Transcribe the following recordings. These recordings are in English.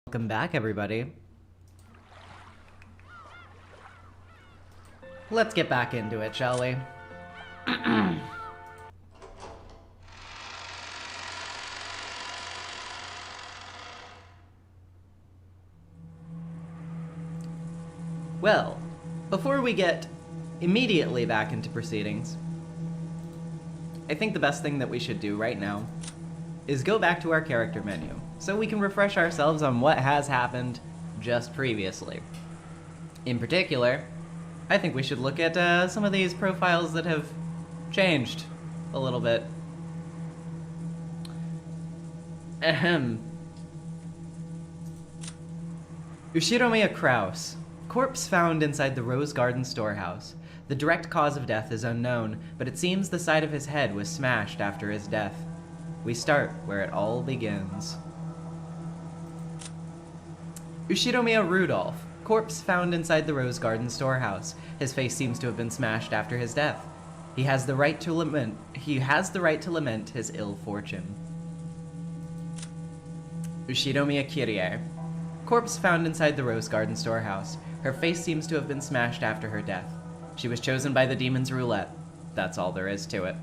Welcome back, everybody. Let's get back into it, shall we? Well, before we get immediately back into proceedings, I think the best thing that we should do right now is go back to our character menu, so we can refresh ourselves on what has happened just previously. In particular, I think we should look at some of these profiles that have changed a little bit. Ahem. Ushiromiya Kraus. Corpse found inside the Rose Garden storehouse. The direct cause of death is unknown, but it seems the side of his head was smashed after his death. We start where it all begins. Ushiromiya Rudolph. Corpse found inside the Rose Garden storehouse. His face seems to have been smashed after his death. He has the right to lament his ill fortune. Ushiromiya Kirie. Corpse found inside the Rose Garden storehouse. Her face seems to have been smashed after her death. She was chosen by the Demon's Roulette. That's all there is to it.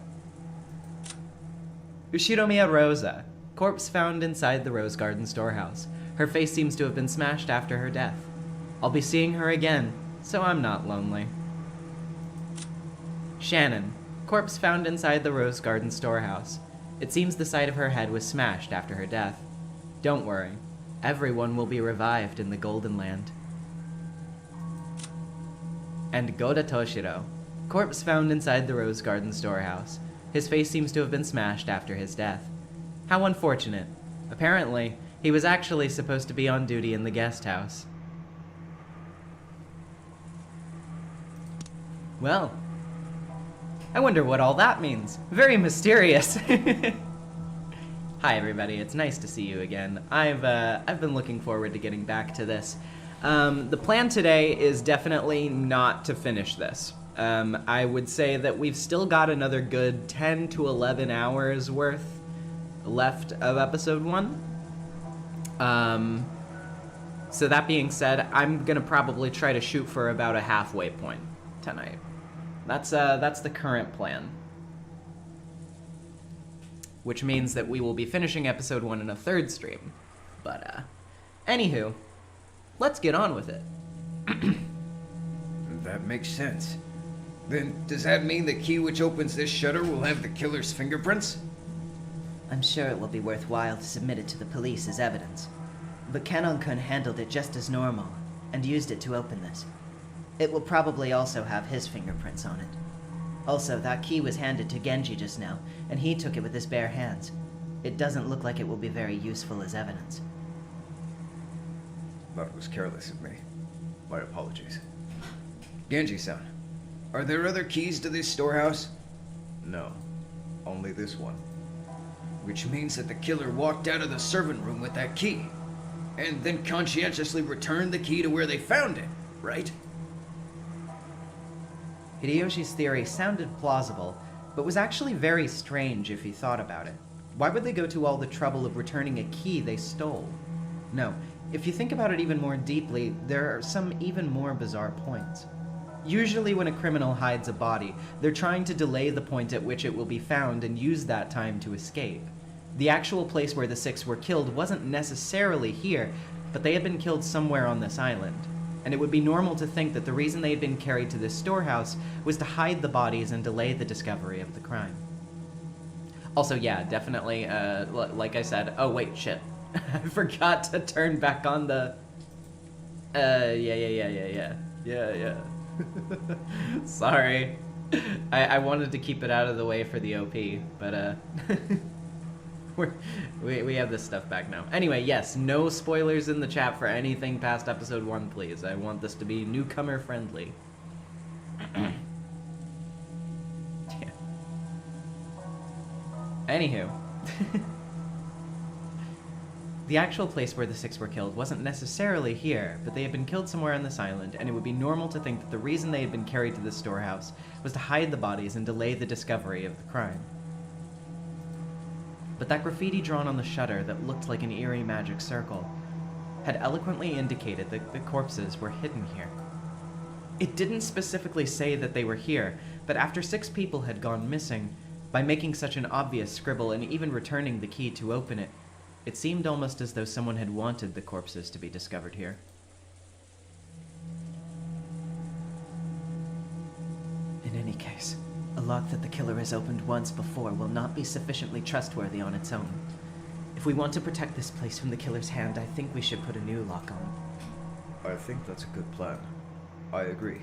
Ushiromiya Rosa. Corpse found inside the Rose Garden storehouse. Her face seems to have been smashed after her death. I'll be seeing her again, so I'm not lonely. Shannon. Corpse found inside the Rose Garden storehouse. It seems the side of her head was smashed after her death. Don't worry. Everyone will be revived in the Golden Land. And Goda Toshiro. Corpse found inside the Rose Garden storehouse. His face seems to have been smashed after his death. How unfortunate. Apparently, he was actually supposed to be on duty in the guest house. Well, I wonder what all that means. Very mysterious. Hi everybody, it's nice to see you again. I've been looking forward to getting back to this. The plan today is definitely not to finish this. I would say that we've still got another good 10 to 11 hours worth left of episode 1. So that being said, I'm gonna probably try to shoot for about a halfway point tonight. That's the current plan. Which means that we will be finishing episode 1 in a third stream. But, anywho, let's get on with it. That makes sense. Then, does that mean the key which opens this shutter will have the killer's fingerprints? I'm sure it will be worthwhile to submit it to the police as evidence. But Kanon-kun handled it just as normal, and used it to open this. It will probably also have his fingerprints on it. Also, that key was handed to Genji just now, and he took it with his bare hands. It doesn't look like it will be very useful as evidence. That was careless of me. My apologies. Genji-san, are there other keys to this storehouse? No, only this one. Which means that the killer walked out of the servant room with that key, and then conscientiously returned the key to where they found it, right? Hideyoshi's theory sounded plausible, but was actually very strange if you thought about it. Why would they go to all the trouble of returning a key they stole? No, if you think about it even more deeply, there are some even more bizarre points. Usually when a criminal hides a body, they're trying to delay the point at which it will be found and use that time to escape. The actual place where the 6 were killed wasn't necessarily here, but they had been killed somewhere on this island. And it would be normal to think that the reason they had been carried to this storehouse was to hide the bodies and delay the discovery of the crime. Also, yeah, definitely, like I said, oh wait, shit. I forgot to turn back on the... Yeah. Sorry. I wanted to keep it out of the way for the OP, but, we have this stuff back now. Anyway, yes, no spoilers in the chat for anything past episode 1, please. I want this to be newcomer friendly. Yeah. Anywho. The actual place where the 6 were killed wasn't necessarily here, but they had been killed somewhere on this island, and it would be normal to think that the reason they had been carried to this storehouse was to hide the bodies and delay the discovery of the crime. But that graffiti drawn on the shutter that looked like an eerie magic circle, had eloquently indicated that the corpses were hidden here. It didn't specifically say that they were here, but after 6 people had gone missing, by making such an obvious scribble and even returning the key to open it, it seemed almost as though someone had wanted the corpses to be discovered here. In any case, a lock that the killer has opened once before will not be sufficiently trustworthy on its own. If we want to protect this place from the killer's hand, I think we should put a new lock on. I think that's a good plan. I agree.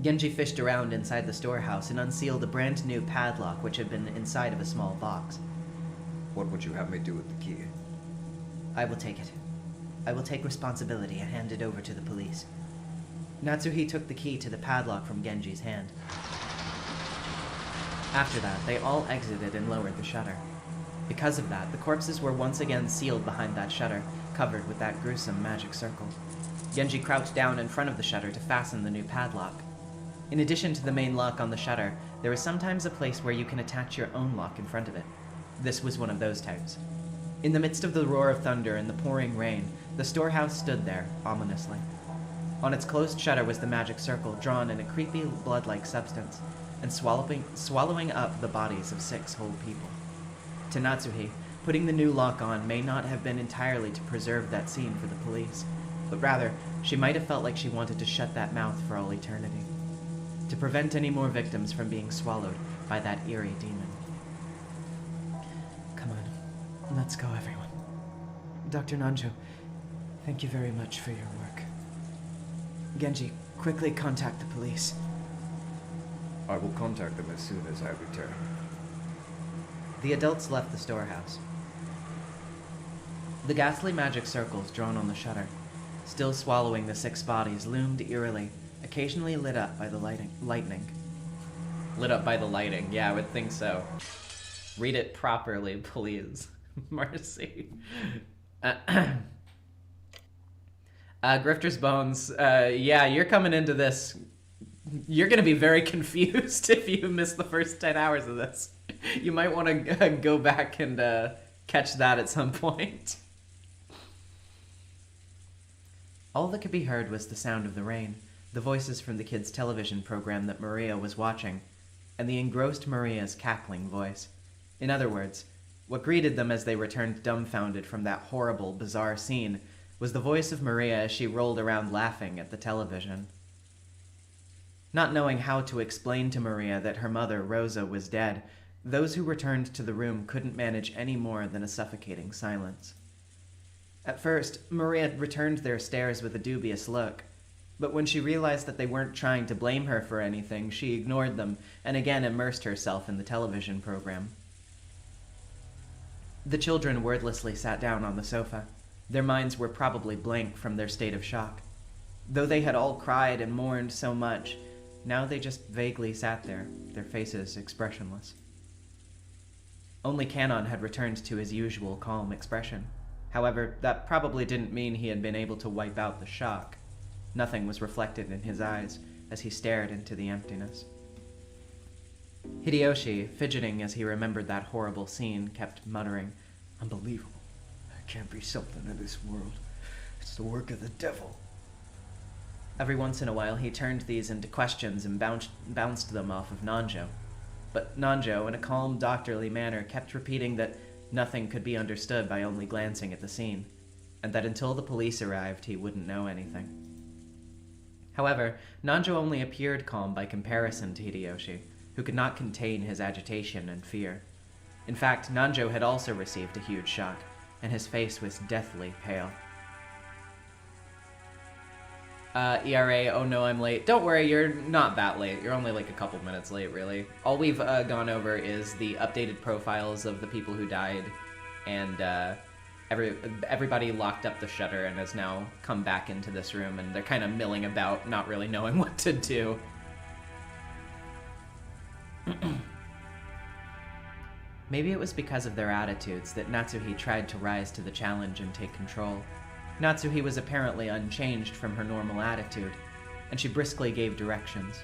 Genji fished around inside the storehouse and unsealed a brand new padlock which had been inside of a small box. What would you have me do with the key? I will take it. I will take responsibility and hand it over to the police. Natsuhi took the key to the padlock from Genji's hand. After that, they all exited and lowered the shutter. Because of that, the corpses were once again sealed behind that shutter, covered with that gruesome magic circle. Genji crouched down in front of the shutter to fasten the new padlock. In addition to the main lock on the shutter, there is sometimes a place where you can attach your own lock in front of it. This was one of those types. In the midst of the roar of thunder and the pouring rain, the storehouse stood there, ominously. On its closed shutter was the magic circle, drawn in a creepy, blood-like substance, and swallowing up the bodies of 6 whole people. To Natsuhi, putting the new lock on may not have been entirely to preserve that scene for the police, but rather, she might have felt like she wanted to shut that mouth for all eternity. To prevent any more victims from being swallowed by that eerie demon. Come on, let's go, everyone. Dr. Nanjo, thank you very much for your work. Genji, quickly contact the police. I will contact them as soon as I return. The adults left the storehouse. The ghastly magic circles drawn on the shutter, still swallowing the 6 bodies, loomed eerily, occasionally lit up by the lightning. Lit up by the lighting, yeah, I would think so. Read it properly, please. Mercy. Grifter's Bones, yeah, you're coming into this. You're gonna be very confused if you miss the first 10 hours of this. You might want to go back and catch that at some point. All that could be heard was the sound of the rain, the voices from the kids' television program that Maria was watching, and the engrossed Maria's cackling voice. In other words, what greeted them as they returned dumbfounded from that horrible, bizarre scene was the voice of Maria as she rolled around laughing at the television. Not knowing how to explain to Maria that her mother, Rosa, was dead, those who returned to the room couldn't manage any more than a suffocating silence. At first, Maria returned their stares with a dubious look, but when she realized that they weren't trying to blame her for anything, she ignored them and again immersed herself in the television program. The children wordlessly sat down on the sofa. Their minds were probably blank from their state of shock. Though they had all cried and mourned so much, now they just vaguely sat there, their faces expressionless. Only Canon had returned to his usual calm expression. However, that probably didn't mean he had been able to wipe out the shock. Nothing was reflected in his eyes as he stared into the emptiness. Hideyoshi, fidgeting as he remembered that horrible scene, kept muttering, "Unbelievable. There can't be something in this world. It's the work of the devil." Every once in a while he turned these into questions and bounced them off of Nanjo. But Nanjo, in a calm, doctorly manner, kept repeating that nothing could be understood by only glancing at the scene, and that until the police arrived he wouldn't know anything. However, Nanjo only appeared calm by comparison to Hideyoshi, who could not contain his agitation and fear. In fact, Nanjo had also received a huge shock, and his face was deathly pale. ERA, oh no, I'm late. Don't worry, you're not that late. You're only like a couple minutes late, really. All we've gone over is the updated profiles of the people who died, and everybody locked up the shutter and has now come back into this room, and they're kind of milling about, not really knowing what to do. Maybe it was because of their attitudes that Natsuhi tried to rise to the challenge and take control. Natsuhi was apparently unchanged from her normal attitude, and she briskly gave directions.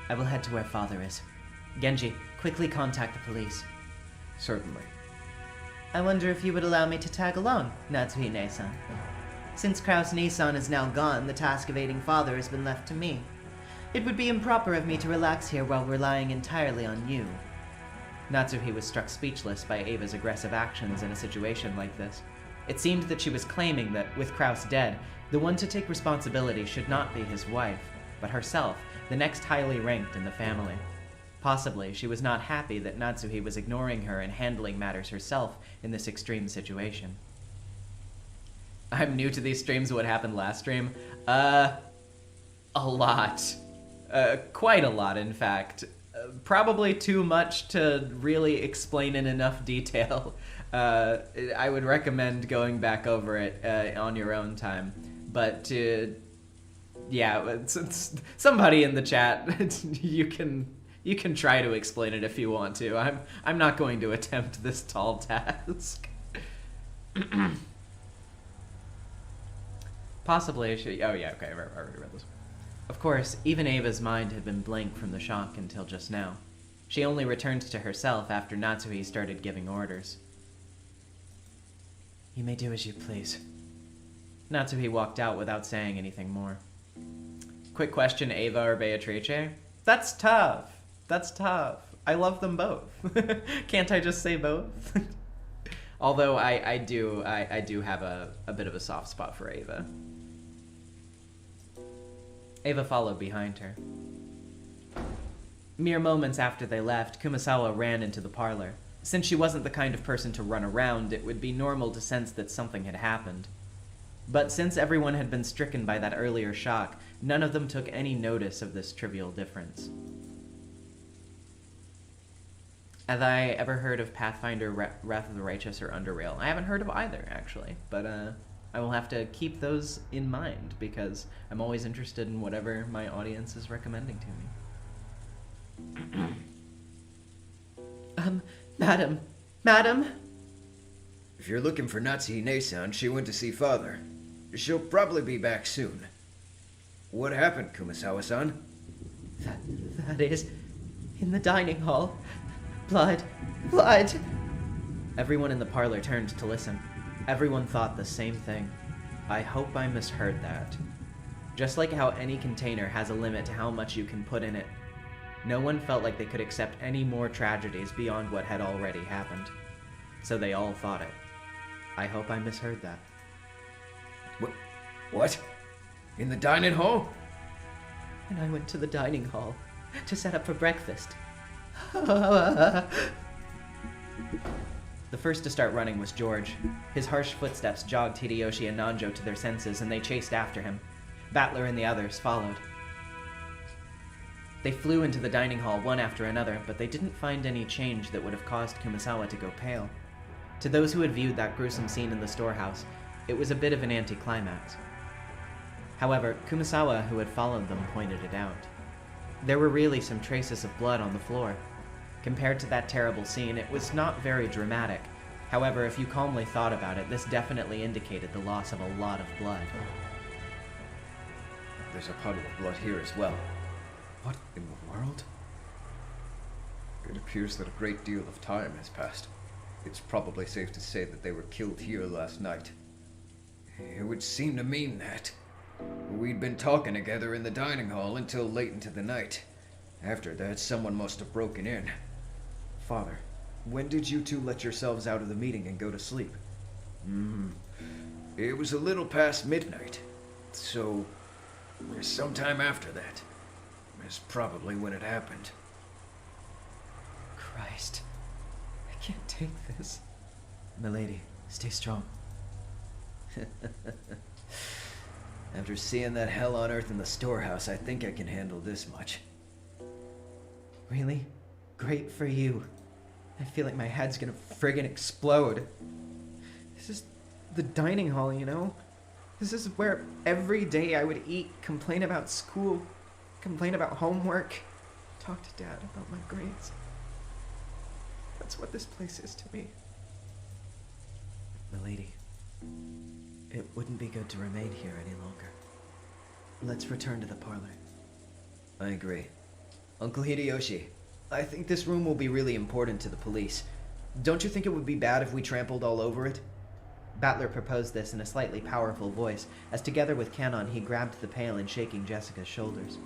I will head to where father is. Genji, quickly contact the police. Certainly. I wonder if you would allow me to tag along, Natsuhine-san. Since Kraus Nissan is now gone, the task of aiding father has been left to me. It would be improper of me to relax here while relying entirely on you. Natsuhi was struck speechless by Ava's aggressive actions in a situation like this. It seemed that she was claiming that, with Kraus dead, the one to take responsibility should not be his wife, but herself, the next highly ranked in the family. Possibly, she was not happy that Natsuhi was ignoring her and handling matters herself in this extreme situation. I'm new to these streams. What happened last stream? A lot. Quite a lot, in fact. Probably too much to really explain in enough detail. I would recommend going back over it on your own time. But, yeah, it's somebody in the chat, you can try to explain it if you want to. I'm not going to attempt this tall task. Possibly I should... Oh, yeah, okay, I already read this. Of course, even Ava's mind had been blank from the shock until just now. She only returned to herself after Natsuhi started giving orders. You may do as you please. Natsuhi walked out without saying anything more. Quick question, Ava or Beatrice? That's tough. That's tough. I love them both. Can't I just say both? Although I do have a bit of a soft spot for Ava. Ava followed behind her. Mere moments after they left, Kumasawa ran into the parlor. Since she wasn't the kind of person to run around, it would be normal to sense that something had happened. But since everyone had been stricken by that earlier shock, none of them took any notice of this trivial difference. Have I ever heard of Pathfinder, Wrath of the Righteous, or Underrail? I haven't heard of either, actually, but I will have to keep those in mind, because I'm always interested in whatever my audience is recommending to me. Madam? If you're looking for Natsuhine-san, she went to see father. She'll probably be back soon. What happened, Kumasawa-san? That is, in the dining hall. Blood. Everyone in the parlor turned to listen. Everyone thought the same thing. I hope I misheard that. Just like how any container has a limit to how much you can put in it, no one felt like they could accept any more tragedies beyond what had already happened. So they all thought it. I hope I misheard that. What? In the dining hall? And I went to the dining hall to set up for breakfast. The first to start running was George. His harsh footsteps jogged Hideyoshi and Nanjo to their senses, and they chased after him. Battler and the others followed. They flew into the dining hall one after another, but they didn't find any change that would have caused Kumasawa to go pale. To those who had viewed that gruesome scene in the storehouse, it was a bit of an anticlimax. However, Kumasawa, who had followed them, pointed it out. There were really some traces of blood on the floor. Compared to that terrible scene, it was not very dramatic. However, if you calmly thought about it, this definitely indicated the loss of a lot of blood. There's a puddle of blood here as well. What in the world? It appears that a great deal of time has passed. It's probably safe to say that they were killed here last night. It would seem to mean that. We'd been talking together in the dining hall until late into the night. After that, someone must have broken in. Father, when did you two let yourselves out of the meeting and go to sleep? It was a little past midnight. So, sometime after that. Is probably when it happened. Christ. I can't take this. Milady, stay strong. After seeing that hell on earth in the storehouse, I think I can handle this much. Really? Great for you. I feel like my head's gonna friggin' explode. This is the dining hall, you know? This is where every day I would eat, complain about school, complain about homework, talk to Dad about my grades. That's what this place is to me. Milady, it wouldn't be good to remain here any longer. Let's return to the parlor. I agree. Uncle Hideyoshi, I think this room will be really important to the police. Don't you think it would be bad if we trampled all over it? Battler proposed this in a slightly powerful voice, as together with Canon he grabbed the pail and shaking Jessica's shoulders.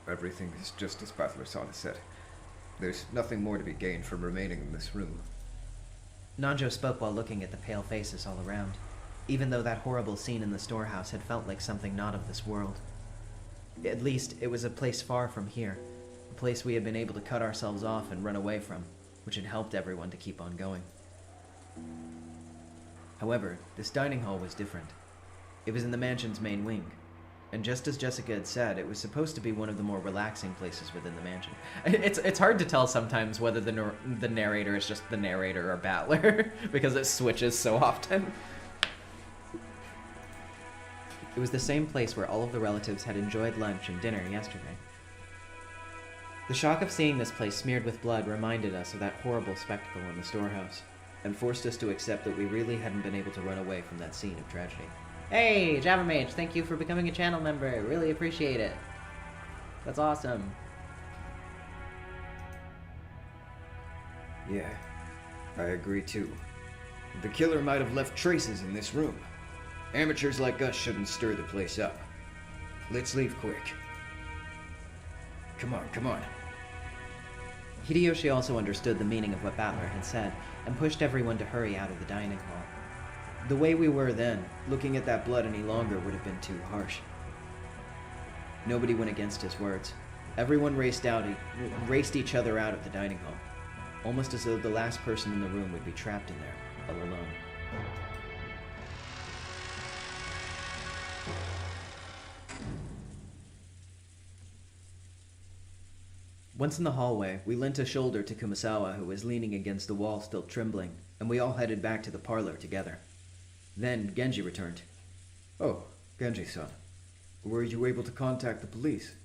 Everything is just as Battler-san has said. There's nothing more to be gained from remaining in this room. Nanjo spoke while looking at the pale faces all around, even though that horrible scene in the storehouse had felt like something not of this world. At least, it was a place far from here, a place we had been able to cut ourselves off and run away from, which had helped everyone to keep on going. However, this dining hall was different. It was in the mansion's main wing, and just as Jessica had said, it was supposed to be one of the more relaxing places within the mansion. It's hard to tell sometimes whether the narrator is just the narrator or Battler, because it switches so often. It was the same place where all of the relatives had enjoyed lunch and dinner yesterday. The shock of seeing this place smeared with blood reminded us of that horrible spectacle in the storehouse, and forced us to accept that we really hadn't been able to run away from that scene of tragedy. Hey, Java Mage, thank you for becoming a channel member. Really appreciate it. That's awesome. Yeah, I agree too. The killer might have left traces in this room. Amateurs like us shouldn't stir the place up. Let's leave quick. Come on, come on. Hideyoshi also understood the meaning of what Battler had said, and pushed everyone to hurry out of the dining hall. The way we were then, looking at that blood any longer would have been too harsh. Nobody went against his words. Everyone raced each other out of the dining hall, almost as though the last person in the room would be trapped in there, all alone. Once in the hallway, we lent a shoulder to Kumasawa, who was leaning against the wall still trembling, and we all headed back to the parlor together. Then Genji returned. Oh, Genji-san. Were you able to contact the police?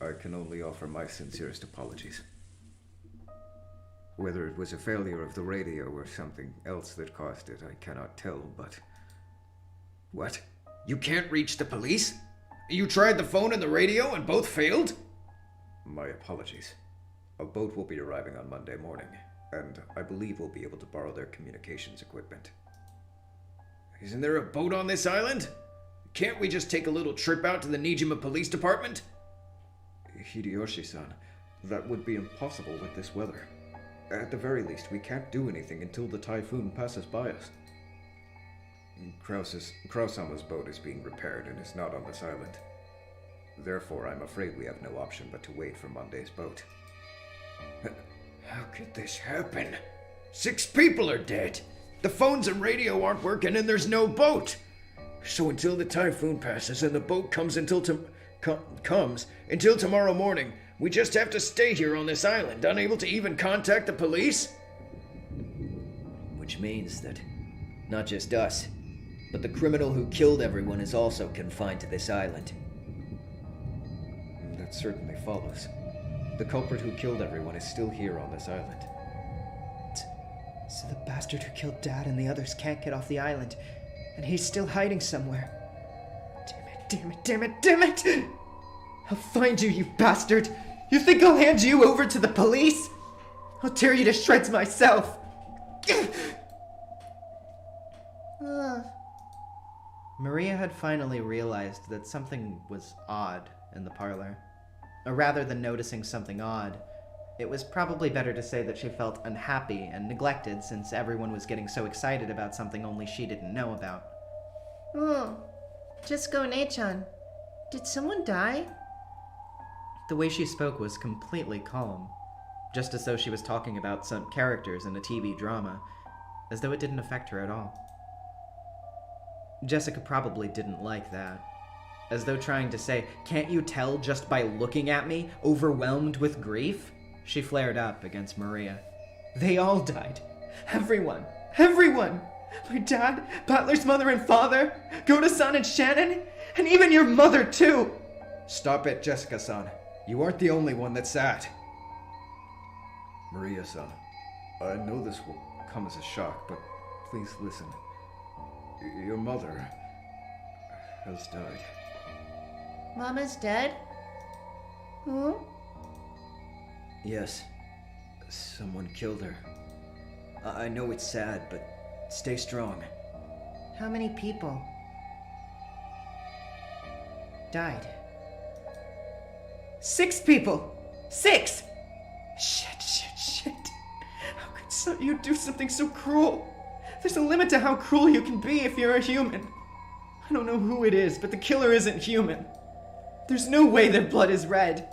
I can only offer my sincerest apologies. Whether it was a failure of the radio or something else that caused it, I cannot tell, but... What? You can't reach the police? You tried the phone and the radio and both failed? My apologies. A boat will be arriving on Monday morning, and I believe we'll be able to borrow their communications equipment. Isn't there a boat on this island? Can't we just take a little trip out to the Nijima Police Department? Hideyoshi-san, that would be impossible with this weather. At the very least, we can't do anything until the typhoon passes by us. Krausama's boat is being repaired and is not on this island. Therefore, I'm afraid we have no option but to wait for Monday's boat. How could this happen? 6 people are dead! The phones and radio aren't working and there's no boat! So until the typhoon passes and the boat comes until tomorrow morning, we just have to stay here on this island, unable to even contact the police? Which means that not just us, but the criminal who killed everyone is also confined to this island. That certainly follows. The culprit who killed everyone is still here on this island. So the bastard who killed Dad and the others can't get off the island, and he's still hiding somewhere. Damn it, damn it, damn it, damn it! I'll find you, you bastard! You think I'll hand you over to the police? I'll tear you to shreds myself! Maria had finally realized that something was odd in the parlor. Or rather than noticing something odd, it was probably better to say that she felt unhappy and neglected since everyone was getting so excited about something only she didn't know about. Oh, Jessica Ne-chan, did someone die? The way she spoke was completely calm, just as though she was talking about some characters in a TV drama, as though it didn't affect her at all. Jessica probably didn't like that, as though trying to say, "Can't you tell just by looking at me, overwhelmed with grief?" She flared up against Maria. They all died. Everyone. Everyone! My dad, Butler's mother and father, Goda-san and Shannon, and even your mother too! Stop it, Jessica-san. You aren't the only one that's sad. Maria-san, I know this will come as a shock, but please listen. Your mother has died. Mama's dead? Huh? Yes. Someone killed her. I know it's sad, but stay strong. How many people died? 6 people! 6! Shit. How could you do something so cruel? There's a limit to how cruel you can be if you're a human. I don't know who it is, but the killer isn't human. There's no way their blood is red.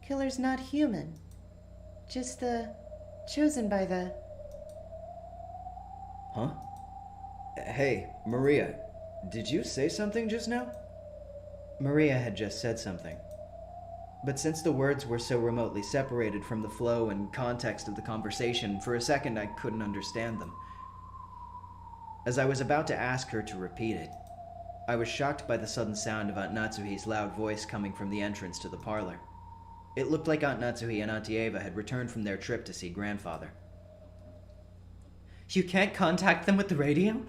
Killer's not human. Just chosen by the... Huh? Hey, Maria, did you say something just now? Maria had just said something. But since the words were so remotely separated from the flow and context of the conversation, for a second I couldn't understand them. As I was about to ask her to repeat it, I was shocked by the sudden sound of Aunt Natsuhi's loud voice coming from the entrance to the parlor. It looked like Aunt Natsuhi and Auntie Eva had returned from their trip to see Grandfather. You can't contact them with the radio?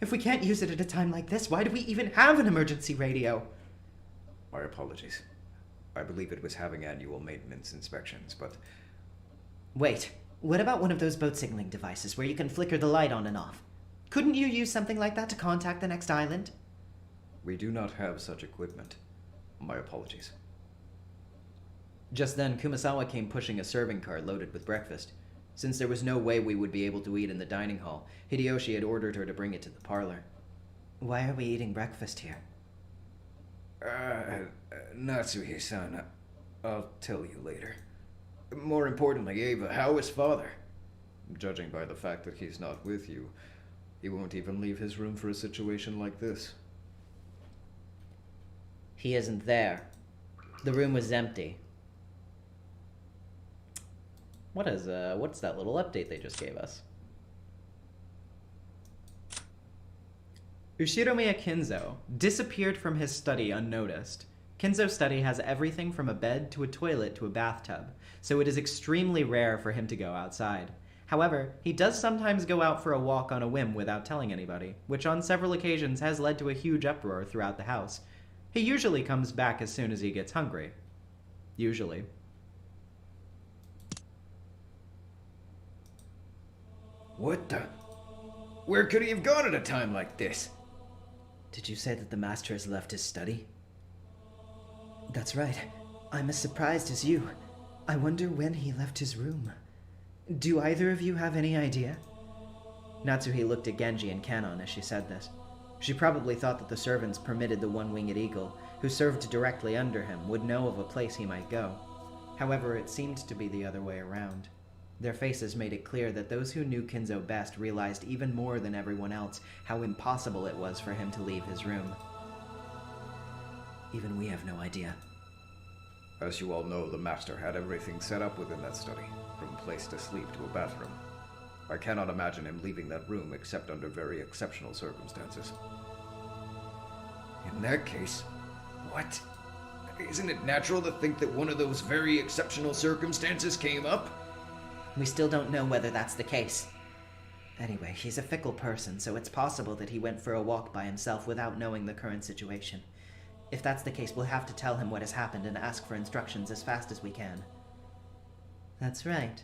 If we can't use it at a time like this, why do we even have an emergency radio? My apologies. I believe it was having annual maintenance inspections, but... Wait, what about one of those boat signaling devices where you can flicker the light on and off? Couldn't you use something like that to contact the next island? we do not have such equipment. My apologies. Just then, Kumasawa came pushing a serving cart loaded with breakfast. Since there was no way we would be able to eat in the dining hall, Hideyoshi had ordered her to bring it to the parlor. Why are we eating breakfast here? Natsuhi-san, I'll tell you later. More importantly, Eva, how is father? Judging by the fact that he's not with you, he won't even leave his room for a situation like this. He isn't there. The room was empty. What's that little update they just gave us? Ushiromiya Kinzo disappeared from his study unnoticed. Kinzo's study has everything from a bed to a toilet to a bathtub, so it is extremely rare for him to go outside. However, he does sometimes go out for a walk on a whim without telling anybody, which on several occasions has led to a huge uproar throughout the house. He usually comes back as soon as he gets hungry. Usually. What the? Where could he have gone at a time like this? Did you say that the master has left his study? That's right. I'm as surprised as you. I wonder when he left his room. Do either of you have any idea? Natsuhi looked at Genji and Kanon as she said this. She probably thought that the servants permitted the one-winged eagle, who served directly under him, would know of a place he might go. However, it seemed to be the other way around. Their faces made it clear that those who knew Kinzo best realized even more than everyone else how impossible it was for him to leave his room. Even we have no idea. As you all know, the master had everything set up within that study, from place to sleep to a bathroom. I cannot imagine him leaving that room except under very exceptional circumstances. In that case, what? Isn't it natural to think that one of those very exceptional circumstances came up? We still don't know whether that's the case. Anyway, he's a fickle person, so it's possible that he went for a walk by himself without knowing the current situation. If that's the case, we'll have to tell him what has happened and ask for instructions as fast as we can. That's right.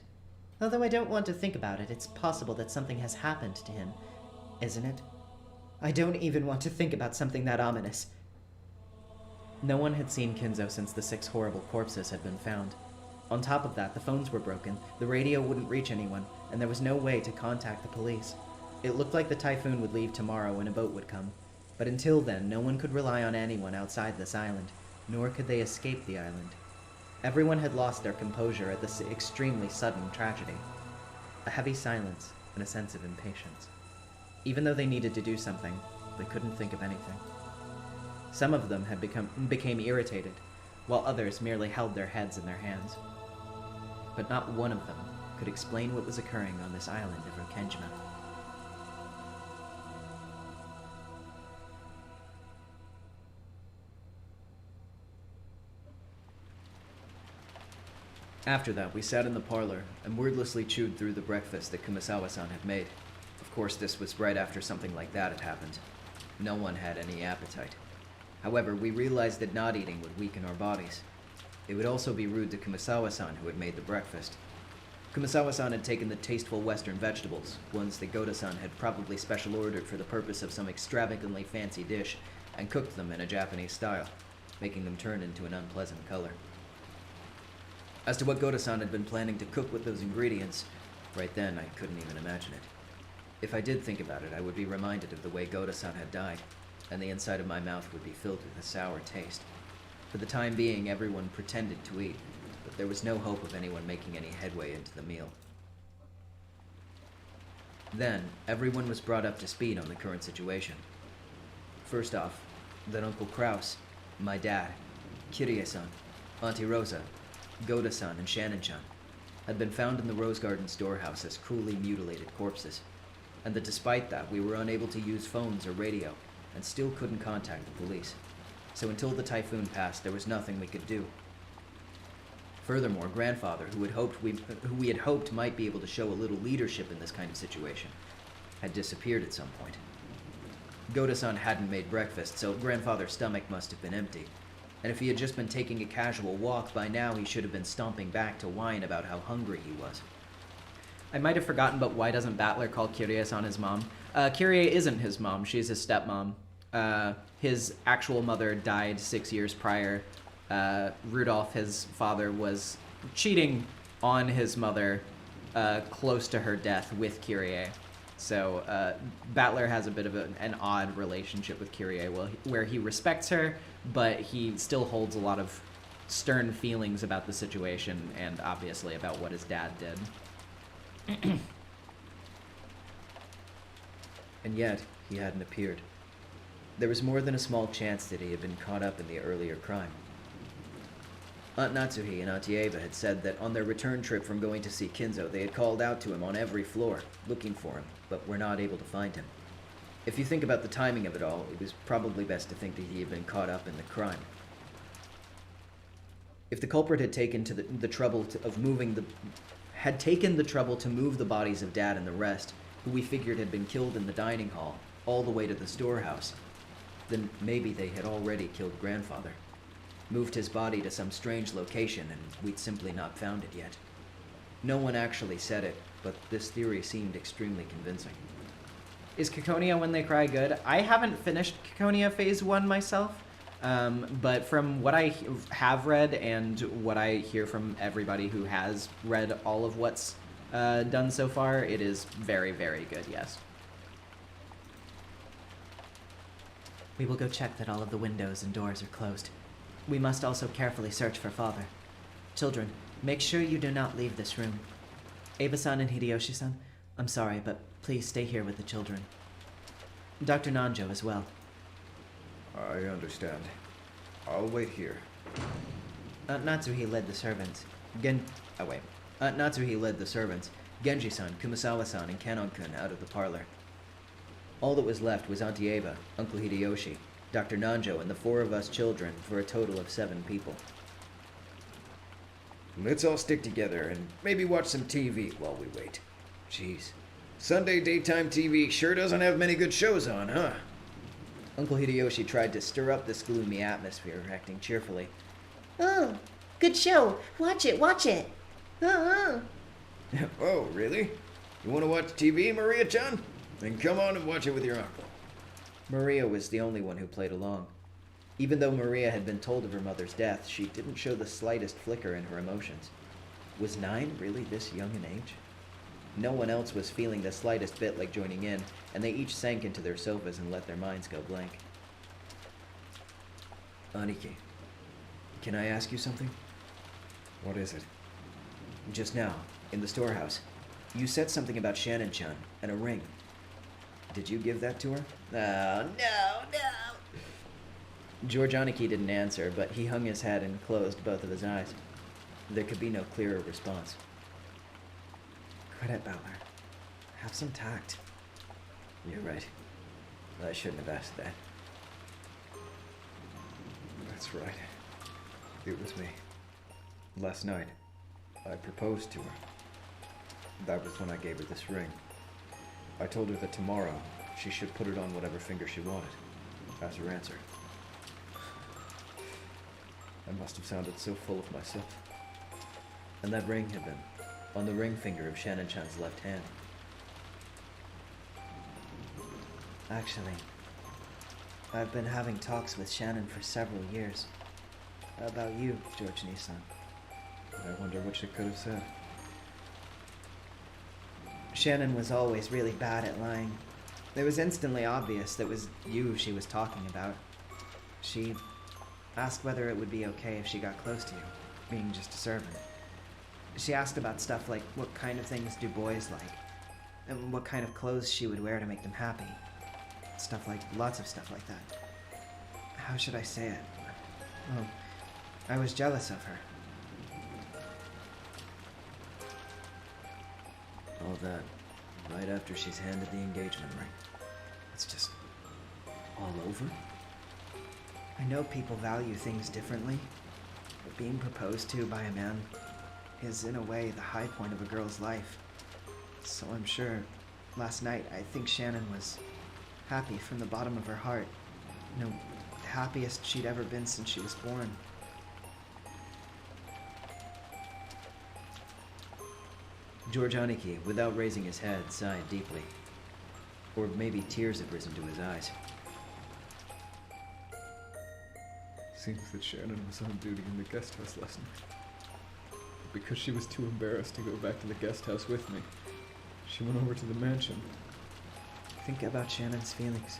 Although I don't want to think about it, it's possible that something has happened to him, isn't it? I don't even want to think about something that ominous. No one had seen Kinzo since the 6 horrible corpses had been found. On top of that, the phones were broken, the radio wouldn't reach anyone, and there was no way to contact the police. It looked like the typhoon would leave tomorrow and a boat would come. But until then, no one could rely on anyone outside this island, nor could they escape the island. Everyone had lost their composure at this extremely sudden tragedy. A heavy silence and a sense of impatience. Even though they needed to do something, they couldn't think of anything. Some of them had became irritated, while others merely held their heads in their hands. But not one of them could explain what was occurring on this island of Rokenjima. After that, we sat in the parlor and wordlessly chewed through the breakfast that Kumasawa-san had made. Of course, this was right after something like that had happened. No one had any appetite. However, we realized that not eating would weaken our bodies. It would also be rude to Kumasawa-san, who had made the breakfast. Kumasawa-san had taken the tasteful Western vegetables, ones that Goda-san had probably special ordered for the purpose of some extravagantly fancy dish, and cooked them in a Japanese style, making them turn into an unpleasant color. As to what Goda-san had been planning to cook with those ingredients, right then I couldn't even imagine it. If I did think about it, I would be reminded of the way Goda-san had died, and the inside of my mouth would be filled with a sour taste. For the time being, everyone pretended to eat, but there was no hope of anyone making any headway into the meal. Then, everyone was brought up to speed on the current situation. First off, that Uncle Kraus, my dad, Kirie-san, Auntie Rosa, Goda-san, and Shannon-chan had been found in the Rose Garden storehouse as cruelly mutilated corpses, and that despite that, we were unable to use phones or radio, and still couldn't contact the police. So until the typhoon passed, there was nothing we could do. Furthermore, Grandfather, who we had hoped might be able to show a little leadership in this kind of situation, had disappeared at some point. Goda-san hadn't made breakfast, so Grandfather's stomach must have been empty. And if he had just been taking a casual walk, by now he should have been stomping back to whine about how hungry he was. I might have forgotten, but why doesn't Battler call Kirie-san his mom? Kirie isn't his mom, she's his stepmom. His actual mother died 6 years prior. Rudolph, his father, was cheating on his mother close to her death with Kirie. So Battler has a bit of an odd relationship with Kirie, where he respects her, but he still holds a lot of stern feelings about the situation and obviously about what his dad did. And yet, he hadn't appeared. There was more than a small chance that he had been caught up in the earlier crime. Aunt Natsuhi and Auntie Eva had said that on their return trip from going to see Kinzo, they had called out to him on every floor, looking for him, but were not able to find him. If you think about the timing of it all, it was probably best to think that he had been caught up in the crime. If the culprit had taken the trouble to move the bodies of Dad and the rest, who we figured had been killed in the dining hall, all the way to the storehouse, then maybe they had already killed Grandfather. Moved his body to some strange location, and we'd simply not found it yet. No one actually said it, but this theory seemed extremely convincing. Is Kikonia When They Cry good? I haven't finished Kikonia Phase 1 myself, but from what I have read and what I hear from everybody who has read all of what's done so far, it is very, very good, yes. We will go check that all of the windows and doors are closed. We must also carefully search for Father. Children, make sure you do not leave this room. Eva-san and Hideyoshi-san, I'm sorry, but please stay here with the children. Dr. Nanjo as well. I understand. I'll wait here. Natsuhi led the servants. Natsuhi led the servants. Genji-san, Kumasawa-san, and Kanon-kun out of the parlor. All that was left was Auntie Eva, Uncle Hideyoshi, Dr. Nanjo, and the 4 of us children, for a total of 7 people. Let's all stick together and maybe watch some TV while we wait. Jeez. Sunday daytime TV sure doesn't have many good shows on, huh? Uncle Hideyoshi tried to stir up this gloomy atmosphere, acting cheerfully. Oh, good show. Watch it, watch it. Oh. Oh, really? You want to watch TV, Maria-chan? Then come on and watch it with your uncle. Maria was the only one who played along. Even though Maria had been told of her mother's death, she didn't show the slightest flicker in her emotions. Was 9 really this young an age? No one else was feeling the slightest bit like joining in, and they each sank into their sofas and let their minds go blank. Aniki, can I ask you something? What is it? Just now, in the storehouse, you said something about Shannon-chan and a ring. Did you give that to her? Oh, no. George Aniki didn't answer, but he hung his head and closed both of his eyes. There could be no clearer response. Credit, Battler. Have some tact. You're right. I shouldn't have asked that. That's right. It was me. Last night, I proposed to her. That was when I gave her this ring. I told her that tomorrow, she should put it on whatever finger she wanted, as her answer. I must have sounded so full of myself. And that ring had been on the ring finger of Shannon-chan's left hand. Actually, I've been having talks with Shannon for several years. About you, George Nissan. I wonder what she could have said. Shannon was always really bad at lying. It was instantly obvious that was you she was talking about. She asked whether it would be okay if she got close to you, being just a servant. She asked about stuff like what kind of things do boys like, and what kind of clothes she would wear to make them happy. Stuff like, lots of stuff like that. How should I say it? Oh, I was jealous of her. All that, right after she's handed the engagement ring. It's just all over? I know people value things differently, but being proposed to by a man is, in a way, the high point of a girl's life. So I'm sure, last night, I think Shannon was happy from the bottom of her heart. You know, the happiest she'd ever been since she was born. George Aniki, without raising his head, sighed deeply. Or maybe tears had risen to his eyes. Seems that Shannon was on duty in the guest house last night. But because she was too embarrassed to go back to the guest house with me, she went over to the mansion. Think about Shannon's feelings.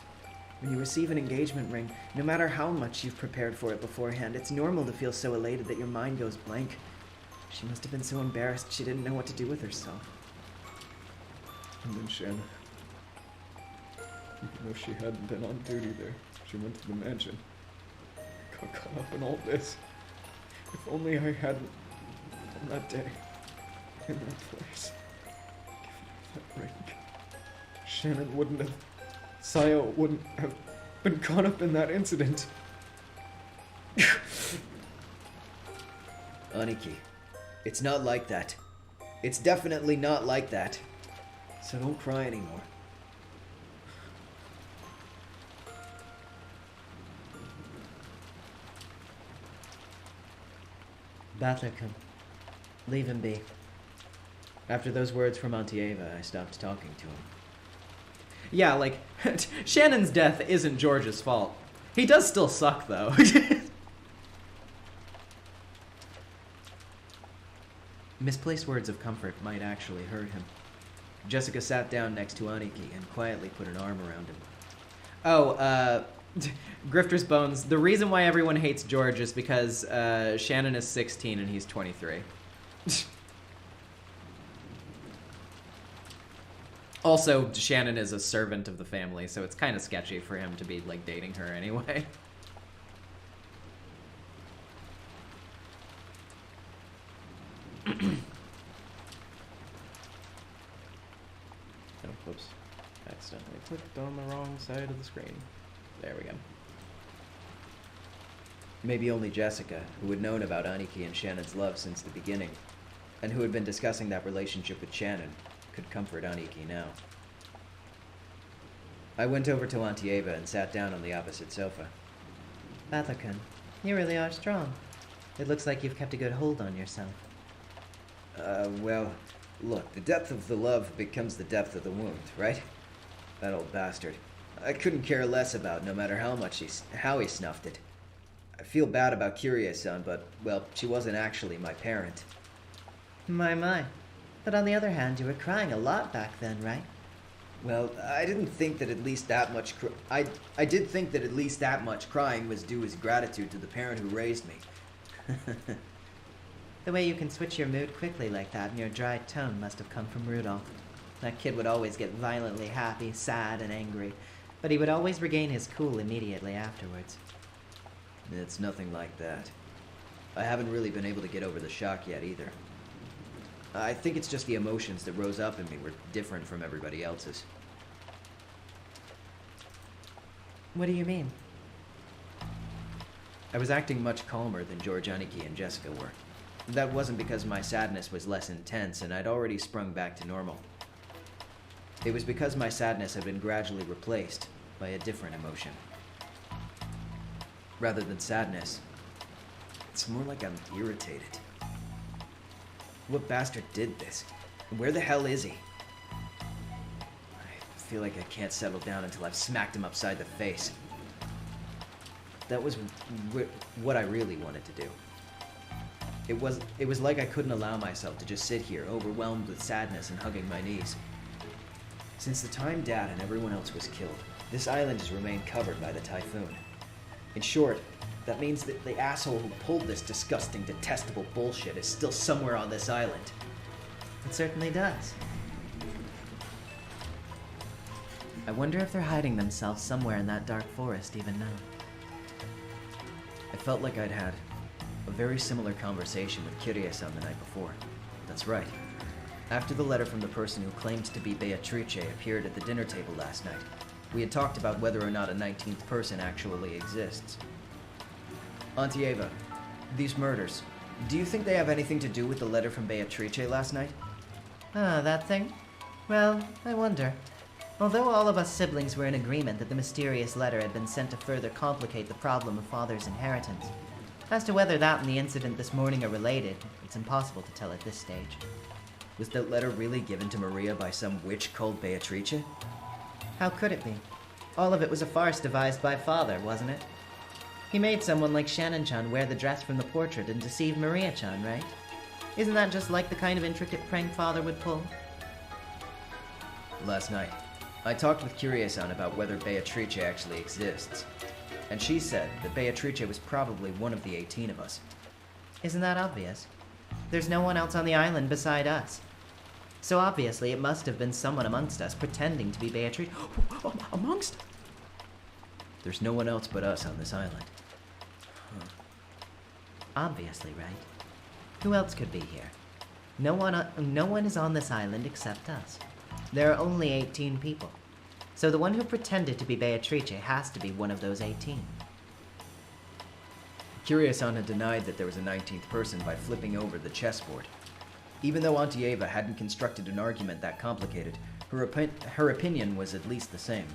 When you receive an engagement ring, no matter how much you've prepared for it beforehand, it's normal to feel so elated that your mind goes blank. She must have been so embarrassed she didn't know what to do with herself. And then Shannon, even though she hadn't been on duty there, she went to the mansion. I got caught up in all this. If only I hadn't, on that day, in that place, given her that ring, Shannon wouldn't have, Sayo wouldn't have been caught up in that incident. Aniki, it's not like that. It's definitely not like that. So don't cry anymore. Battler-kun, leave him be. After those words from Auntie Ava, I stopped talking to him. Yeah, like, Shannon's death isn't George's fault. He does still suck, though. Misplaced words of comfort might actually hurt him. Jessica sat down next to Aniki and quietly put an arm around him. Oh, Grifter's Bones. The reason why everyone hates George is because Shannon is 16 and he's 23. Also, Shannon is a servant of the family, so it's kind of sketchy for him to be, like, dating her anyway. Oh, whoops. Accidentally clicked on the wrong side of the screen. There we go. Maybe only Jessica, who had known about Aniki and Shannon's love since the beginning, and who had been discussing that relationship with Shannon, could comfort Aniki now. I went over to Auntie Ava and sat down on the opposite sofa. Battler-kun, you really are strong. It looks like you've kept a good hold on yourself. Well, look, the depth of the love becomes the depth of the wound, right? That old bastard. I couldn't care less about no matter how he snuffed it. I feel bad about Kiria-san, but, well, she wasn't actually my parent. My. But on the other hand, you were crying a lot back then, right? Well, I didn't think that at least that much I did think that at least that much crying was due as gratitude to the parent who raised me. The way you can switch your mood quickly like that and your dry tone must have come from Rudolph. That kid would always get violently happy, sad, and angry, but he would always regain his cool immediately afterwards. It's nothing like that. I haven't really been able to get over the shock yet either. I think it's just the emotions that rose up in me were different from everybody else's. What do you mean? I was acting much calmer than George Aniki and Jessica were. That wasn't because my sadness was less intense and I'd already sprung back to normal. It was because my sadness had been gradually replaced by a different emotion. Rather than sadness, It's more like I'm irritated. What bastard did this? Where the hell is he? I feel like I can't settle down until I've smacked him upside the face. That was what I really wanted to do. It was like I couldn't allow myself to just sit here, overwhelmed with sadness and hugging my knees. Since the time Dad and everyone else was killed, this island has remained covered by the typhoon. In short, that means that the asshole who pulled this disgusting, detestable bullshit is still somewhere on this island. It certainly does. I wonder if they're hiding themselves somewhere in that dark forest even now. I felt like I'd had a very similar conversation with Kirie-san the night before. That's right. After the letter from the person who claimed to be Beatrice appeared at the dinner table last night, we had talked about whether or not a 19th person actually exists. Auntie Ava, these murders, do you think they have anything to do with the letter from Beatrice last night? Ah, that thing? Well, I wonder. Although all of us siblings were in agreement that the mysterious letter had been sent to further complicate the problem of Father's inheritance, as to whether that and the incident this morning are related, it's impossible to tell at this stage. Was that letter really given to Maria by some witch called Beatrice? How could it be? All of it was a farce devised by Father, wasn't it? He made someone like Shannon-chan wear the dress from the portrait and deceive Maria-chan, right? Isn't that just like the kind of intricate prank Father would pull? Last night, I talked with Kirie-san about whether Beatrice actually exists, and she said that Beatrice was probably one of the 18 of us. Isn't that obvious? There's no one else on the island beside us. So obviously it must have been someone amongst us pretending to be Beatrice. Amongst? There's no one else but us on this island. Obviously, right? Who else could be here? No one is on this island except us. There are only 18 people. So the one who pretended to be Beatrice has to be one of those 18. Kirie-san had denied that there was a 19th person by flipping over the chessboard. Even though Auntie Ava hadn't constructed an argument that complicated, her opinion was at least the same.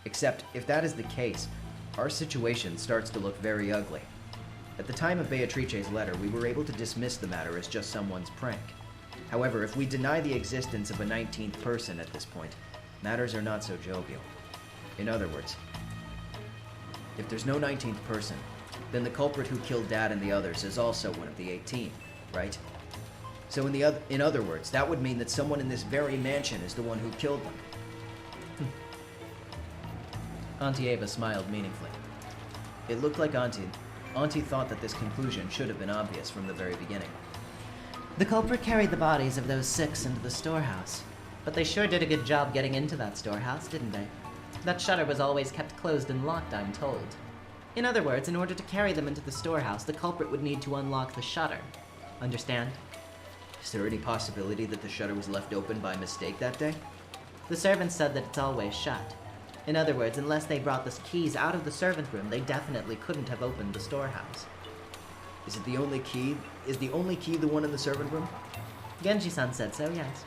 Except, if that is the case, our situation starts to look very ugly. At the time of Beatrice's letter, we were able to dismiss the matter as just someone's prank. However, if we deny the existence of a 19th person at this point, matters are not so jovial. In other words, if there's no 19th person, then the culprit who killed Dad and the others is also one of the 18, right? So in other words, that would mean that someone in this very mansion is the one who killed them. Auntie Ava smiled meaningfully. It looked like Auntie thought that this conclusion should have been obvious from the very beginning. The culprit carried the bodies of those 6 into the storehouse. But they sure did a good job getting into that storehouse, didn't they? That shutter was always kept closed and locked, I'm told. In other words, in order to carry them into the storehouse, the culprit would need to unlock the shutter. Understand? Is there any possibility that the shutter was left open by mistake that day? The servants said that it's always shut. In other words, unless they brought the keys out of the servant room, they definitely couldn't have opened the storehouse. Is it the only key? Is the only key the one in the servant room? Genji-san said so, yes.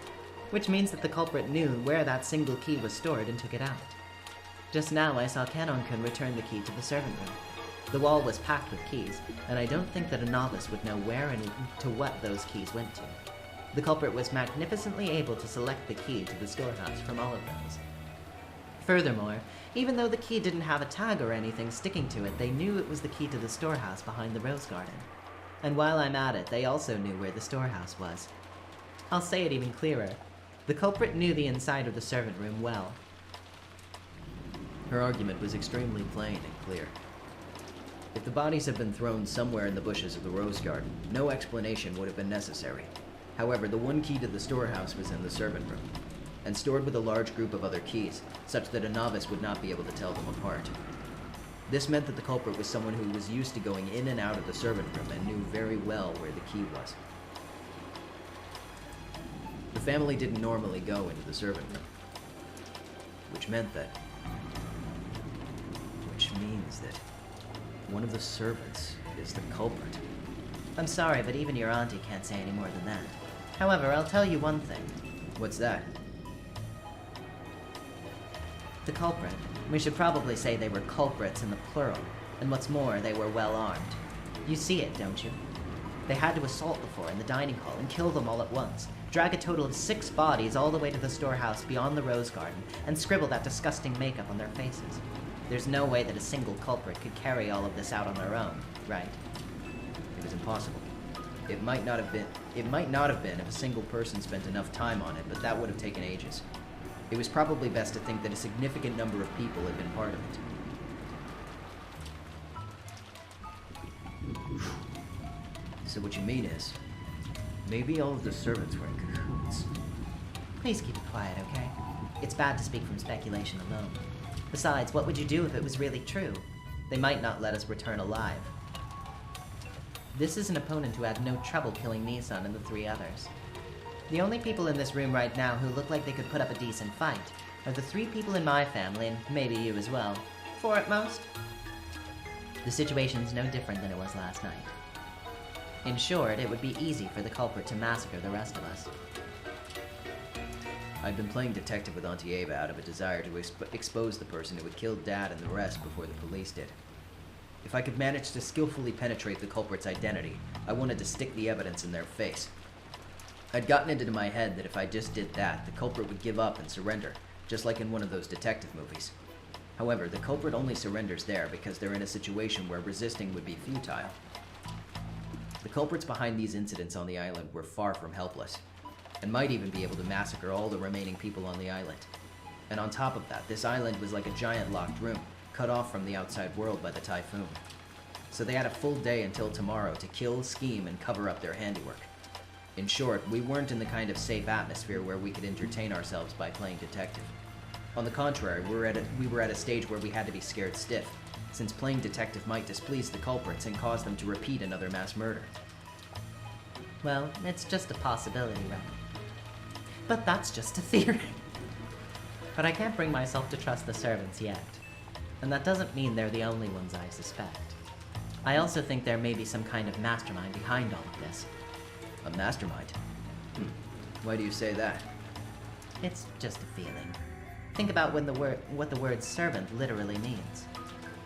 Which means that the culprit knew where that single key was stored and took it out. Just now I saw Kanon-kun return the key to the servant room. The wall was packed with keys, and I don't think that a novice would know where and to what those keys went to. The culprit was magnificently able to select the key to the storehouse from all of those. Furthermore, even though the key didn't have a tag or anything sticking to it, they knew it was the key to the storehouse behind the rose garden. And while I'm at it, they also knew where the storehouse was. I'll say it even clearer. The culprit knew the inside of the servant room well. Her argument was extremely plain and clear. If the bodies had been thrown somewhere in the bushes of the rose garden, no explanation would have been necessary. However, the one key to the storehouse was in the servant room, and stored with a large group of other keys, such that a novice would not be able to tell them apart. This meant that the culprit was someone who was used to going in and out of the servant room and knew very well where the key was. The family didn't normally go into the servant room, which means that one of the servants is the culprit. I'm sorry, but even your auntie can't say any more than that. However, I'll tell you one thing. What's that? The culprit. We should probably say they were culprits in the plural, and what's more, they were well armed. You see it, don't you? They had to assault the four in the dining hall and kill them all at once, drag a total of 6 bodies all the way to the storehouse beyond the rose garden, and scribble that disgusting makeup on their faces. There's no way that a single culprit could carry all of this out on their own, right? It was impossible. It might not have been if a single person spent enough time on it, but that would have taken ages. It was probably best to think that a significant number of people had been part of it. So what you mean is, maybe all of the servants were in cahoots. Please keep it quiet, okay? It's bad to speak from speculation alone. Besides, what would you do if it was really true? They might not let us return alive. This is an opponent who had no trouble killing Nissan and the 3 others. The only people in this room right now who look like they could put up a decent fight are the 3 people in my family, and maybe you as well. 4 at most. The situation's no different than it was last night. In short, it would be easy for the culprit to massacre the rest of us. I'd been playing detective with Auntie Ava out of a desire to expose the person who had killed Dad and the rest before the police did. If I could manage to skillfully penetrate the culprit's identity, I wanted to stick the evidence in their face. I'd gotten it into my head that if I just did that, the culprit would give up and surrender, just like in one of those detective movies. However, the culprit only surrenders there because they're in a situation where resisting would be futile. The culprits behind these incidents on the island were far from helpless, and might even be able to massacre all the remaining people on the island. And on top of that, this island was like a giant locked room, cut off from the outside world by the typhoon. So they had a full day until tomorrow to kill, scheme, and cover up their handiwork. In short, we weren't in the kind of safe atmosphere where we could entertain ourselves by playing detective. On the contrary, we were at a stage where we had to be scared stiff, since playing detective might displease the culprits and cause them to repeat another mass murder. Well, it's just a possibility, right? But that's just a theory. But I can't bring myself to trust the servants yet. And that doesn't mean they're the only ones I suspect. I also think there may be some kind of mastermind behind all of this. A mastermind? Why do you say that? It's just a feeling. Think about what the word servant literally means.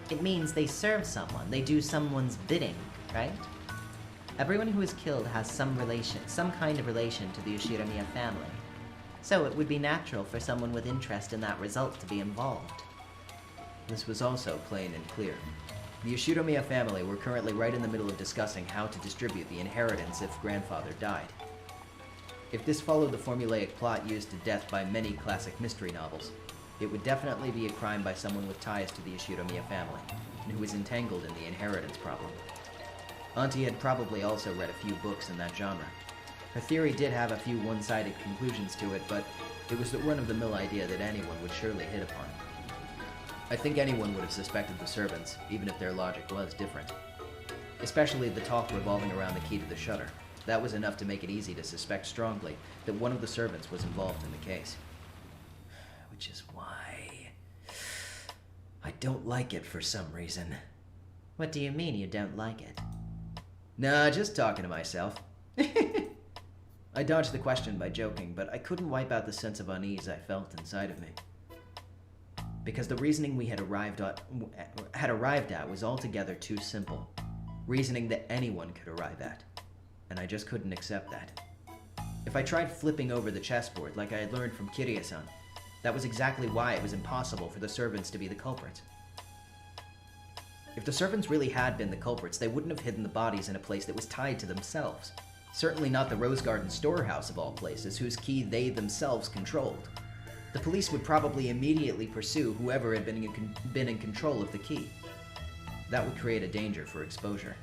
It means they serve someone, they do someone's bidding, right? Everyone who is killed has some kind of relation to the Ushiramiya family. So it would be natural for someone with interest in that result to be involved. This was also plain and clear. The Ushiramiya family were currently right in the middle of discussing how to distribute the inheritance if grandfather died. If this followed the formulaic plot used to death by many classic mystery novels, it would definitely be a crime by someone with ties to the Ushiramiya family, and who was entangled in the inheritance problem. Auntie had probably also read a few books in that genre. Her theory did have a few one-sided conclusions to it, but it was the run-of-the-mill idea that anyone would surely hit upon. I think anyone would have suspected the servants, even if their logic was different. Especially the talk revolving around the key to the shutter. That was enough to make it easy to suspect strongly that one of the servants was involved in the case. Which is why I don't like it for some reason. What do you mean you don't like it? Nah, just talking to myself. I dodged the question by joking, but I couldn't wipe out the sense of unease I felt inside of me. Because the reasoning we had arrived at was altogether too simple. Reasoning that anyone could arrive at. And I just couldn't accept that. If I tried flipping over the chessboard like I had learned from Kiria-san, that was exactly why it was impossible for the servants to be the culprits. If the servants really had been the culprits, they wouldn't have hidden the bodies in a place that was tied to themselves. Certainly not the Rose Garden storehouse of all places, whose key they themselves controlled. The police would probably immediately pursue whoever had been in control of the key. That would create a danger for exposure.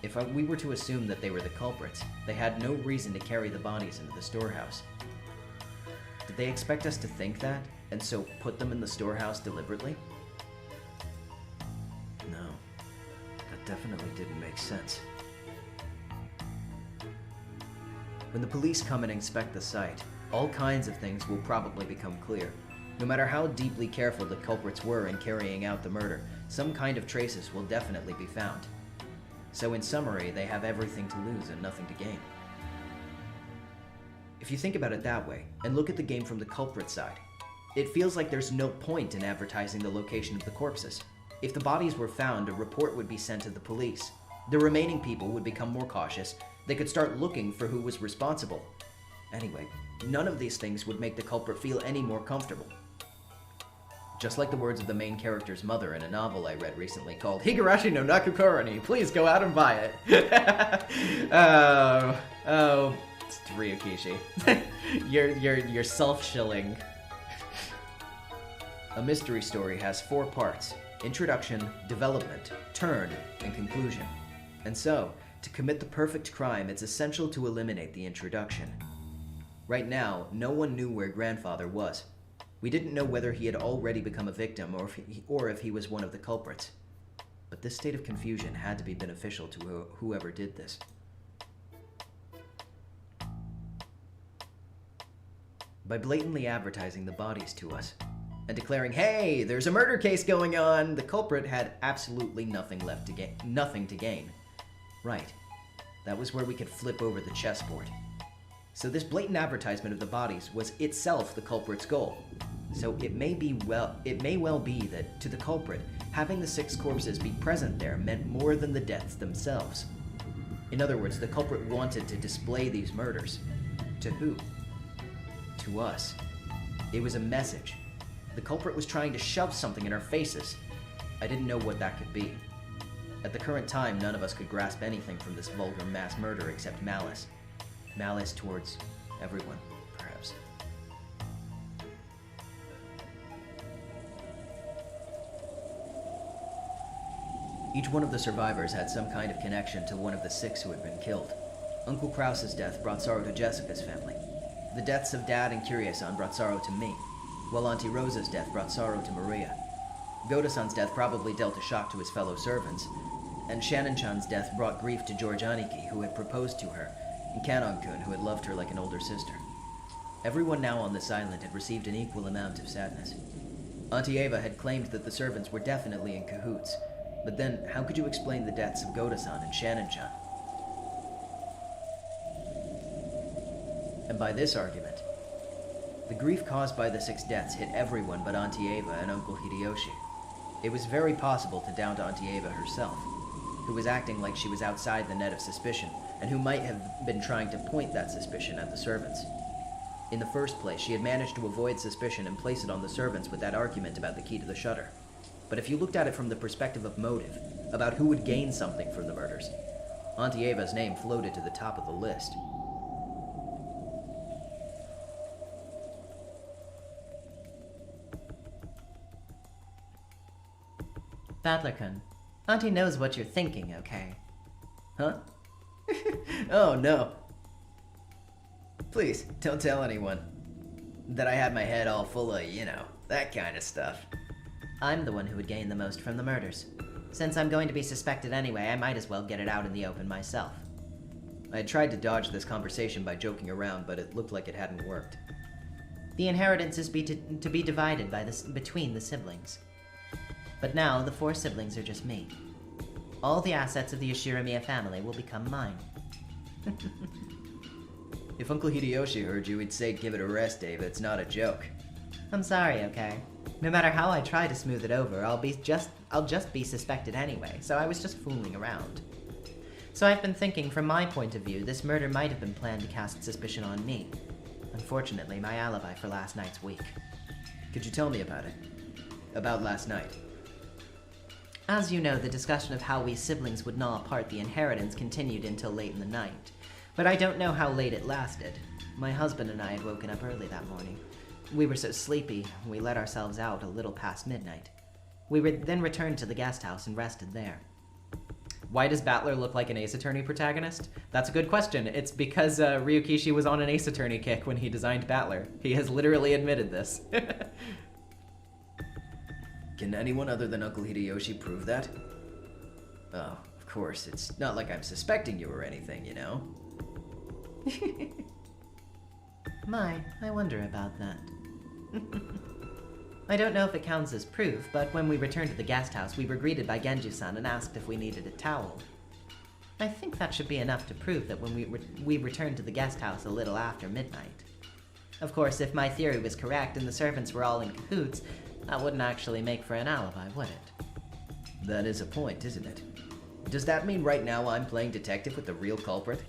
If we were to assume that they were the culprits, they had no reason to carry the bodies into the storehouse. Did they expect us to think that, and so put them in the storehouse deliberately? No, that definitely didn't make sense. When the police come and inspect the site, all kinds of things will probably become clear. No matter how deeply careful the culprits were in carrying out the murder, some kind of traces will definitely be found. So in summary, they have everything to lose and nothing to gain. If you think about it that way, and look at the game from the culprit side, it feels like there's no point in advertising the location of the corpses. If the bodies were found, a report would be sent to the police, The remaining people would become more cautious. They could start looking for who was responsible. Anyway, none of these things would make the culprit feel any more comfortable. Just like the words of the main character's mother in a novel I read recently called Higurashi no Nakukoroni. Please go out and buy it. oh, it's Ryukishi. you're self-shilling. A mystery story has 4 parts: introduction, development, turn, and conclusion. And so, to commit the perfect crime, it's essential to eliminate the introduction. Right now, no one knew where Grandfather was. We didn't know whether he had already become a victim or if he was one of the culprits. But this state of confusion had to be beneficial to whoever did this. By blatantly advertising the bodies to us and declaring, "Hey, there's a murder case going on," the culprit had absolutely nothing to gain. Right. That was where we could flip over the chessboard. So this blatant advertisement of the bodies was itself the culprit's goal. So it may well be that to the culprit, having the 6 corpses be present there meant more than the deaths themselves. In other words, the culprit wanted to display these murders. To who? To us. It was a message. The culprit was trying to shove something in our faces. I didn't know what that could be. At the current time, none of us could grasp anything from this vulgar mass murder except malice. Malice towards everyone, perhaps. Each one of the survivors had some kind of connection to one of the 6 who had been killed. Uncle Krause's death brought sorrow to Jessica's family. The deaths of Dad and Kiryu-san brought sorrow to me, while Auntie Rosa's death brought sorrow to Maria. Goda-san's death probably dealt a shock to his fellow servants, and Shannon-chan's death brought grief to George Aniki, who had proposed to her, and Kanon-kun, who had loved her like an older sister. Everyone now on this island had received an equal amount of sadness. Auntie Eva had claimed that the servants were definitely in cahoots, but then how could you explain the deaths of Goda-san and Shannon-chan? And by this argument, the grief caused by the 6 deaths hit everyone but Auntie Eva and Uncle Hideyoshi. It was very possible to doubt Auntie Eva herself, who was acting like she was outside the net of suspicion, and who might have been trying to point that suspicion at the servants. In the first place, she had managed to avoid suspicion and place it on the servants with that argument about the key to the shutter. But if you looked at it from the perspective of motive, about who would gain something from the murders, Auntie Eva's name floated to the top of the list. Battler-kun, Auntie knows what you're thinking, okay? Huh? Oh, no. Please, don't tell anyone that I had my head all full of, that kind of stuff. I'm the one who would gain the most from the murders. Since I'm going to be suspected anyway, I might as well get it out in the open myself. I had tried to dodge this conversation by joking around, but it looked like it hadn't worked. The inheritance is to be divided between the siblings. But now, the 4 siblings are just me. All the assets of the Yoshirimiya family will become mine. If Uncle Hideyoshi heard you, he'd say, "Give it a rest, Ava. It's not a joke." I'm sorry, okay? No matter how I try to smooth it over, I'll just be suspected anyway, so I was just fooling around. So I've been thinking, from my point of view, this murder might have been planned to cast suspicion on me. Unfortunately, my alibi for last night's weak. Could you tell me about it? About last night? As you know, the discussion of how we siblings would gnaw apart the inheritance continued until late in the night. But I don't know how late it lasted. My husband and I had woken up early that morning. We were so sleepy, we let ourselves out a little past midnight. We then returned to the guest house and rested there. Why does Battler look like an Ace Attorney protagonist? That's a good question. It's because Ryukishi was on an Ace Attorney kick when he designed Battler. He has literally admitted this. Can anyone other than Uncle Hideyoshi prove that? Oh, of course, it's not like I'm suspecting you or anything, I wonder about that. I don't know if it counts as proof, but when we returned to the guest house, we were greeted by Genju-san and asked if we needed a towel. I think that should be enough to prove that when we returned to the guest house a little after midnight. Of course, if my theory was correct and the servants were all in cahoots, that wouldn't actually make for an alibi, would it? That is a point, isn't it? Does that mean right now I'm playing detective with the real culprit?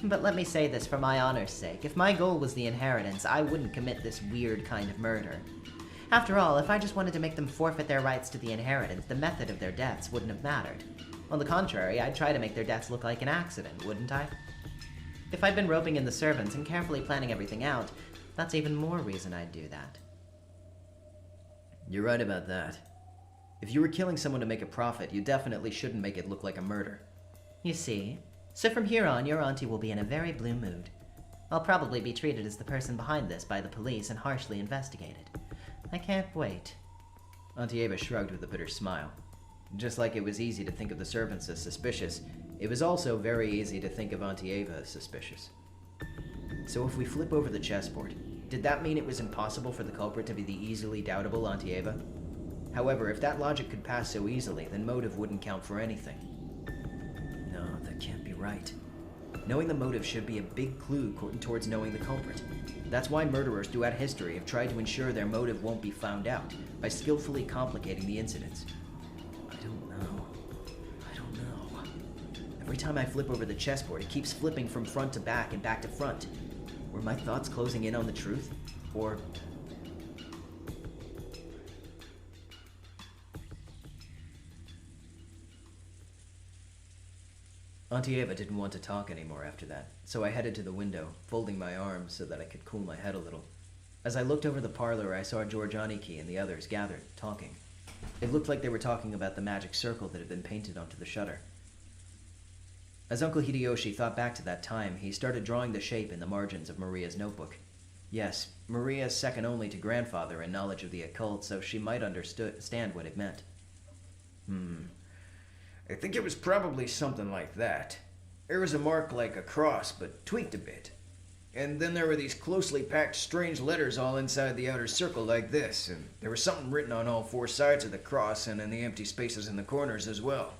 But let me say this for my honor's sake. If my goal was the inheritance, I wouldn't commit this weird kind of murder. After all, if I just wanted to make them forfeit their rights to the inheritance, the method of their deaths wouldn't have mattered. On the contrary, I'd try to make their deaths look like an accident, wouldn't I? If I'd been roping in the servants and carefully planning everything out, that's even more reason I'd do that. You're right about that. If you were killing someone to make a profit, you definitely shouldn't make it look like a murder. You see? So from here on, your auntie will be in a very blue mood. I'll probably be treated as the person behind this by the police and harshly investigated. I can't wait. Auntie Ava shrugged with a bitter smile. Just like it was easy to think of the servants as suspicious, it was also very easy to think of Auntie Ava as suspicious. So if we flip over the chessboard, did that mean it was impossible for the culprit to be the easily doubtable Auntie Ava? However, if that logic could pass so easily, then motive wouldn't count for anything. No, that can't be right. Knowing the motive should be a big clue towards knowing the culprit. That's why murderers throughout history have tried to ensure their motive won't be found out, by skillfully complicating the incidents. I don't know. Every time I flip over the chessboard, it keeps flipping from front to back and back to front. Were my thoughts closing in on the truth? Or... Auntie Ava didn't want to talk anymore after that, so I headed to the window, folding my arms so that I could cool my head a little. As I looked over the parlor, I saw George Aniki and the others gathered, talking. It looked like they were talking about the magic circle that had been painted onto the shutter. As Uncle Hideyoshi thought back to that time, he started drawing the shape in the margins of Maria's notebook. Yes, Maria is second only to grandfather in knowledge of the occult, so she might understand what it meant. I think it was probably something like that. There was a mark like a cross, but tweaked a bit. And then there were these closely packed strange letters all inside the outer circle like this, and there was something written on all four sides of the cross and in the empty spaces in the corners as well.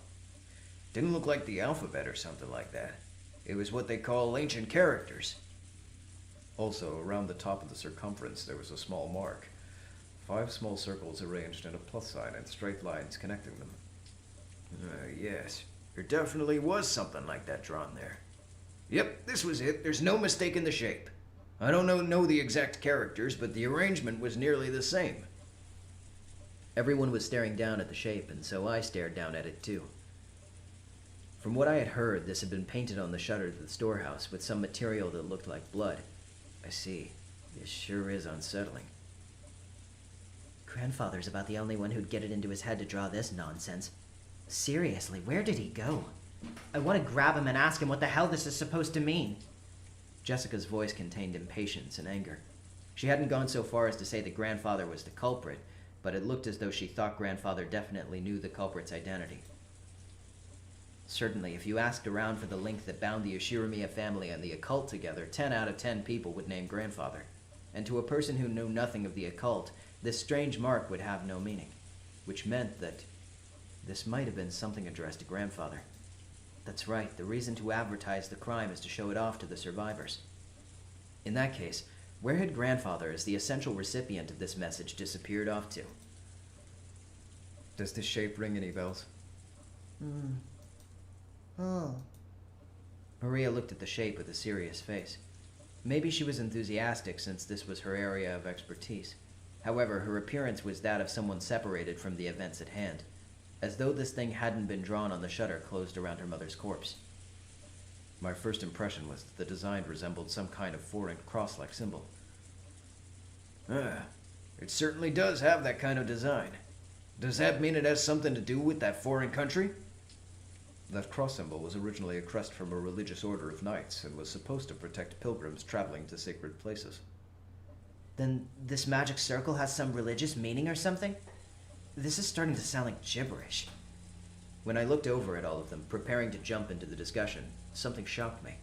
Didn't look like the alphabet or something like that. It was what they call ancient characters. Also, around the top of the circumference there was a small mark. 5 small circles arranged in a plus sign and straight lines connecting them. Yes. There definitely was something like that drawn there. Yep, this was it. There's no mistaking the shape. I don't know the exact characters, but the arrangement was nearly the same. Everyone was staring down at the shape, and so I stared down at it too. From what I had heard, this had been painted on the shutter of the storehouse with some material that looked like blood. I see. This sure is unsettling. Grandfather's about the only one who'd get it into his head to draw this nonsense. Seriously, where did he go? I want to grab him and ask him what the hell this is supposed to mean. Jessica's voice contained impatience and anger. She hadn't gone so far as to say that grandfather was the culprit, but it looked as though she thought grandfather definitely knew the culprit's identity. Certainly, if you asked around for the link that bound the Ushirimiya family and the occult together, 10 out of 10 people would name grandfather. And to a person who knew nothing of the occult, this strange mark would have no meaning, which meant that this might have been something addressed to grandfather. That's right, the reason to advertise the crime is to show it off to the survivors. In that case, where had grandfather, as the essential recipient of this message, disappeared off to? Does this shape ring any bells? Oh. Maria looked at the shape with a serious face. Maybe she was enthusiastic since this was her area of expertise. However, her appearance was that of someone separated from the events at hand, as though this thing hadn't been drawn on the shutter closed around her mother's corpse. My first impression was that the design resembled some kind of foreign cross-like symbol. It certainly does have that kind of design. Does that mean it has something to do with that foreign country? That cross symbol was originally a crest from a religious order of knights and was supposed to protect pilgrims traveling to sacred places. Then this magic circle has some religious meaning or something? This is starting to sound like gibberish. When I looked over at all of them, preparing to jump into the discussion, something shocked me.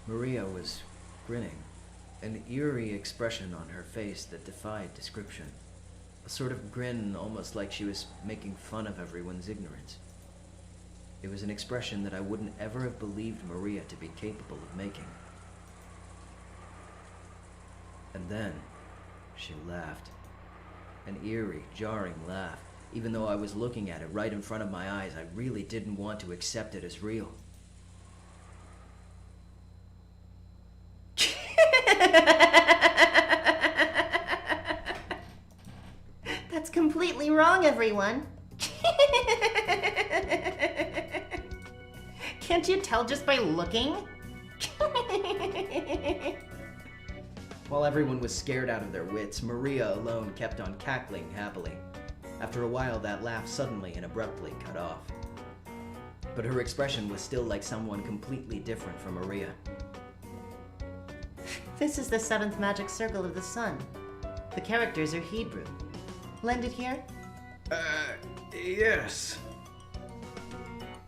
Maria was grinning, an eerie expression on her face that defied description. A sort of grin almost like she was making fun of everyone's ignorance. It was an expression that I wouldn't ever have believed Maria to be capable of making. And then she laughed. An eerie, jarring laugh. Even though I was looking at it right in front of my eyes, I really didn't want to accept it as real. That's completely wrong, everyone. Can't you tell just by looking? While everyone was scared out of their wits, Maria alone kept on cackling happily. After a while, that laugh suddenly and abruptly cut off. But her expression was still like someone completely different from Maria. This is the 7th magic circle of the sun. The characters are Hebrew. Lend it here? Yes.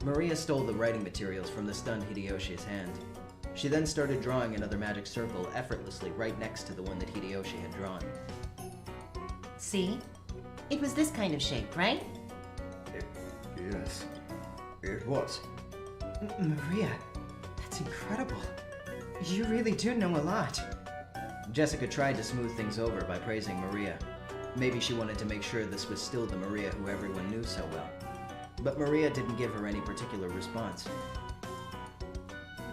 Maria stole the writing materials from the stunned Hideyoshi's hand. She then started drawing another magic circle effortlessly right next to the one that Hideyoshi had drawn. See? It was this kind of shape, right? Yes. It was. Maria, that's incredible. You really do know a lot. Jessica tried to smooth things over by praising Maria. Maybe she wanted to make sure this was still the Maria who everyone knew so well. But Maria didn't give her any particular response.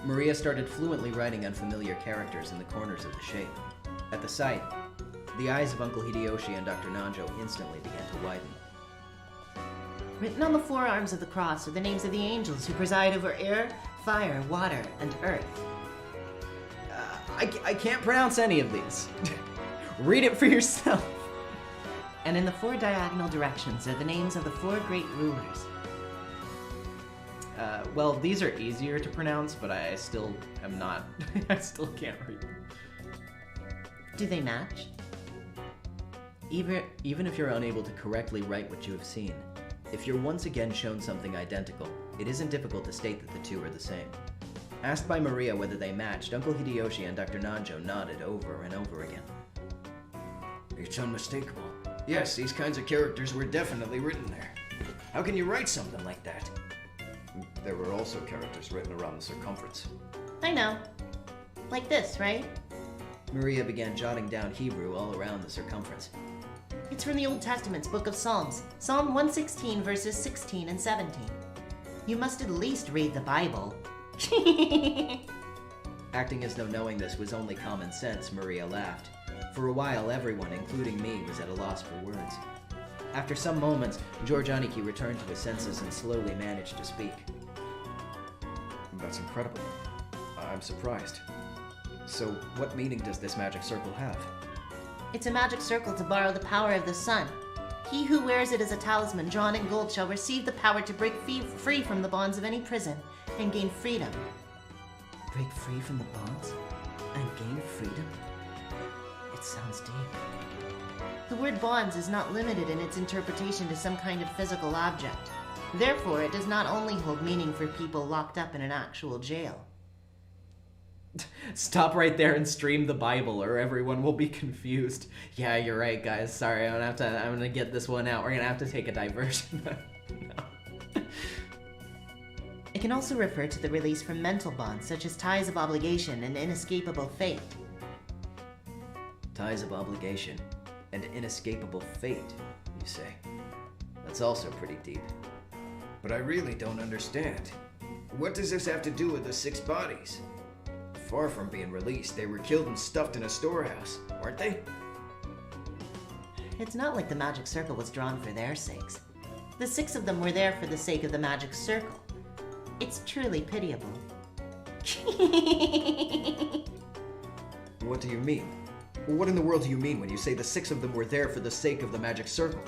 Maria started fluently writing unfamiliar characters in the corners of the shape. At the sight, the eyes of Uncle Hideyoshi and Dr. Nanjo instantly began to widen. Written on the forearms of the cross are the names of the angels who preside over air, fire, water, and earth. I can't pronounce any of these. Read it for yourself. And in the 4 diagonal directions are the names of the 4 great rulers. Well, these are easier to pronounce, but I still am not. I still can't read. Do they match? Even if you're unable to correctly write what you have seen, if you're once again shown something identical, it isn't difficult to state that the two are the same. Asked by Maria whether they matched, Uncle Hideyoshi and Dr. Nanjo nodded over and over again. It's unmistakable. Yes, these kinds of characters were definitely written there. How can you write something like that? There were also characters written around the circumference. I know. Like this, right? Maria began jotting down Hebrew all around the circumference. It's from the Old Testament's Book of Psalms, Psalm 116, verses 16 and 17. You must at least read the Bible. Acting as though knowing this was only common sense, Maria laughed. For a while, everyone, including me, was at a loss for words. After some moments, George Aniki returned to his senses and slowly managed to speak. That's incredible. I'm surprised. So, what meaning does this magic circle have? It's a magic circle to borrow the power of the sun. He who wears it as a talisman drawn in gold shall receive the power to break free from the bonds of any prison and gain freedom. Break free from the bonds and gain freedom? It sounds deep. The word bonds is not limited in its interpretation to some kind of physical object. Therefore, it does not only hold meaning for people locked up in an actual jail. Stop right there and stream the Bible, or everyone will be confused. Yeah, you're right, guys. Sorry, I'm gonna get this one out. We're gonna have to take a diversion. No. It can also refer to the release from mental bonds, such as ties of obligation and inescapable fate. Ties of obligation and inescapable fate, you say? That's also pretty deep. But I really don't understand. What does this have to do with the 6 bodies? Far from being released, they were killed and stuffed in a storehouse, weren't they? It's not like the magic circle was drawn for their sakes. The 6 of them were there for the sake of the magic circle. It's truly pitiable. What do you mean? What in the world do you mean when you say the 6 of them were there for the sake of the magic circle?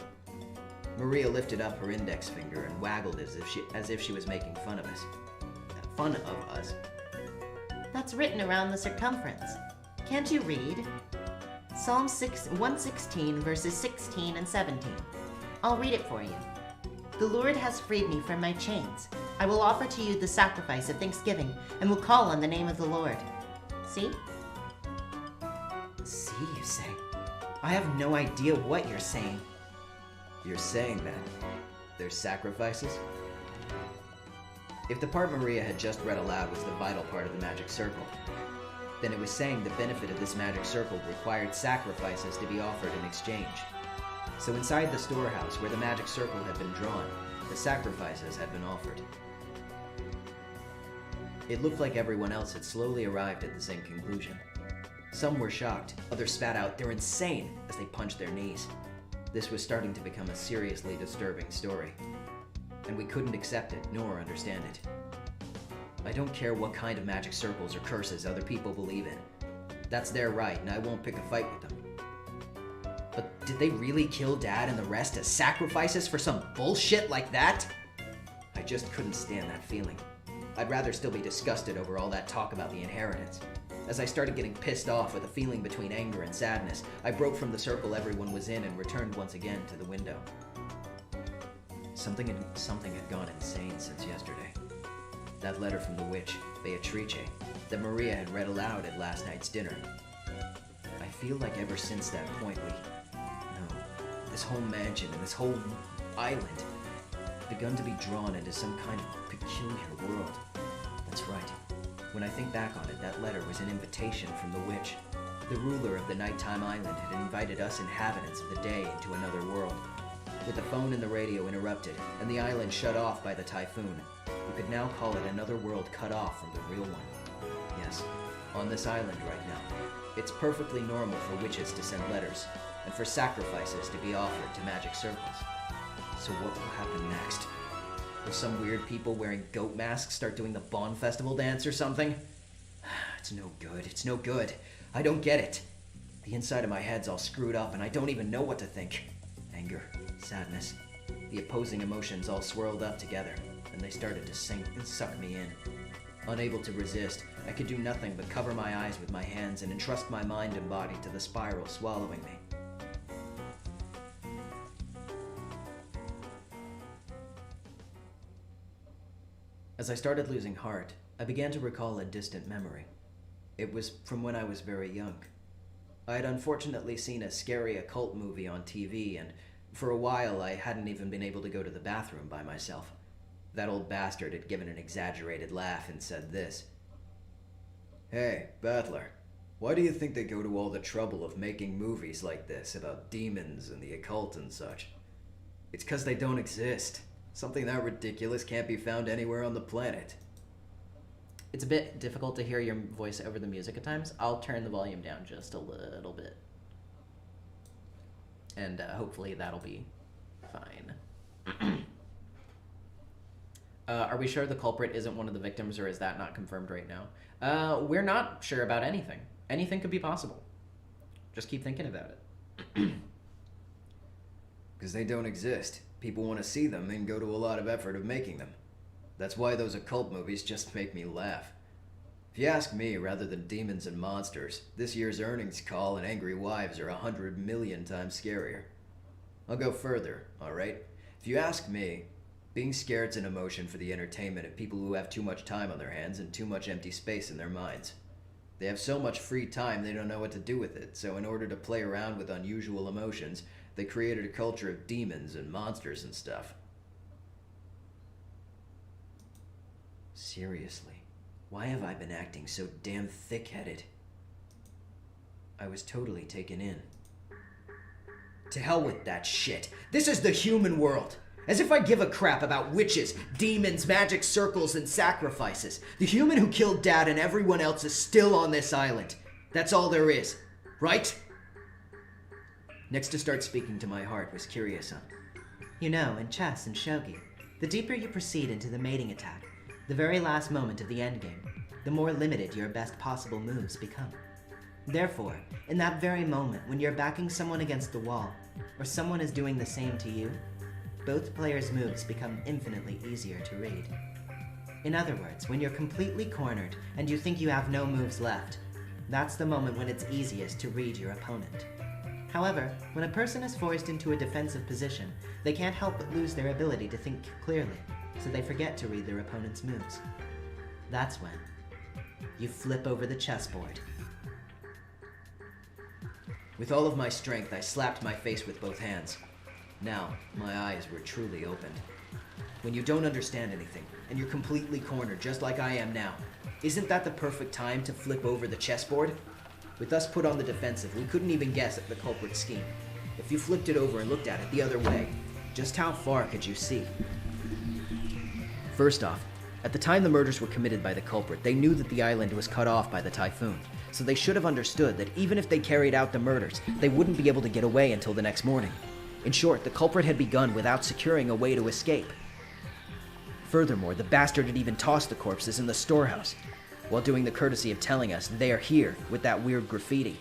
Maria lifted up her index finger and waggled as if she was making fun of us. Fun of us. That's written around the circumference. Can't you read? Psalm 116, verses 16 and 17. I'll read it for you. The Lord has freed me from my chains. I will offer to you the sacrifice of thanksgiving and will call on the name of the Lord. See? See, you say? I have no idea what you're saying. You're saying that there's sacrifices? If the part Maria had just read aloud was the vital part of the magic circle, then it was saying the benefit of this magic circle required sacrifices to be offered in exchange. So inside the storehouse where the magic circle had been drawn, the sacrifices had been offered. It looked like everyone else had slowly arrived at the same conclusion. Some were shocked, others spat out, "They're insane," as they punched their knees. This was starting to become a seriously disturbing story, and we couldn't accept it nor understand it. I don't care what kind of magic circles or curses other people believe in. That's their right, and I won't pick a fight with them. But did they really kill Dad and the rest as sacrifices for some bullshit like that? I just couldn't stand that feeling. I'd rather still be disgusted over all that talk about the inheritance. As I started getting pissed off with a feeling between anger and sadness, I broke from the circle everyone was in and returned once again to the window. Something had gone insane since yesterday. That letter from the witch, Beatrice, that Maria had read aloud at last night's dinner. I feel like ever since that point this whole mansion and this whole island begun to be drawn into some kind of peculiar world. That's right. When I think back on it, that letter was an invitation from the witch. The ruler of the nighttime island had invited us inhabitants of the day into another world. With the phone and the radio interrupted, and the island shut off by the typhoon, you could now call it another world cut off from the real one. Yes, on this island right now, it's perfectly normal for witches to send letters, and for sacrifices to be offered to magic circles. So what will happen next? Will some weird people wearing goat masks start doing the Bon Festival dance or something? It's no good, it's no good. I don't get it. The inside of my head's all screwed up and I don't even know what to think. Anger, sadness, the opposing emotions all swirled up together, and they started to sink and suck me in. Unable to resist, I could do nothing but cover my eyes with my hands and entrust my mind and body to the spiral swallowing me. As I started losing heart, I began to recall a distant memory. It was from when I was very young. I had unfortunately seen a scary occult movie on TV, and for a while I hadn't even been able to go to the bathroom by myself. That old bastard had given an exaggerated laugh and said this. "Hey, Battler, why do you think they go to all the trouble of making movies like this about demons and the occult and such? It's 'cause they don't exist. Something that ridiculous can't be found anywhere on the planet." It's a bit difficult to hear your voice over the music at times. I'll turn the volume down just a little bit. And hopefully that'll be fine. Are we sure the culprit isn't one of the victims, or is that not confirmed right now? We're not sure about anything. Anything could be possible. Just keep thinking about it. 'Cause they don't exist. People want to see them and go to a lot of effort of making them. That's why those occult movies just make me laugh. If you ask me, rather than demons and monsters, this year's earnings call and angry wives are 100 million times scarier. I'll go further, alright? If you ask me, being scared's an emotion for the entertainment of people who have too much time on their hands and too much empty space in their minds. They have so much free time they don't know what to do with it, so in order to play around with unusual emotions, they created a culture of demons and monsters and stuff. Seriously, why have I been acting so damn thick-headed? I was totally taken in. To hell with that shit. This is the human world. As if I give a crap about witches, demons, magic circles, and sacrifices. The human who killed Dad and everyone else is still on this island. That's all there is, right? Next to start speaking to my heart was Kiryu-san. You know, in chess and shogi, the deeper you proceed into the mating attack, the very last moment of the endgame, the more limited your best possible moves become. Therefore, in that very moment when you're backing someone against the wall, or someone is doing the same to you, both players' moves become infinitely easier to read. In other words, when you're completely cornered and you think you have no moves left, that's the moment when it's easiest to read your opponent. However, when a person is forced into a defensive position, they can't help but lose their ability to think clearly, so they forget to read their opponent's moves. That's when you flip over the chessboard. With all of my strength, I slapped my face with both hands. Now, my eyes were truly opened. When you don't understand anything, and you're completely cornered just like I am now, isn't that the perfect time to flip over the chessboard? With us put on the defensive, we couldn't even guess at the culprit's scheme. If if you flipped it over and looked at it the other way, just how far could you see? First off, at the time the murders were committed by the culprit, they knew that the island was cut off by the typhoon, so they should have understood that even if they carried out the murders, they wouldn't be able to get away until the next morning. In short, the culprit had begun without securing a way to escape. Furthermore, the bastard had even tossed the corpses in the storehouse, while doing the courtesy of telling us they're here with that weird graffiti.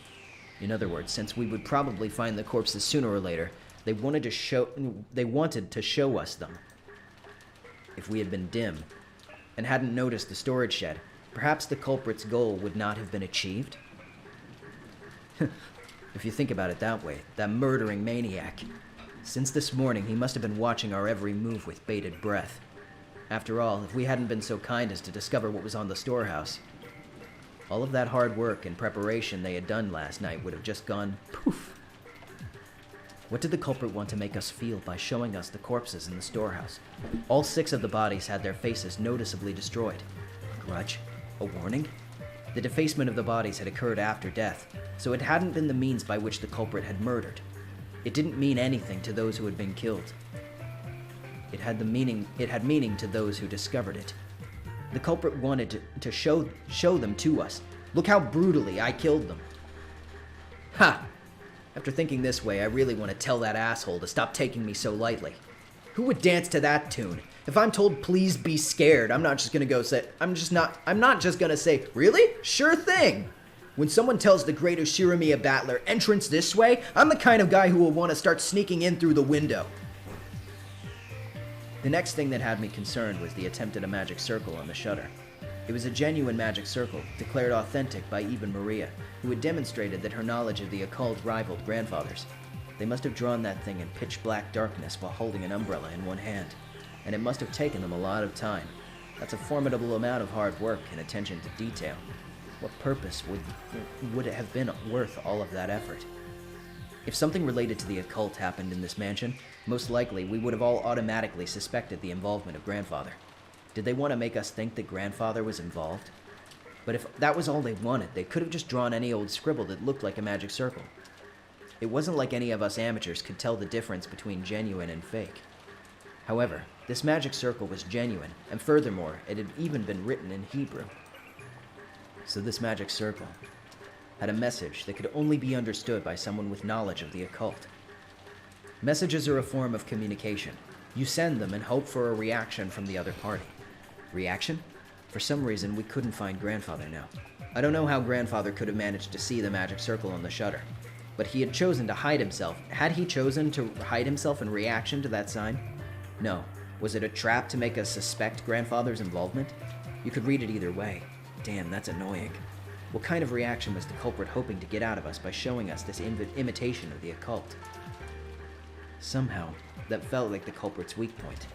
In other words, since we would probably find the corpses sooner or later, they wanted to show us them. If we had been dim and hadn't noticed the storage shed, perhaps the culprit's goal would not have been achieved? If you think about it that way, that murdering maniac. Since this morning, he must have been watching our every move with bated breath. After all, if we hadn't been so kind as to discover what was on the storehouse, all of that hard work and preparation they had done last night would have just gone poof. What did the culprit want to make us feel by showing us the corpses in the storehouse? All 6 of the bodies had their faces noticeably destroyed. A grudge? A warning? The defacement of the bodies had occurred after death, so it hadn't been the means by which the culprit had murdered. It didn't mean anything to those who had been killed. It had meaning to those who discovered it. The culprit wanted to show them to us. Look how brutally I killed them. Ha! After thinking this way, I really want to tell that asshole to stop taking me so lightly. Who would dance to that tune? If I'm told please be scared, I'm not just gonna say, really? Sure thing! When someone tells the great Ushirimiya battler, entrance this way, I'm the kind of guy who will want to start sneaking in through the window. The next thing that had me concerned was the attempt at a magic circle on the shutter. It was a genuine magic circle, declared authentic by even Maria, who had demonstrated that her knowledge of the occult rivaled Grandfather's. They must have drawn that thing in pitch black darkness while holding an umbrella in one hand, and it must have taken them a lot of time. That's a formidable amount of hard work and attention to detail. What purpose would it have been worth all of that effort? If something related to the occult happened in this mansion, most likely we would have all automatically suspected the involvement of Grandfather. Did they want to make us think that Grandfather was involved? But if that was all they wanted, they could have just drawn any old scribble that looked like a magic circle. It wasn't like any of us amateurs could tell the difference between genuine and fake. However, this magic circle was genuine, and furthermore, it had even been written in Hebrew. So this magic circle had a message that could only be understood by someone with knowledge of the occult. Messages are a form of communication. You send them and hope for a reaction from the other party. Reaction? For some reason, we couldn't find Grandfather now. I don't know how Grandfather could have managed to see the magic circle on the shutter, but he had chosen to hide himself. Had he chosen to hide himself in reaction to that sign? No. Was it a trap to make us suspect Grandfather's involvement? You could read it either way. Damn, that's annoying. What kind of reaction was the culprit hoping to get out of us by showing us this imitation of the occult? Somehow, that felt like the culprit's weak point.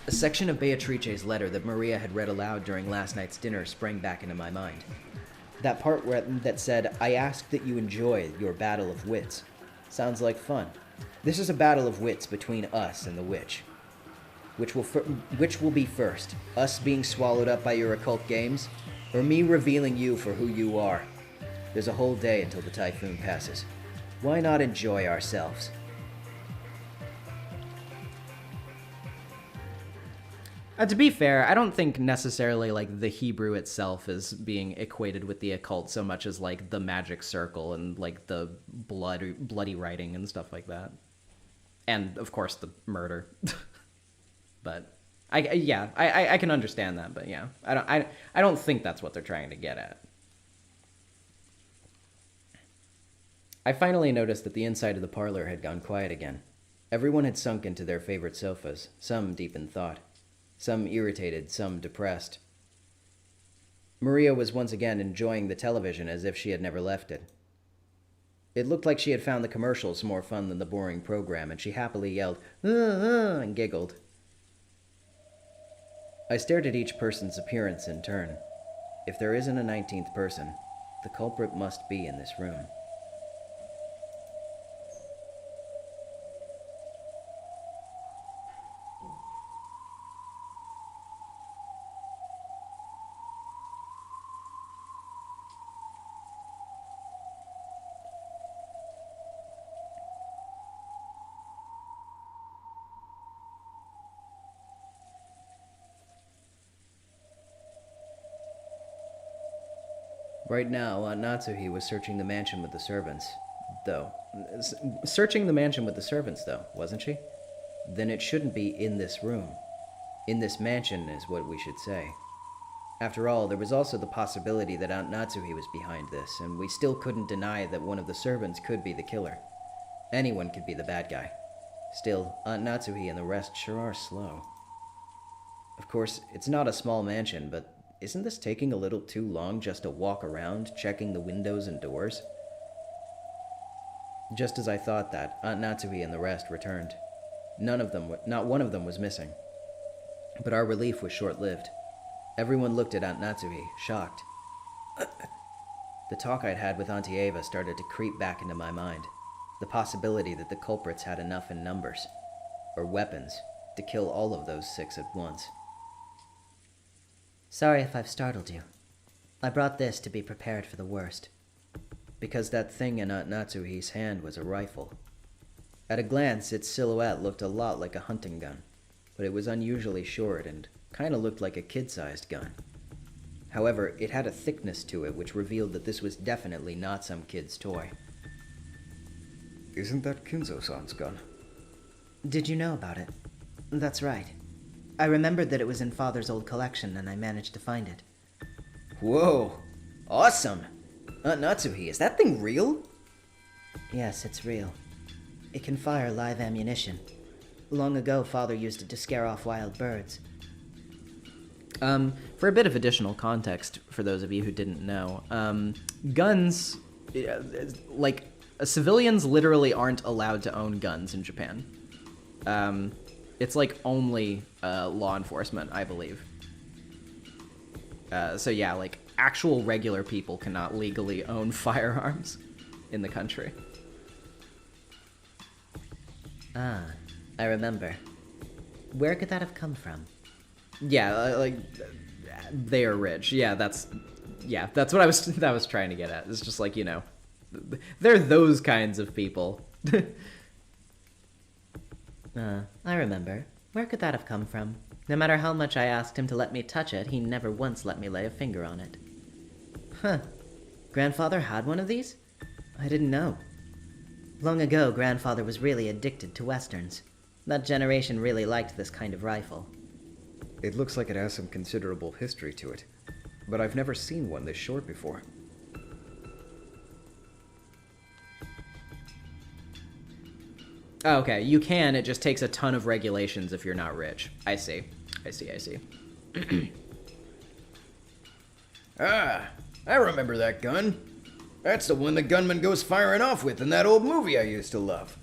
A section of Beatrice's letter that Maria had read aloud during last night's dinner sprang back into my mind. That part that said, "I ask that you enjoy your battle of wits." Sounds like fun. This is a battle of wits between us and the witch. Which will be first? Us being swallowed up by your occult games? Or me revealing you for who you are? There's a whole day until the typhoon passes. Why not enjoy ourselves? To be fair, I don't think necessarily like the Hebrew itself is being equated with the occult so much as like the magic circle and like the bloody writing and stuff like that. And of course the murder. But I can understand that, but yeah. I don't think that's what they're trying to get at. I finally noticed that the inside of the parlor had gone quiet again. Everyone had sunk into their favorite sofas, some deep in thought. Some irritated, some depressed. Maria was once again enjoying the television as if she had never left it. It looked like she had found the commercials more fun than the boring program, and she happily yelled, and giggled. I stared at each person's appearance in turn. If there isn't a 19th person, the culprit must be in this room. Right now, Aunt Natsuhi was searching the mansion with the servants, though. Searching the mansion with the servants, though, wasn't she? Then it shouldn't be in this room. In this mansion is what we should say. After all, there was also the possibility that Aunt Natsuhi was behind this, and we still couldn't deny that one of the servants could be the killer. Anyone could be the bad guy. Still, Aunt Natsuhi and the rest sure are slow. Of course, it's not a small mansion, but isn't this taking a little too long just to walk around, checking the windows and doors? Just as I thought that, Aunt Natsuhi and the rest returned. Not one of them was missing. But our relief was short-lived. Everyone looked at Aunt Natsuhi, shocked. The talk I'd had with Auntie Eva started to creep back into my mind. The possibility that the culprits had enough in numbers, or weapons, to kill all of those 6 at once. Sorry if I've startled you. I brought this to be prepared for the worst. Because that thing in Aunt Natsuhi's hand was a rifle. At a glance, its silhouette looked a lot like a hunting gun, but it was unusually short and kind of looked like a kid-sized gun. However, it had a thickness to it which revealed that this was definitely not some kid's toy. Isn't that Kinzo-san's gun? Did you know about it? That's right. I remembered that it was in Father's old collection, and I managed to find it. Whoa! Awesome! Aunt Natsuhi, is that thing real? Yes, it's real. It can fire live ammunition. Long ago, Father used it to scare off wild birds. For a bit of additional context, for those of you who didn't know, guns, civilians literally aren't allowed to own guns in Japan. It's like only law enforcement, I believe. So yeah, like actual regular people cannot legally own firearms in the country. Ah, I remember. Where could that have come from? Yeah, they are rich. Yeah, that's what I was trying to get at. It's just like, you know, they're those kinds of people. I remember. Where could that have come from? No matter how much I asked him to let me touch it, he never once let me lay a finger on it. Huh. Grandfather had one of these? I didn't know. Long ago, Grandfather was really addicted to westerns. That generation really liked this kind of rifle. It looks like it has some considerable history to it, but I've never seen one this short before. Oh, okay, you can, it just takes a ton of regulations if you're not rich. I see. Ah, I remember that gun. That's the one the gunman goes firing off with in that old movie I used to love.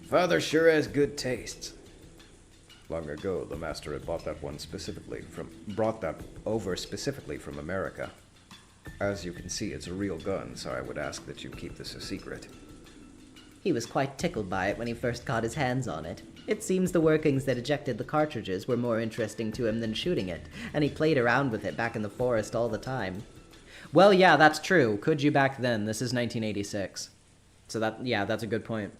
Father sure has good tastes. Long ago, the master had brought that over specifically from America. As you can see, it's a real gun, so I would ask that you keep this a secret. He was quite tickled by it when he first got his hands on it. It seems the workings that ejected the cartridges were more interesting to him than shooting it, and he played around with it back in the forest all the time. Well, yeah, that's true. Could you back then? This is 1986. So that's a good point.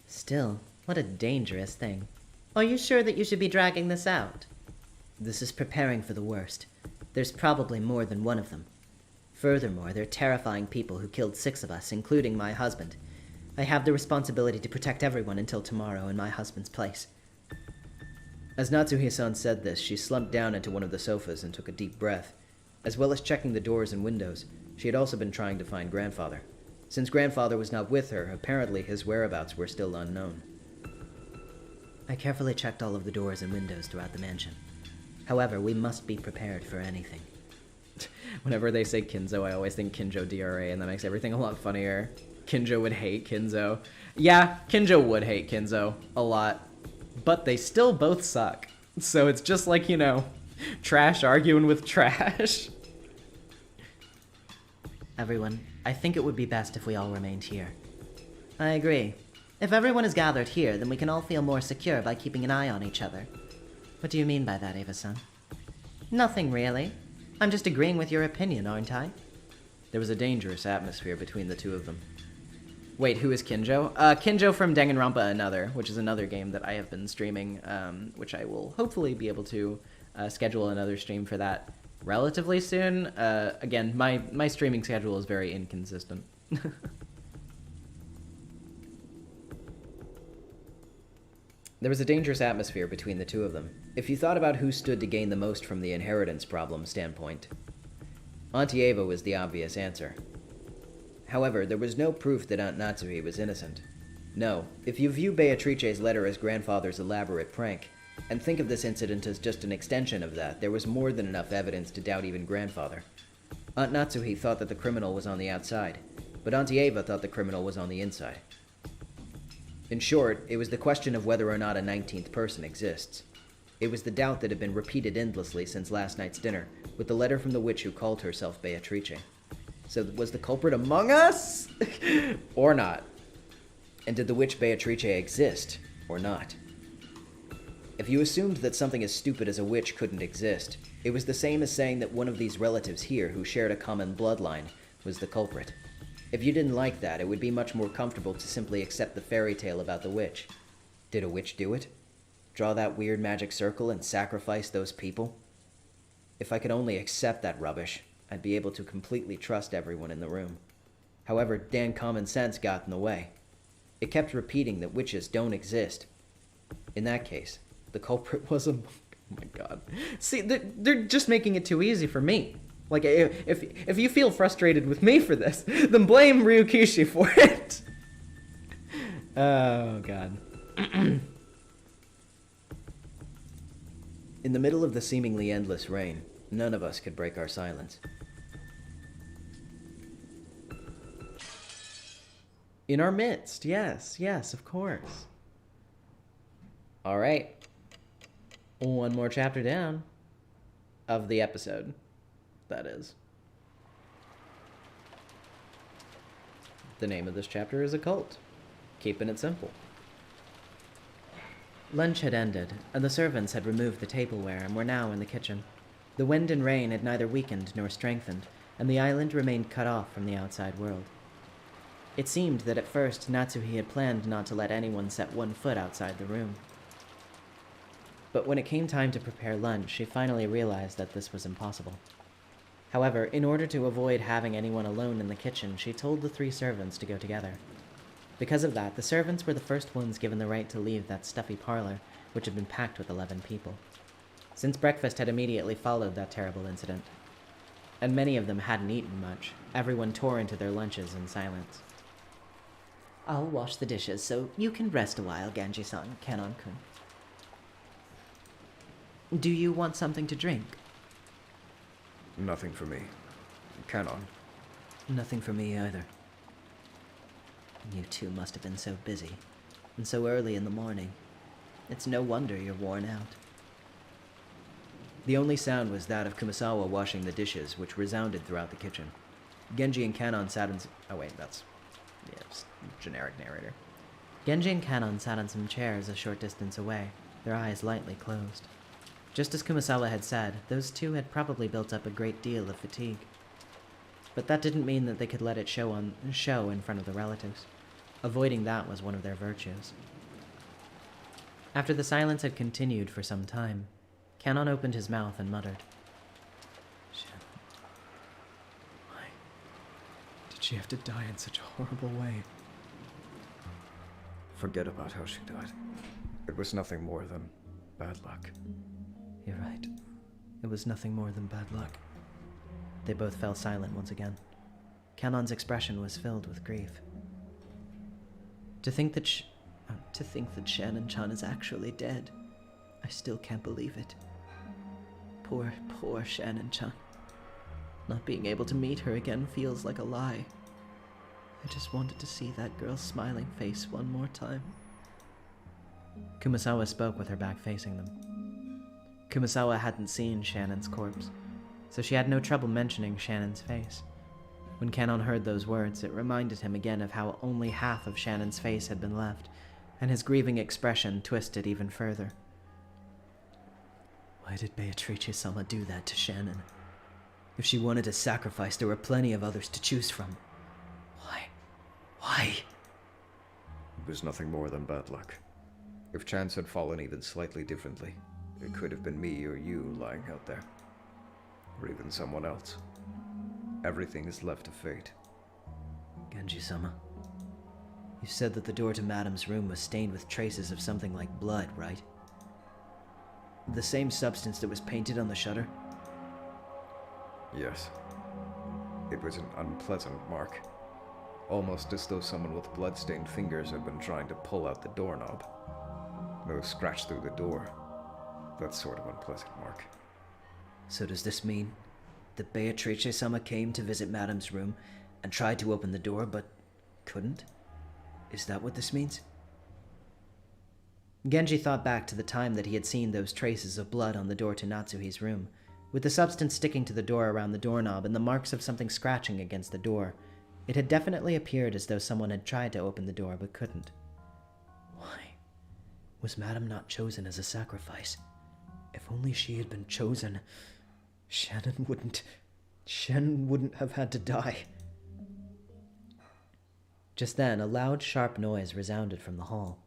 Still, what a dangerous thing. Are you sure that you should be dragging this out? This is preparing for the worst. There's probably more than one of them. Furthermore, they're terrifying people who killed 6 of us, including my husband. I have the responsibility to protect everyone until tomorrow in my husband's place. As Natsuhi-san said this, she slumped down into one of the sofas and took a deep breath. As well as checking the doors and windows, she had also been trying to find Grandfather. Since Grandfather was not with her, apparently his whereabouts were still unknown. I carefully checked all of the doors and windows throughout the mansion. However, we must be prepared for anything. Whenever they say Kinzo, I always think Kinjo DRA, and that makes everything a lot funnier. Kinjo would hate Kinzo. Yeah, Kinjo would hate Kinzo a lot. But they still both suck. So it's just like, you know, trash arguing with trash. Everyone, I think it would be best if we all remained here. I agree. If everyone is gathered here, then we can all feel more secure by keeping an eye on each other. What do you mean by that, Eva-san? Nothing, really. I'm just agreeing with your opinion, aren't I? There was a dangerous atmosphere between the two of them. Wait, who is Kinjo? Kinjo from Danganronpa Another, which is another game that I have been streaming, which I will hopefully be able to schedule another stream for that relatively soon. Again, my streaming schedule is very inconsistent. There was a dangerous atmosphere between the two of them, if you thought about who stood to gain the most from the inheritance problem standpoint. Auntie Ava was the obvious answer. However, there was no proof that Aunt Natsuhi was innocent. No, if you view Beatrice's letter as grandfather's elaborate prank, and think of this incident as just an extension of that, there was more than enough evidence to doubt even grandfather. Aunt Natsuhi thought that the criminal was on the outside, but Auntie Ava thought the criminal was on the inside. In short, it was the question of whether or not a 19th person exists. It was the doubt that had been repeated endlessly since last night's dinner, with the letter from the witch who called herself Beatrice. So was the culprit among us? Or not? And did the witch Beatrice exist, or not? If you assumed that something as stupid as a witch couldn't exist, it was the same as saying that one of these relatives here who shared a common bloodline was the culprit. If you didn't like that, it would be much more comfortable to simply accept the fairy tale about the witch. Did a witch do it? Draw that weird magic circle and sacrifice those people? If I could only accept that rubbish, I'd be able to completely trust everyone in the room. However, Dan common sense got in the way. It kept repeating that witches don't exist. In that case, the culprit was a... Oh my god. See, they're just making it too easy for me. Like, if you feel frustrated with me for this, then blame Ryukishi for it. Oh god. In the middle of the seemingly endless rain, none of us could break our silence. In our midst, yes, of course. All right. One more chapter down. Of the episode, that is. The name of this chapter is Occult. Keeping it simple. Lunch had ended, and the servants had removed the tableware and were now in the kitchen. The wind and rain had neither weakened nor strengthened, and the island remained cut off from the outside world. It seemed that at first Natsuhi had planned not to let anyone set one foot outside the room. But when it came time to prepare lunch, she finally realized that this was impossible. However, in order to avoid having anyone alone in the kitchen, she told the 3 servants to go together. Because of that, the servants were the first ones given the right to leave that stuffy parlor, which had been packed with 11 people. Since breakfast had immediately followed that terrible incident, and many of them hadn't eaten much, everyone tore into their lunches in silence. I'll wash the dishes, so you can rest a while, Genji-san, Kanon-kun. Do you want something to drink? Nothing for me. Canon. Nothing for me either. You two must have been so busy, and so early in the morning. It's no wonder you're worn out. The only sound was that of Kumasawa washing the dishes, which resounded throughout the kitchen. Genji and Kanon sat in... Oh wait, that's... Yeah, it's generic narrator. Genji and Kanon sat on some chairs a short distance away, their eyes lightly closed. Just as Kumasawa had said, those two had probably built up a great deal of fatigue. But that didn't mean that they could let it show in front of the relatives. Avoiding that was one of their virtues. After the silence had continued for some time, Kanon opened his mouth and muttered, Shannon, why did she have to die in such a horrible way? Forget about how she died. It was nothing more than bad luck. You're right. It was nothing more than bad luck. They both fell silent once again. Kanon's expression was filled with grief. To think that Shannon-chan is actually dead. I still can't believe it. Poor Shannon-chan. Not being able to meet her again feels like a lie. I just wanted to see that girl's smiling face one more time. Kumasawa spoke with her back facing them. Kumasawa hadn't seen Shannon's corpse, so she had no trouble mentioning Shannon's face. When Kanon heard those words, it reminded him again of how only half of Shannon's face had been left, and his grieving expression twisted even further. Why did Beatrice-sama do that to Shannon? If she wanted to sacrifice, there were plenty of others to choose from. Why? It was nothing more than bad luck. If chance had fallen even slightly differently, It could have been me or you lying out there. Or even someone else. Everything is left to fate. Genji-sama, you said that the door to Madam's room was stained with traces of something like blood, right? The same substance that was painted on the shutter? Yes. It was an unpleasant mark. Almost as though someone with blood-stained fingers had been trying to pull out the doorknob. No scratch through the door. That sort of unpleasant mark. So does this mean that Beatrice-sama came to visit Madam's room and tried to open the door, but couldn't? Is that what this means? Genji thought back to the time that he had seen those traces of blood on the door to Natsuhi's room, with the substance sticking to the door around the doorknob and the marks of something scratching against the door. It had definitely appeared as though someone had tried to open the door but couldn't. Why? Was Madame not chosen as a sacrifice? If only she had been chosen, Shen wouldn't have had to die. Just then, a loud, sharp noise resounded from the hall.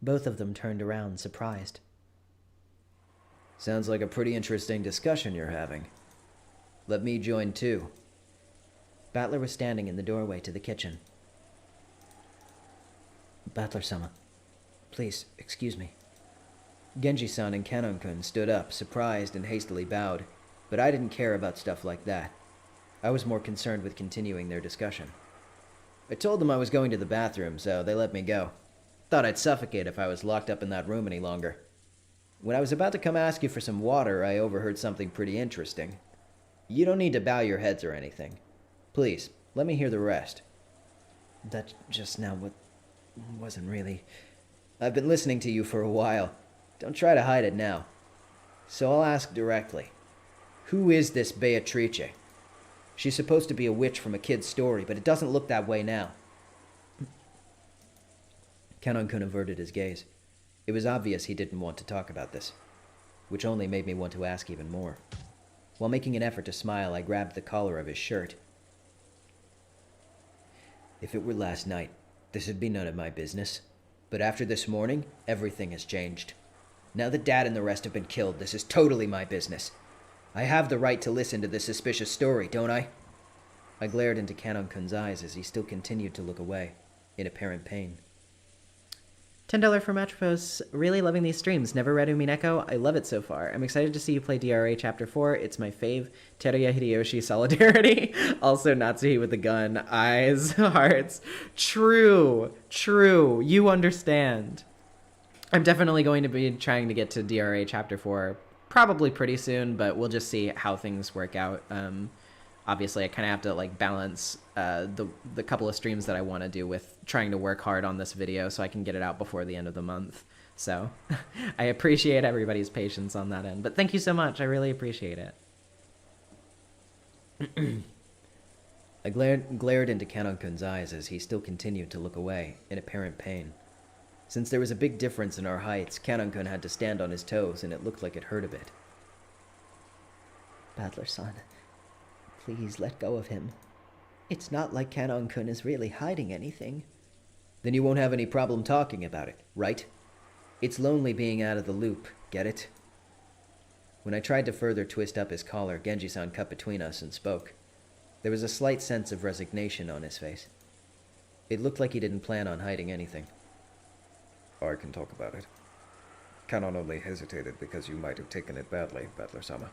Both of them turned around, surprised. Sounds like a pretty interesting discussion you're having. Let me join too. Battler was standing in the doorway to the kitchen. Battler-sama, please, excuse me. Genji-san and Kanon-kun stood up, surprised and hastily bowed, but I didn't care about stuff like that. I was more concerned with continuing their discussion. I told them I was going to the bathroom, so they let me go. Thought I'd suffocate if I was locked up in that room any longer. When I was about to come ask you for some water, I overheard something pretty interesting. You don't need to bow your heads or anything. Please, let me hear the rest. That just now wasn't really... I've been listening to you for a while. Don't try to hide it now. So I'll ask directly. Who is this Beatrice? She's supposed to be a witch from a kid's story, but it doesn't look that way now. Kanon-kun averted his gaze. It was obvious he didn't want to talk about this, which only made me want to ask even more. While making an effort to smile, I grabbed the collar of his shirt. If it were last night, this would be none of my business. But after this morning, everything has changed. Now that Dad and the rest have been killed, this is totally my business. I have the right to listen to this suspicious story, don't I? I glared into Kanon-kun's eyes as he still continued to look away, in apparent pain. $10 for Matchpost. Really loving these streams. Never read Umineko. I love it so far. I'm excited to see you play DRA Chapter 4. It's my fave. Teruya Hideyoshi solidarity. Also Natsuhi with the gun. Eyes. Hearts. True. True. You understand. I'm definitely going to be trying to get to DRA Chapter 4 probably pretty soon, but we'll just see how things work out. Obviously, I kind of have to like balance the couple of streams that I want to do with trying to work hard on this video so I can get it out before the end of the month. So I appreciate everybody's patience on that end. But thank you so much. I really appreciate it. I glared into Kanon-kun's eyes as he still continued to look away, in apparent pain. Since there was a big difference in our heights, Kanon-kun had to stand on his toes, and it looked like it hurt a bit. Battler-san, please let go of him. It's not like Kanon-kun is really hiding anything. Then you won't have any problem talking about it, right? It's lonely being out of the loop, get it? When I tried to further twist up his collar, Genji-san cut between us and spoke. There was a slight sense of resignation on his face. It looked like he didn't plan on hiding anything. I can talk about it. Kanon only hesitated because you might have taken it badly, Battler-sama.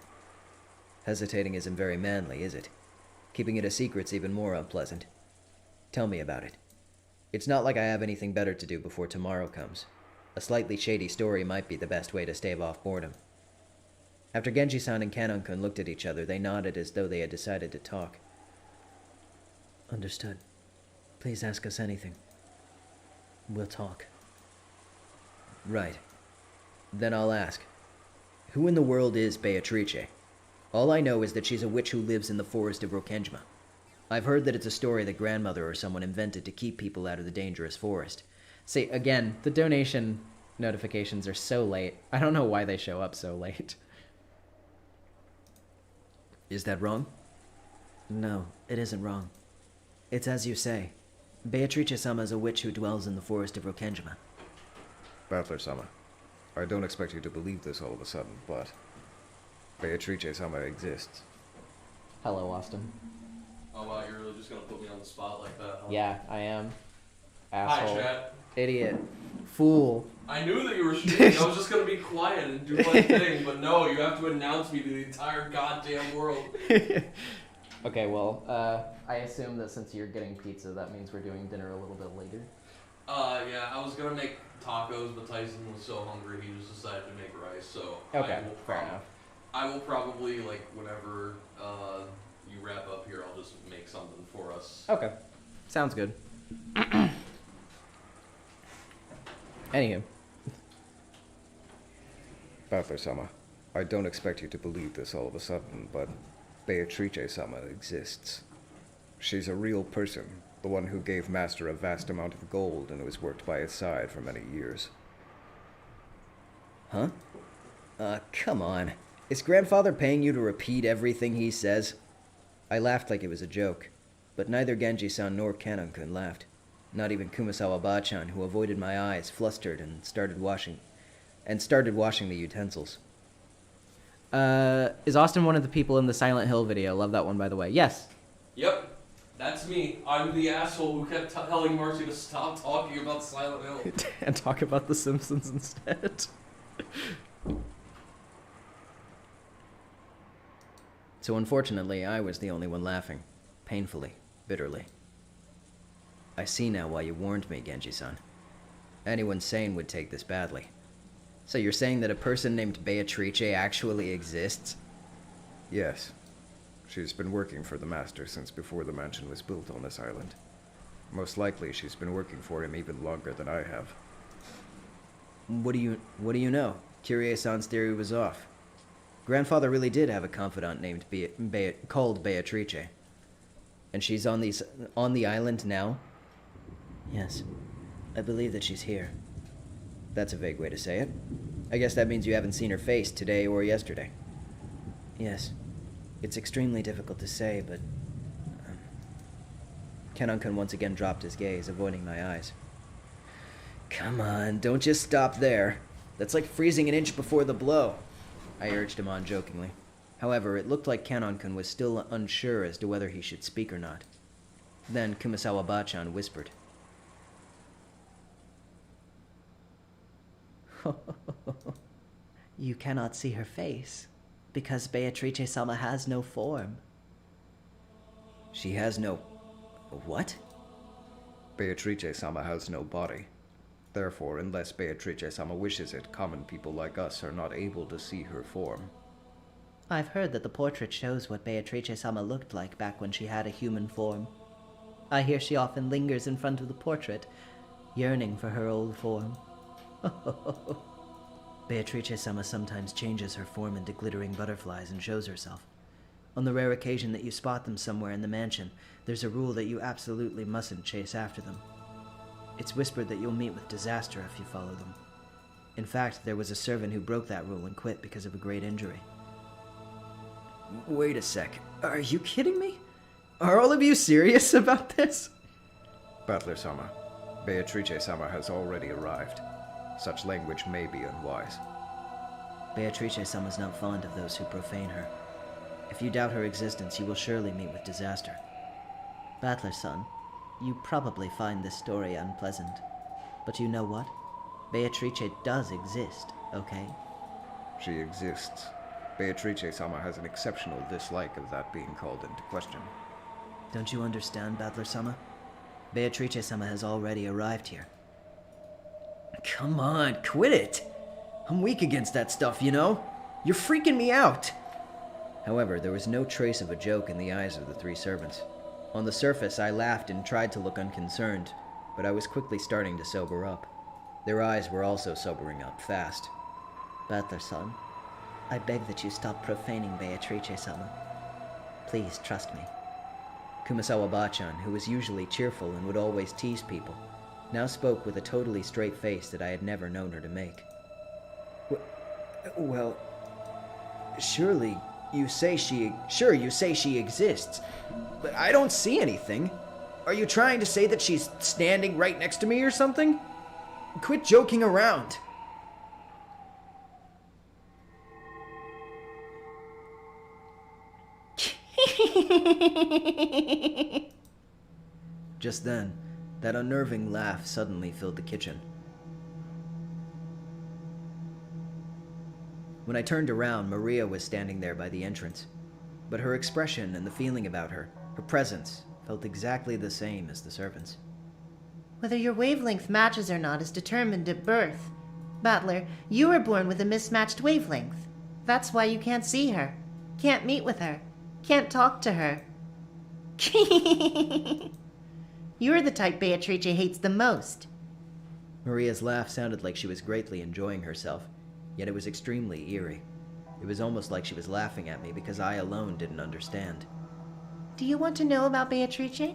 Hesitating isn't very manly, is it? Keeping it a secret's even more unpleasant. Tell me about it. It's not like I have anything better to do before tomorrow comes. A slightly shady story might be the best way to stave off boredom. After Genji-san and Kanon-kun looked at each other, they nodded as though they had decided to talk. Understood. Please ask us anything. We'll talk. Right. Then I'll ask. Who in the world is Beatrice? All I know is that she's a witch who lives in the forest of Rokenjima. I've heard that it's a story that grandmother or someone invented to keep people out of the dangerous forest. See, again, the donation notifications are so late. I don't know why they show up so late. Is that wrong? No, it isn't wrong. It's as you say. Beatrice-sama is a witch who dwells in the forest of Rokenjima. Battler-sama, I don't expect you to believe this all of a sudden, but Beatrice-sama exists. Hello, Austin. Oh wow, you're really just gonna put me on the spot like that, huh? Yeah, I am. Hi, Asshole. chat. Idiot. Fool. I knew that you were shooting. I was just gonna be quiet and do my thing, but no, you have to announce me to the entire goddamn world. Okay, well, I assume that since you're getting pizza, that means we're doing dinner a little bit later. Yeah, I was gonna make tacos, but Tyson was so hungry he just decided to make rice, so Okay, fair enough. I will probably, like, whenever you wrap up here, I'll just make something for us. Okay. Sounds good. Anywho. Battler-sama, I don't expect you to believe this all of a sudden, but Beatrice-sama exists. She's a real person, the one who gave Master a vast amount of gold and was worked by his side for many years. Huh? Come on. Is grandfather paying you to repeat everything he says? I laughed like it was a joke, but neither Genji-san nor Kanon-kun laughed. Not even Kumasawa-ba-chan, who avoided my eyes, flustered, and started washing the utensils. Is Austin one of the people in the Silent Hill video? Love that one, by the way. Yes. Yep, that's me. I'm the asshole who kept telling Marcy to stop talking about Silent Hill. And talk about The Simpsons instead. So unfortunately, I was the only one laughing. Painfully, bitterly. I see now why you warned me, Genji-san. Anyone sane would take this badly. So you're saying that a person named Beatrice actually exists? Yes. She's been working for the Master since before the mansion was built on this island. Most likely she's been working for him even longer than I have. What do you know? Kyrie-san's theory was off. Grandfather really did have a confidant named called Beatrice. And she's on the island now? Yes. I believe that she's here. That's a vague way to say it. I guess that means you haven't seen her face today or yesterday. Yes. It's extremely difficult to say, but... Kanon-kun once again dropped his gaze, avoiding my eyes. Come on, don't just stop there. That's like freezing an inch before the blow. I urged him on jokingly. However, it looked like Kanon-kun was still unsure as to whether he should speak or not. Then Kumasawa-ba-chan whispered. You cannot see her face, because Beatrice-sama has no form. She has no... what? Beatrice-sama has no body. Therefore, unless Beatrice-sama wishes it, common people like us are not able to see her form. I've heard that the portrait shows what Beatrice-sama looked like back when she had a human form. I hear she often lingers in front of the portrait, yearning for her old form. Beatrice-sama sometimes changes her form into glittering butterflies and shows herself. On the rare occasion that you spot them somewhere in the mansion, there's a rule that you absolutely mustn't chase after them. It's whispered that you'll meet with disaster if you follow them. In fact, there was a servant who broke that rule and quit because of a great injury. Wait a sec. Are you kidding me? Are all of you serious about this? Battler-sama, Beatrice-sama has already arrived. Such language may be unwise. Beatrice-sama's not fond of those who profane her. If you doubt her existence, you will surely meet with disaster. Battler-son, you probably find this story unpleasant. But you know what? Beatrice does exist, okay? She exists. Beatrice-sama has an exceptional dislike of that being called into question. Don't you understand, Battler-sama? Beatrice-sama has already arrived here. Come on, quit it! I'm weak against that stuff, you know? You're freaking me out! However, there was no trace of a joke in the eyes of the three servants. On the surface, I laughed and tried to look unconcerned, but I was quickly starting to sober up. Their eyes were also sobering up fast. Battler-son, I beg that you stop profaning Beatrice-sama. Please trust me. Kumasawa-ba-chan, who was usually cheerful and would always tease people, now spoke with a totally straight face that I had never known her to make. Well, surely you say she exists, but I don't see anything. Are you trying to say that she's standing right next to me or something? Quit joking around. Just then, that unnerving laugh suddenly filled the kitchen. When I turned around, Maria was standing there by the entrance. But her expression and the feeling about her, her presence, felt exactly the same as the servants. Whether your wavelength matches or not is determined at birth. Battler, you were born with a mismatched wavelength. That's why you can't see her, can't meet with her, can't talk to her. You're the type Beatrice hates the most. Maria's laugh sounded like she was greatly enjoying herself, yet it was extremely eerie. It was almost like she was laughing at me because I alone didn't understand. Do you want to know about Beatrice?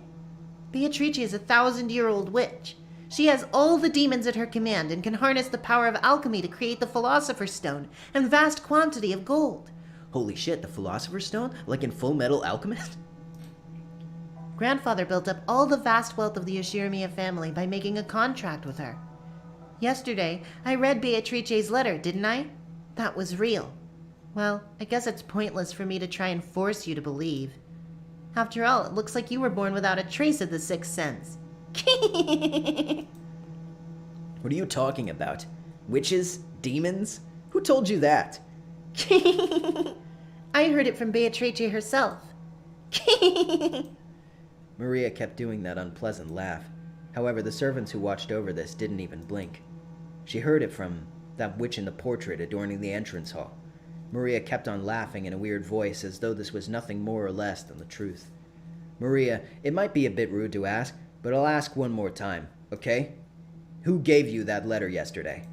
Beatrice is a 1,000-year-old witch. She has all the demons at her command and can harness the power of alchemy to create the Philosopher's Stone and vast quantity of gold. Holy shit, the Philosopher's Stone? Like in Full Metal Alchemist? Grandfather built up all the vast wealth of the Yoshirimiya family by making a contract with her. Yesterday, I read Beatrice's letter, didn't I? That was real. Well, I guess it's pointless for me to try and force you to believe. After all, it looks like you were born without a trace of the sixth sense. What are you talking about? Witches? Demons? Who told you that? I heard it from Beatrice herself. Maria kept doing that unpleasant laugh. However, the servants who watched over this didn't even blink. She heard it from that witch in the portrait adorning the entrance hall. Maria kept on laughing in a weird voice as though this was nothing more or less than the truth. Maria, it might be a bit rude to ask, but I'll ask one more time, okay? Who gave you that letter yesterday?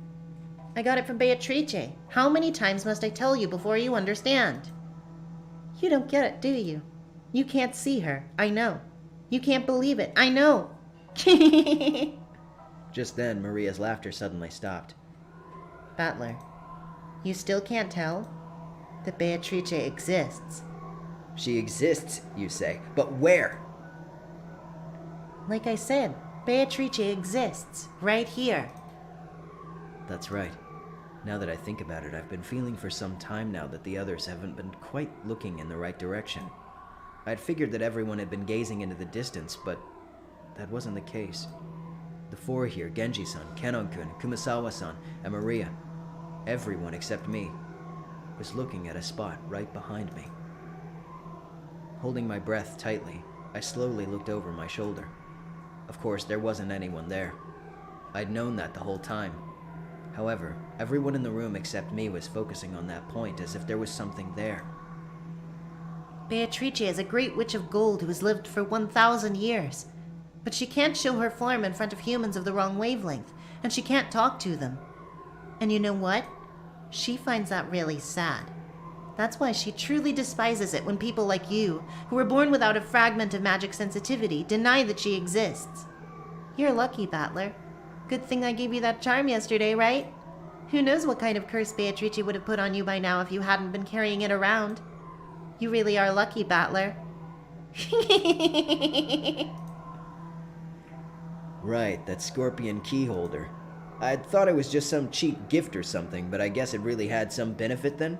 I got it from Beatrice. How many times must I tell you before you understand? You don't get it, do you? You can't see her, I know. You can't believe it, I know. Just then, Maria's laughter suddenly stopped. Battler, you still can't tell that Beatrice exists. She exists, you say, but where? Like I said, Beatrice exists, right here. That's right. Now that I think about it, I've been feeling for some time now that the others haven't been quite looking in the right direction. I'd figured that everyone had been gazing into the distance, but that wasn't the case. The four here, Genji-san, Kenon-kun, Kumasawa-san, and Maria, everyone except me, was looking at a spot right behind me. Holding my breath tightly, I slowly looked over my shoulder. Of course, there wasn't anyone there. I'd known that the whole time. However, everyone in the room except me was focusing on that point as if there was something there. Beatrice is a great witch of gold who has lived for 1,000 years. But she can't show her form in front of humans of the wrong wavelength, and she can't talk to them. And you know what? She finds that really sad. That's why she truly despises it when people like you, who were born without a fragment of magic sensitivity, deny that she exists. You're lucky, Battler. Good thing I gave you that charm yesterday, right? Who knows what kind of curse Beatrice would have put on you by now if you hadn't been carrying it around. You really are lucky, Battler. Right, that scorpion key holder. I'd thought it was just some cheap gift or something, but I guess it really had some benefit then?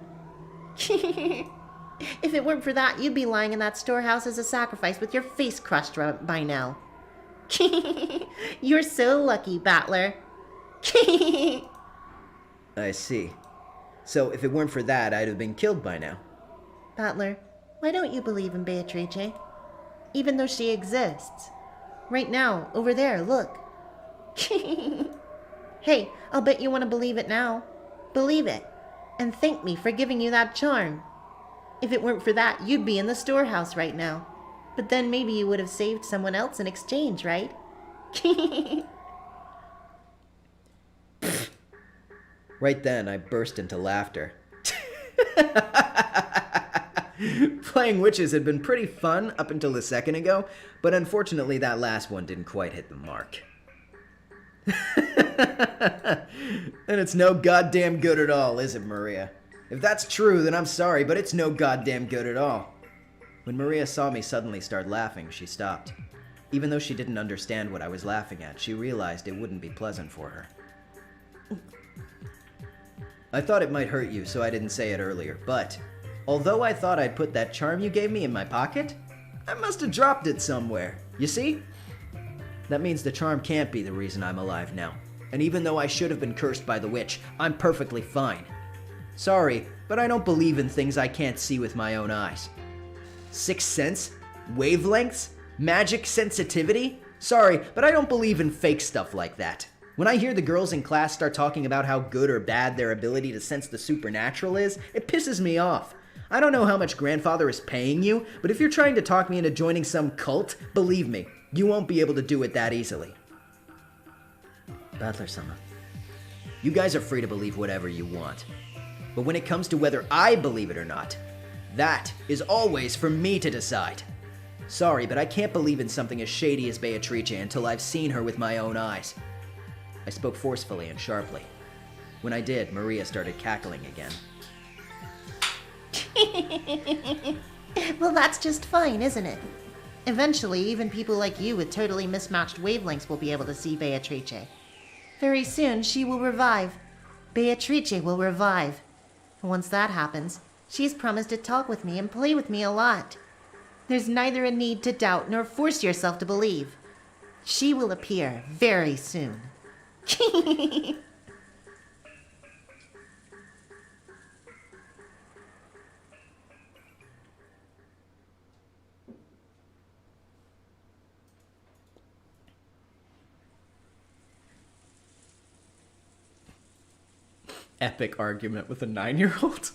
If it weren't for that, you'd be lying in that storehouse as a sacrifice with your face crushed by now. You're so lucky, Battler. I see. So if it weren't for that, I'd have been killed by now. Battler, why don't you believe in Beatrice? Even though she exists. Right now, over there, look. Hey, I'll bet you want to believe it now. Believe it. And thank me for giving you that charm. If it weren't for that, you'd be in the storehouse right now. But then maybe you would have saved someone else in exchange, right? Right then, I burst into laughter. Playing witches had been pretty fun up until a second ago, but unfortunately that last one didn't quite hit the mark. And it's no goddamn good at all, is it, Maria? If that's true, then I'm sorry, but it's no goddamn good at all. When Maria saw me suddenly start laughing, she stopped. Even though she didn't understand what I was laughing at, she realized it wouldn't be pleasant for her. I thought it might hurt you, so I didn't say it earlier, but although I thought I'd put that charm you gave me in my pocket, I must have dropped it somewhere. You see? That means the charm can't be the reason I'm alive now. And even though I should have been cursed by the witch, I'm perfectly fine. Sorry, but I don't believe in things I can't see with my own eyes. Sixth sense? Wavelengths? Magic sensitivity? Sorry, but I don't believe in fake stuff like that. When I hear the girls in class start talking about how good or bad their ability to sense the supernatural is, it pisses me off. I don't know how much grandfather is paying you, but if you're trying to talk me into joining some cult, believe me, you won't be able to do it that easily. Butler-sama, you guys are free to believe whatever you want. But when it comes to whether I believe it or not, that is always for me to decide. Sorry, but I can't believe in something as shady as Beatrice until I've seen her with my own eyes. I spoke forcefully and sharply. When I did, Maria started cackling again. Well, that's just fine, isn't it? Eventually, even people like you with totally mismatched wavelengths will be able to see Beatrice. Very soon, she will revive. Beatrice will revive. And once that happens, she's promised to talk with me and play with me a lot. There's neither a need to doubt nor force yourself to believe. She will appear very soon. Epic argument with a 9-year-old.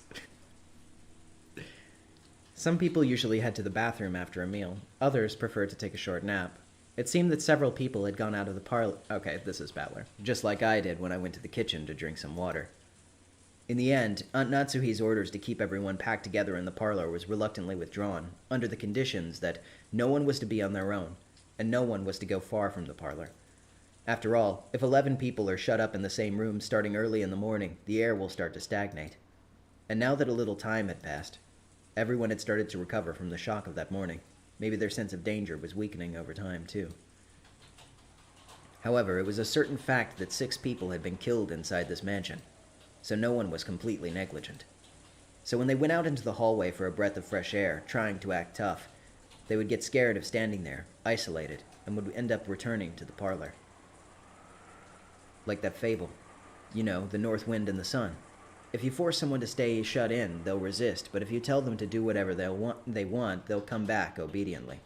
Some people usually head to the bathroom after a meal. Others prefer to take a short nap. It seemed that several people had gone out of the parlor. Okay, this is Battler. Just like I did when I went to the kitchen to drink some water. In the end, Aunt Natsuhi's orders to keep everyone packed together in the parlor was reluctantly withdrawn, under the conditions that no one was to be on their own, and no one was to go far from the parlor. After all, if 11 people are shut up in the same room starting early in the morning, the air will start to stagnate. And now that a little time had passed, everyone had started to recover from the shock of that morning. Maybe their sense of danger was weakening over time, too. However, it was a certain fact that 6 people had been killed inside this mansion, so no one was completely negligent. So when they went out into the hallway for a breath of fresh air, trying to act tough, they would get scared of standing there, isolated, and would end up returning to the parlor. Like that fable. You know, the north wind and the sun. If you force someone to stay shut in, they'll resist, but if you tell them to do whatever they want, they'll come back obediently.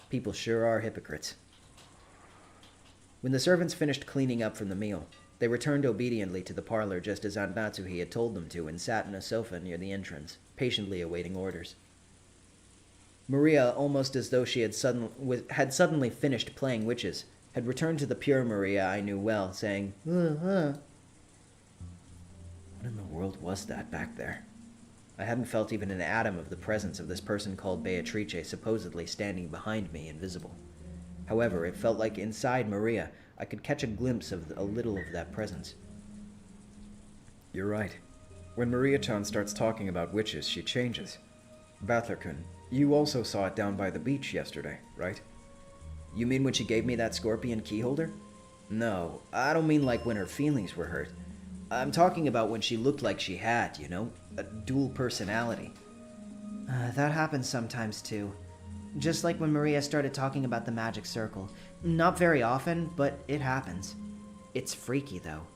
People sure are hypocrites. When the servants finished cleaning up from the meal, they returned obediently to the parlor just as Aunt Natsuhi had told them to and sat in a sofa near the entrance, patiently awaiting orders. Maria, almost as though she had suddenly finished playing witches, had returned to the pure Maria I knew well, saying, What in the world was that back there? I hadn't felt even an atom of the presence of this person called Beatrice supposedly standing behind me, invisible. However, it felt like inside Maria, I could catch a glimpse of a little of that presence. You're right. When Maria-chan starts talking about witches, she changes. Battler-kun, you also saw it down by the beach yesterday, right? You mean when she gave me that scorpion keyholder? No, I don't mean like when her feelings were hurt. I'm talking about when she looked like she had, you know, a dual personality. That happens sometimes too. Just like when Maria started talking about the magic circle. Not very often, but it happens. It's freaky though.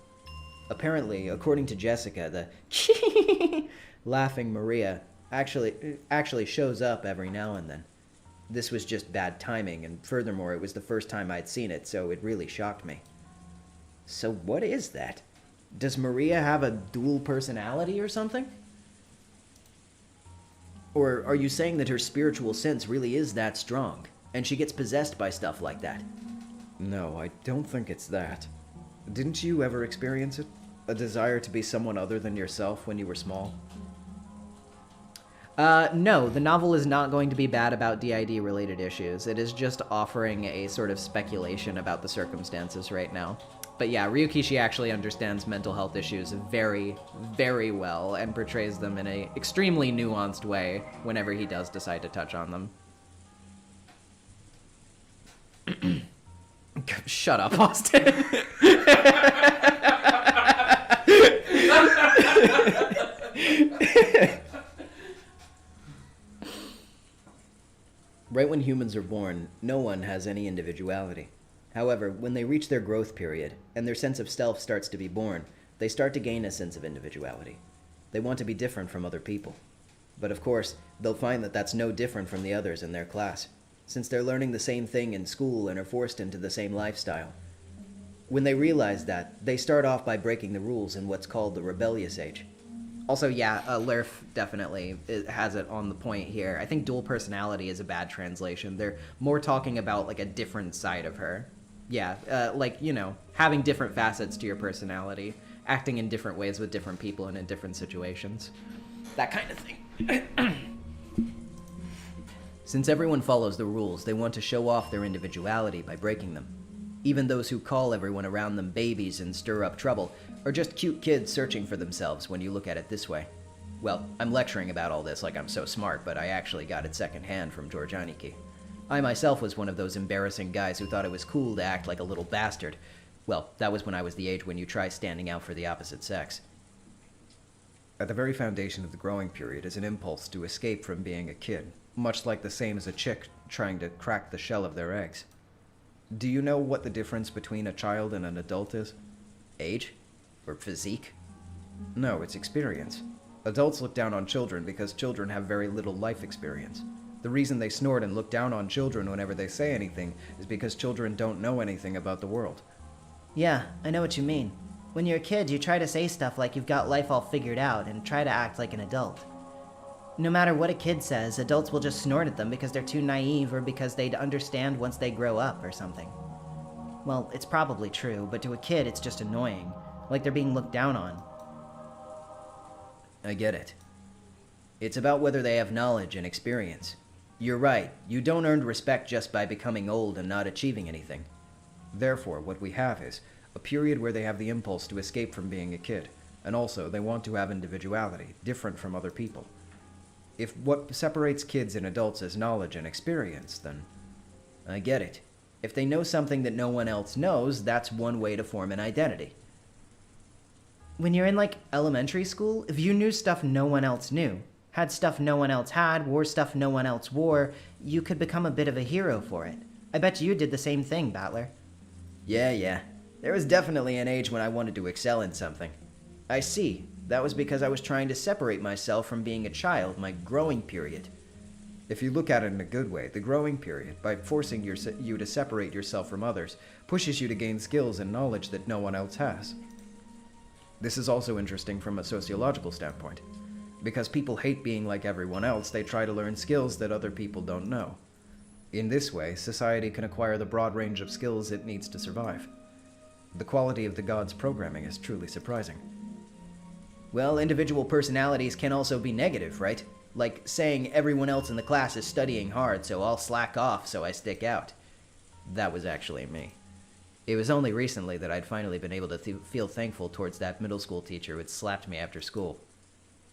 Apparently, according to Jessica, the laughing Maria actually shows up every now and then. This was just bad timing, and furthermore, it was the first time I'd seen it, so it really shocked me. So what is that? Does Maria have a dual personality or something? Or are you saying that her spiritual sense really is that strong, and she gets possessed by stuff like that? No, I don't think it's that. Didn't you ever experience it? A desire to be someone other than yourself when you were small? No, the novel is not going to be bad about DID-related issues. It is just offering a sort of speculation about the circumstances right now. But yeah, Ryukishi actually understands mental health issues very, very well and portrays them in an extremely nuanced way whenever he does decide to touch on them. Shut up, Austin. Right when humans are born, no one has any individuality. However, when they reach their growth period, and their sense of self starts to be born, they start to gain a sense of individuality. They want to be different from other people. But of course, they'll find that that's no different from the others in their class, since they're learning the same thing in school and are forced into the same lifestyle. When they realize that, they start off by breaking the rules in what's called the rebellious age. Also, yeah, Lerf definitely has it on the point here. I think dual personality is a bad translation. They're more talking about, like, a different side of her. Yeah, like, you know, having different facets to your personality, acting in different ways with different people and in different situations. That kind of thing. Since everyone follows the rules, they want to show off their individuality by breaking them. Even those who call everyone around them babies and stir up trouble are just cute kids searching for themselves when you look at it this way. Well, I'm lecturing about all this like I'm so smart, but I actually got it secondhand from George Aniki. I myself was one of those embarrassing guys who thought it was cool to act like a little bastard. Well, that was when I was the age when you try standing out for the opposite sex. At the very foundation of the growing period is an impulse to escape from being a kid, much like the same as a chick trying to crack the shell of their eggs. Do you know what the difference between a child and an adult is? Age? Or physique? No, it's experience. Adults look down on children because children have very little life experience. The reason they snort and look down on children whenever they say anything is because children don't know anything about the world. Yeah, I know what you mean. When you're a kid, you try to say stuff like you've got life all figured out and try to act like an adult. No matter what a kid says, adults will just snort at them because they're too naive or because they'd understand once they grow up or something. Well, it's probably true, but to a kid it's just annoying, like they're being looked down on. I get it. It's about whether they have knowledge and experience. You're right, you don't earn respect just by becoming old and not achieving anything. Therefore, what we have is a period where they have the impulse to escape from being a kid, and also they want to have individuality, different from other people. If what separates kids and adults is knowledge and experience, then I get it. If they know something that no one else knows, that's one way to form an identity. When you're in, like, elementary school, if you knew stuff no one else knew, had stuff no one else had, wore stuff no one else wore, you could become a bit of a hero for it. I bet you did the same thing, Battler. Yeah. There was definitely an age when I wanted to excel in something. I see. That was because I was trying to separate myself from being a child, my growing period. if you look at it in a good way, the growing period, by forcing you to separate yourself from others, pushes you to gain skills and knowledge that no one else has. This is also interesting from a sociological standpoint. Because people hate being like everyone else, they try to learn skills that other people don't know. In this way, society can acquire the broad range of skills it needs to survive. The quality of the gods' programming is truly surprising. Well, individual personalities can also be negative, right? Like saying everyone else in the class is studying hard, so I'll slack off so I stick out. That was actually me. It was only recently that I'd finally been able to feel thankful towards that middle school teacher who had slapped me after school.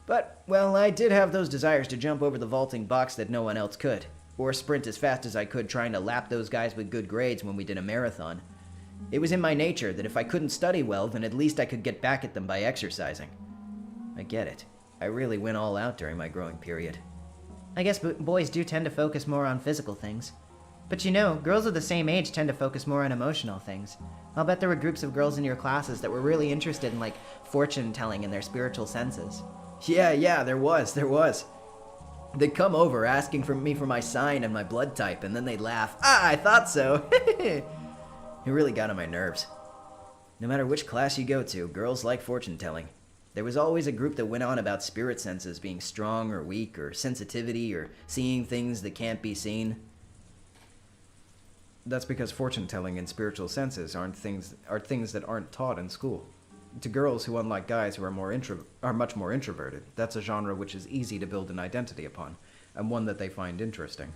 But, well, I did have those desires to jump over the vaulting box that no one else could, or sprint as fast as I could trying to lap those guys with good grades when we did a marathon. It was in my nature that if I couldn't study well, then at least I could get back at them by exercising. I get it. I really went all out during my growing period. I guess boys do tend to focus more on physical things. But you know, girls of the same age tend to focus more on emotional things. I'll bet there were groups of girls in your classes that were really interested in, like, fortune-telling in their spiritual senses. Yeah, there was. They'd come over asking me for my sign and my blood type, and then they'd laugh. Ah, I thought so! It really got on my nerves. No matter which class you go to, girls like fortune-telling. There was always a group that went on about spirit senses being strong or weak, or sensitivity, or seeing things that can't be seen. That's because fortune-telling and spiritual senses are things that aren't taught in school. To girls who, unlike guys who are much more introverted, that's a genre which is easy to build an identity upon, and one that they find interesting.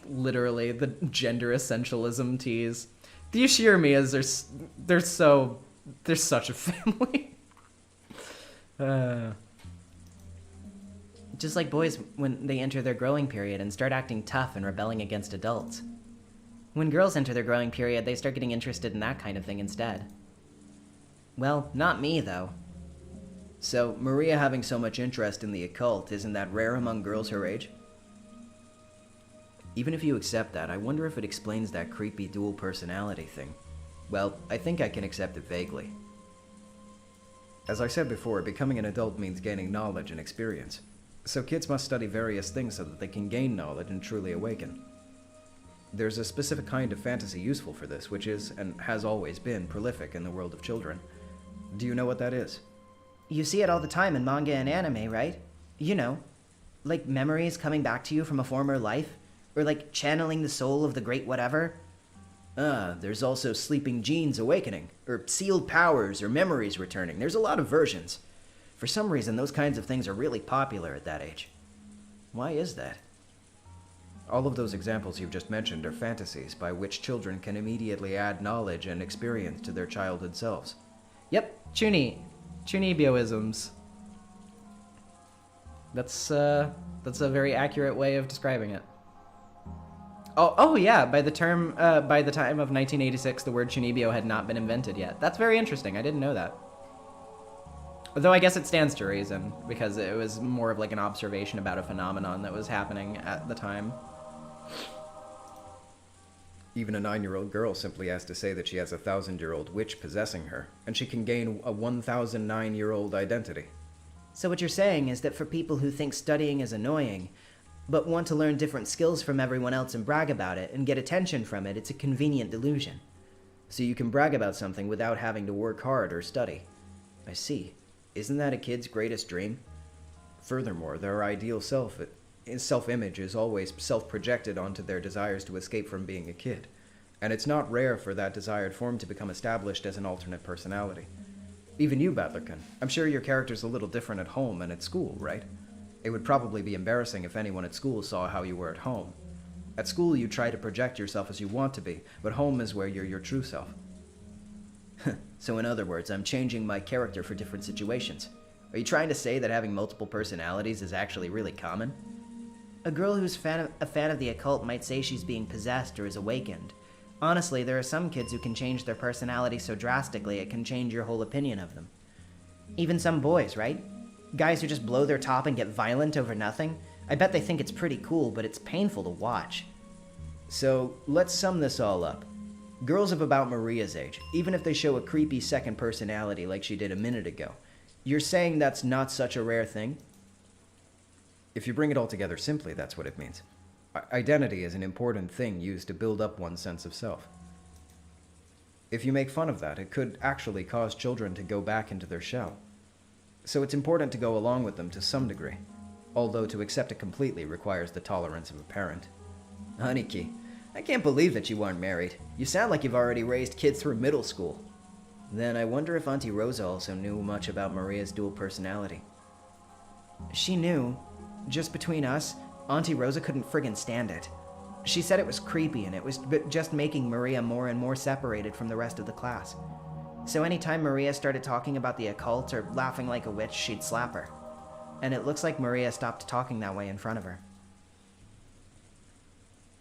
Literally, the gender essentialism tease. The Ushirimias they're such a family. Just like boys when they enter their growing period and start acting tough and rebelling against adults. When girls enter their growing period, they start getting interested in that kind of thing instead. Well, not me, though. So, Maria having so much interest in the occult, isn't that rare among girls her age? Even if you accept that, I wonder if it explains that creepy dual personality thing. Well, I think I can accept it vaguely. As I said before, becoming an adult means gaining knowledge and experience. So kids must study various things so that they can gain knowledge and truly awaken. There's a specific kind of fantasy useful for this, which is, and has always been, prolific in the world of children. Do you know what that is? You see it all the time in manga and anime, right? You know, like memories coming back to you from a former life, or like channeling the soul of the great whatever. There's also sleeping genes awakening, or sealed powers, or memories returning. There's a lot of versions. For some reason, those kinds of things are really popular at that age. Why is that? All of those examples you've just mentioned are fantasies by which children can immediately add knowledge and experience to their childhood selves. Yep, Chunibyoisms. That's a very accurate way of describing it. Oh yeah, by the time of 1986, the word Chunibyo had not been invented yet. That's very interesting. I didn't know that. Though I guess it stands to reason, because it was more of like an observation about a phenomenon that was happening at the time. Even a 9-year-old girl simply has to say that she has a 1,000-year-old witch possessing her, and she can gain a 1,009-year-old identity. So what you're saying is that for people who think studying is annoying, but want to learn different skills from everyone else and brag about it and get attention from it, it's a convenient delusion. So you can brag about something without having to work hard or study. I see. Isn't that a kid's greatest dream? Furthermore, their ideal self-image is always self-projected onto their desires to escape from being a kid, and it's not rare for that desired form to become established as an alternate personality. Even you, Battlerkin, I'm sure your character's a little different at home and at school, right? It would probably be embarrassing if anyone at school saw how you were at home. At school, you try to project yourself as you want to be, but home is where you're your true self. So in other words, I'm changing my character for different situations. Are you trying to say that having multiple personalities is actually really common? A girl who's a fan of the occult might say she's being possessed or is awakened. Honestly, there are some kids who can change their personality so drastically it can change your whole opinion of them. Even some boys, right? Guys who just blow their top and get violent over nothing. I bet they think it's pretty cool, but it's painful to watch. So, let's sum this all up. Girls of about Maria's age, even if they show a creepy second personality like she did a minute ago, you're saying that's not such a rare thing? If you bring it all together simply, that's what it means. Identity is an important thing used to build up one's sense of self. If you make fun of that, it could actually cause children to go back into their shell. So it's important to go along with them to some degree, although to accept it completely requires the tolerance of a parent. Aniki, I can't believe that you aren't married. You sound like you've already raised kids through middle school. Then I wonder if Auntie Rosa also knew much about Maria's dual personality. She knew. Just between us, Auntie Rosa couldn't friggin' stand it. She said it was creepy and it was just making Maria more and more separated from the rest of the class. So anytime Maria started talking about the occult or laughing like a witch, she'd slap her. And it looks like Maria stopped talking that way in front of her.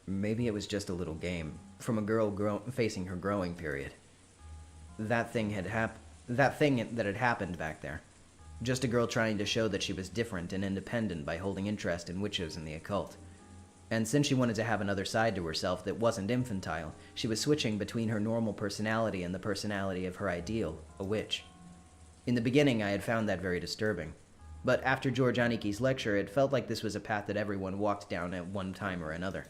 Maybe it was just a little game from a girl facing her growing period. That thing that had happened back there. Just a girl trying to show that she was different and independent by holding interest in witches and the occult. And since she wanted to have another side to herself that wasn't infantile, she was switching between her normal personality and the personality of her ideal, a witch. In the beginning, I had found that very disturbing. But after George Aniki's lecture, it felt like this was a path that everyone walked down at one time or another.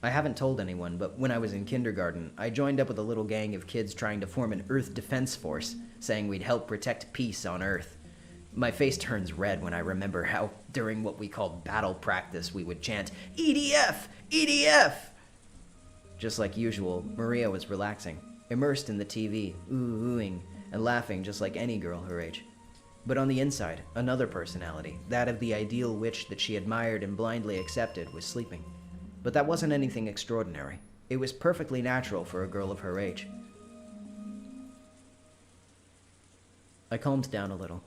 I haven't told anyone, but when I was in kindergarten, I joined up with a little gang of kids trying to form an Earth Defense Force, saying we'd help protect peace on Earth. My face turns red when I remember how, during what we called battle practice, we would chant, EDF! EDF! Just like usual, Maria was relaxing, immersed in the TV, oohing, and laughing just like any girl her age. But on the inside, another personality, that of the ideal witch that she admired and blindly accepted, was sleeping. But that wasn't anything extraordinary. It was perfectly natural for a girl of her age. I calmed down a little.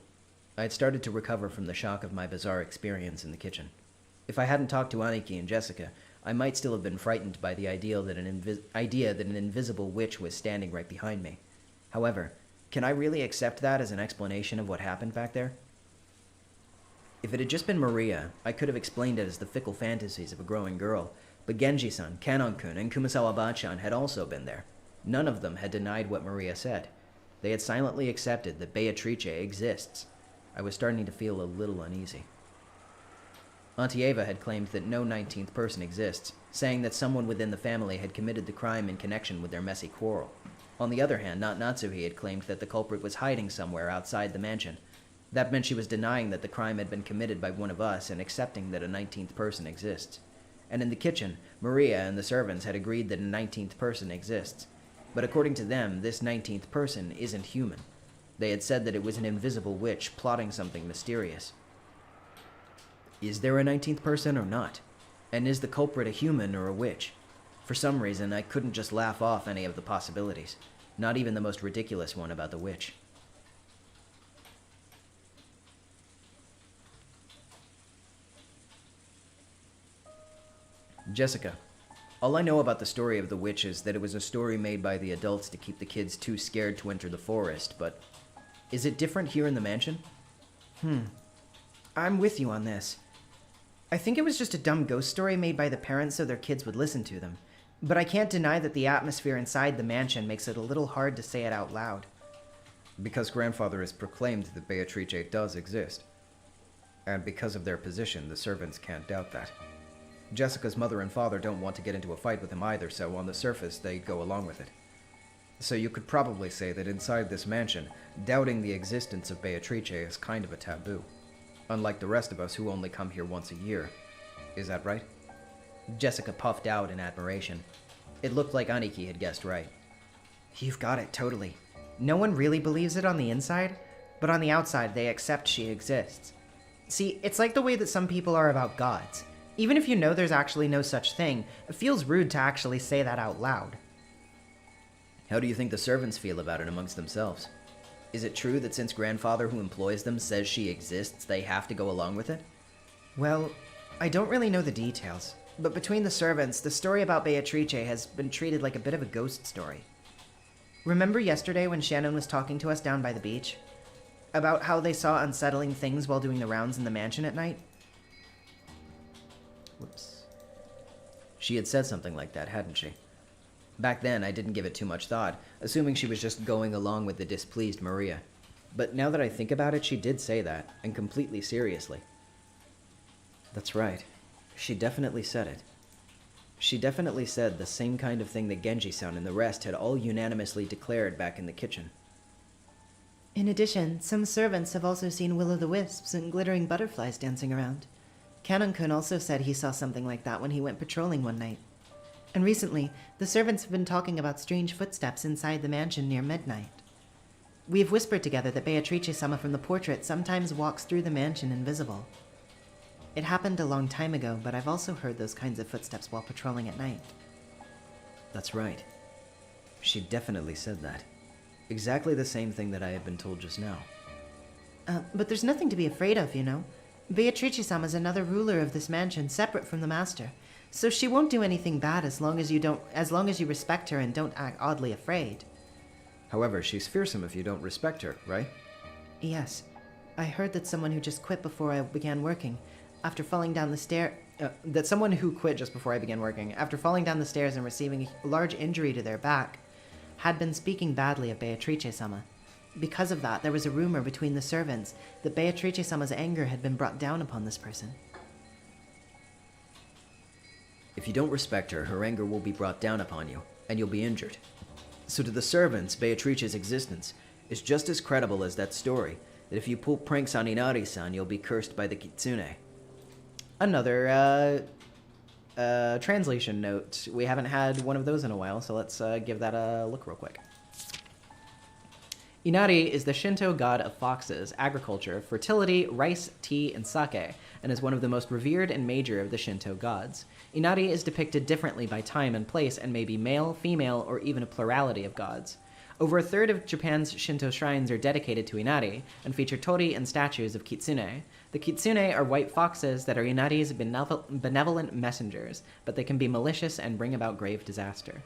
I had started to recover from the shock of my bizarre experience in the kitchen. If I hadn't talked to Aniki and Jessica, I might still have been frightened by the idea that an invisible witch was standing right behind me. However, can I really accept that as an explanation of what happened back there? If it had just been Maria, I could have explained it as the fickle fantasies of a growing girl, but Genji-san, Kanon-kun, and Kumasawa-ba-chan had also been there. None of them had denied what Maria said. They had silently accepted that Beatrice exists. I was starting to feel a little uneasy. Auntie Eva had claimed that no 19th person exists, saying that someone within the family had committed the crime in connection with their messy quarrel. On the other hand, Natsuhi had claimed that the culprit was hiding somewhere outside the mansion. That meant she was denying that the crime had been committed by one of us and accepting that a 19th person exists. And in the kitchen, Maria and the servants had agreed that a 19th person exists. But according to them, this 19th person isn't human. They had said that it was an invisible witch plotting something mysterious. Is there a 19th person or not? And is the culprit a human or a witch? For some reason, I couldn't just laugh off any of the possibilities, not even the most ridiculous one about the witch. Jessica, all I know about the story of the witch is that it was a story made by the adults to keep the kids too scared to enter the forest, but is it different here in the mansion? I'm with you on this. I think it was just a dumb ghost story made by the parents so their kids would listen to them. But I can't deny that the atmosphere inside the mansion makes it a little hard to say it out loud. Because Grandfather has proclaimed that Beatrice does exist. And because of their position, the servants can't doubt that. Jessica's mother and father don't want to get into a fight with him either, so on the surface, they go along with it. So you could probably say that inside this mansion, doubting the existence of Beatrice is kind of a taboo. Unlike the rest of us who only come here once a year. Is that right? Jessica puffed out in admiration. It looked like Aniki had guessed right. You've got it, totally. No one really believes it on the inside, but on the outside they accept she exists. See, it's like the way that some people are about gods. Even if you know there's actually no such thing, it feels rude to actually say that out loud. How do you think the servants feel about it amongst themselves? Is it true that since Grandfather who employs them says she exists, they have to go along with it? Well, I don't really know the details, but between the servants, the story about Beatrice has been treated like a bit of a ghost story. Remember yesterday when Shannon was talking to us down by the beach? About how they saw unsettling things while doing the rounds in the mansion at night? Whoops. She had said something like that, hadn't she? Back then, I didn't give it too much thought, assuming she was just going along with the displeased Maria. But now that I think about it, she did say that, and completely seriously. That's right. She definitely said it. She definitely said the same kind of thing that Genji-san and the rest had all unanimously declared back in the kitchen. In addition, some servants have also seen will-o'-the-wisps and glittering butterflies dancing around. Kanon-kun also said he saw something like that when he went patrolling one night. And recently, the servants have been talking about strange footsteps inside the mansion near midnight. We have whispered together that Beatrice-sama from the portrait sometimes walks through the mansion invisible. It happened a long time ago, but I've also heard those kinds of footsteps while patrolling at night. That's right. She definitely said that. Exactly the same thing that I had been told just now. But there's nothing to be afraid of, you know. Beatrice-sama is another ruler of this mansion, separate from the master. So she won't do anything bad as long as you respect her and don't act oddly afraid. However, she's fearsome if you don't respect her, right? Yes. I heard that someone who just quit before I began working, after falling down the stair... that someone who quit just before I began working, after falling down the stairs and receiving a large injury to their back, had been speaking badly of Beatrice-sama. Because of that, there was a rumor between the servants that Beatrice-sama's anger had been brought down upon this person. If you don't respect her, her anger will be brought down upon you, and you'll be injured. So to the servants, Beatrice's existence is just as credible as that story, that if you pull pranks on Inari-san, you'll be cursed by the Kitsune. Another, translation note. We haven't had one of those in a while, so let's give that a look real quick. Inari is the Shinto god of foxes, agriculture, fertility, rice, tea, and sake, and is one of the most revered and major of the Shinto gods. Inari is depicted differently by time and place and may be male, female, or even a plurality of gods. Over a third of Japan's Shinto shrines are dedicated to Inari and feature tori and statues of kitsune. The kitsune are white foxes that are Inari's benevolent messengers, but they can be malicious and bring about grave disaster.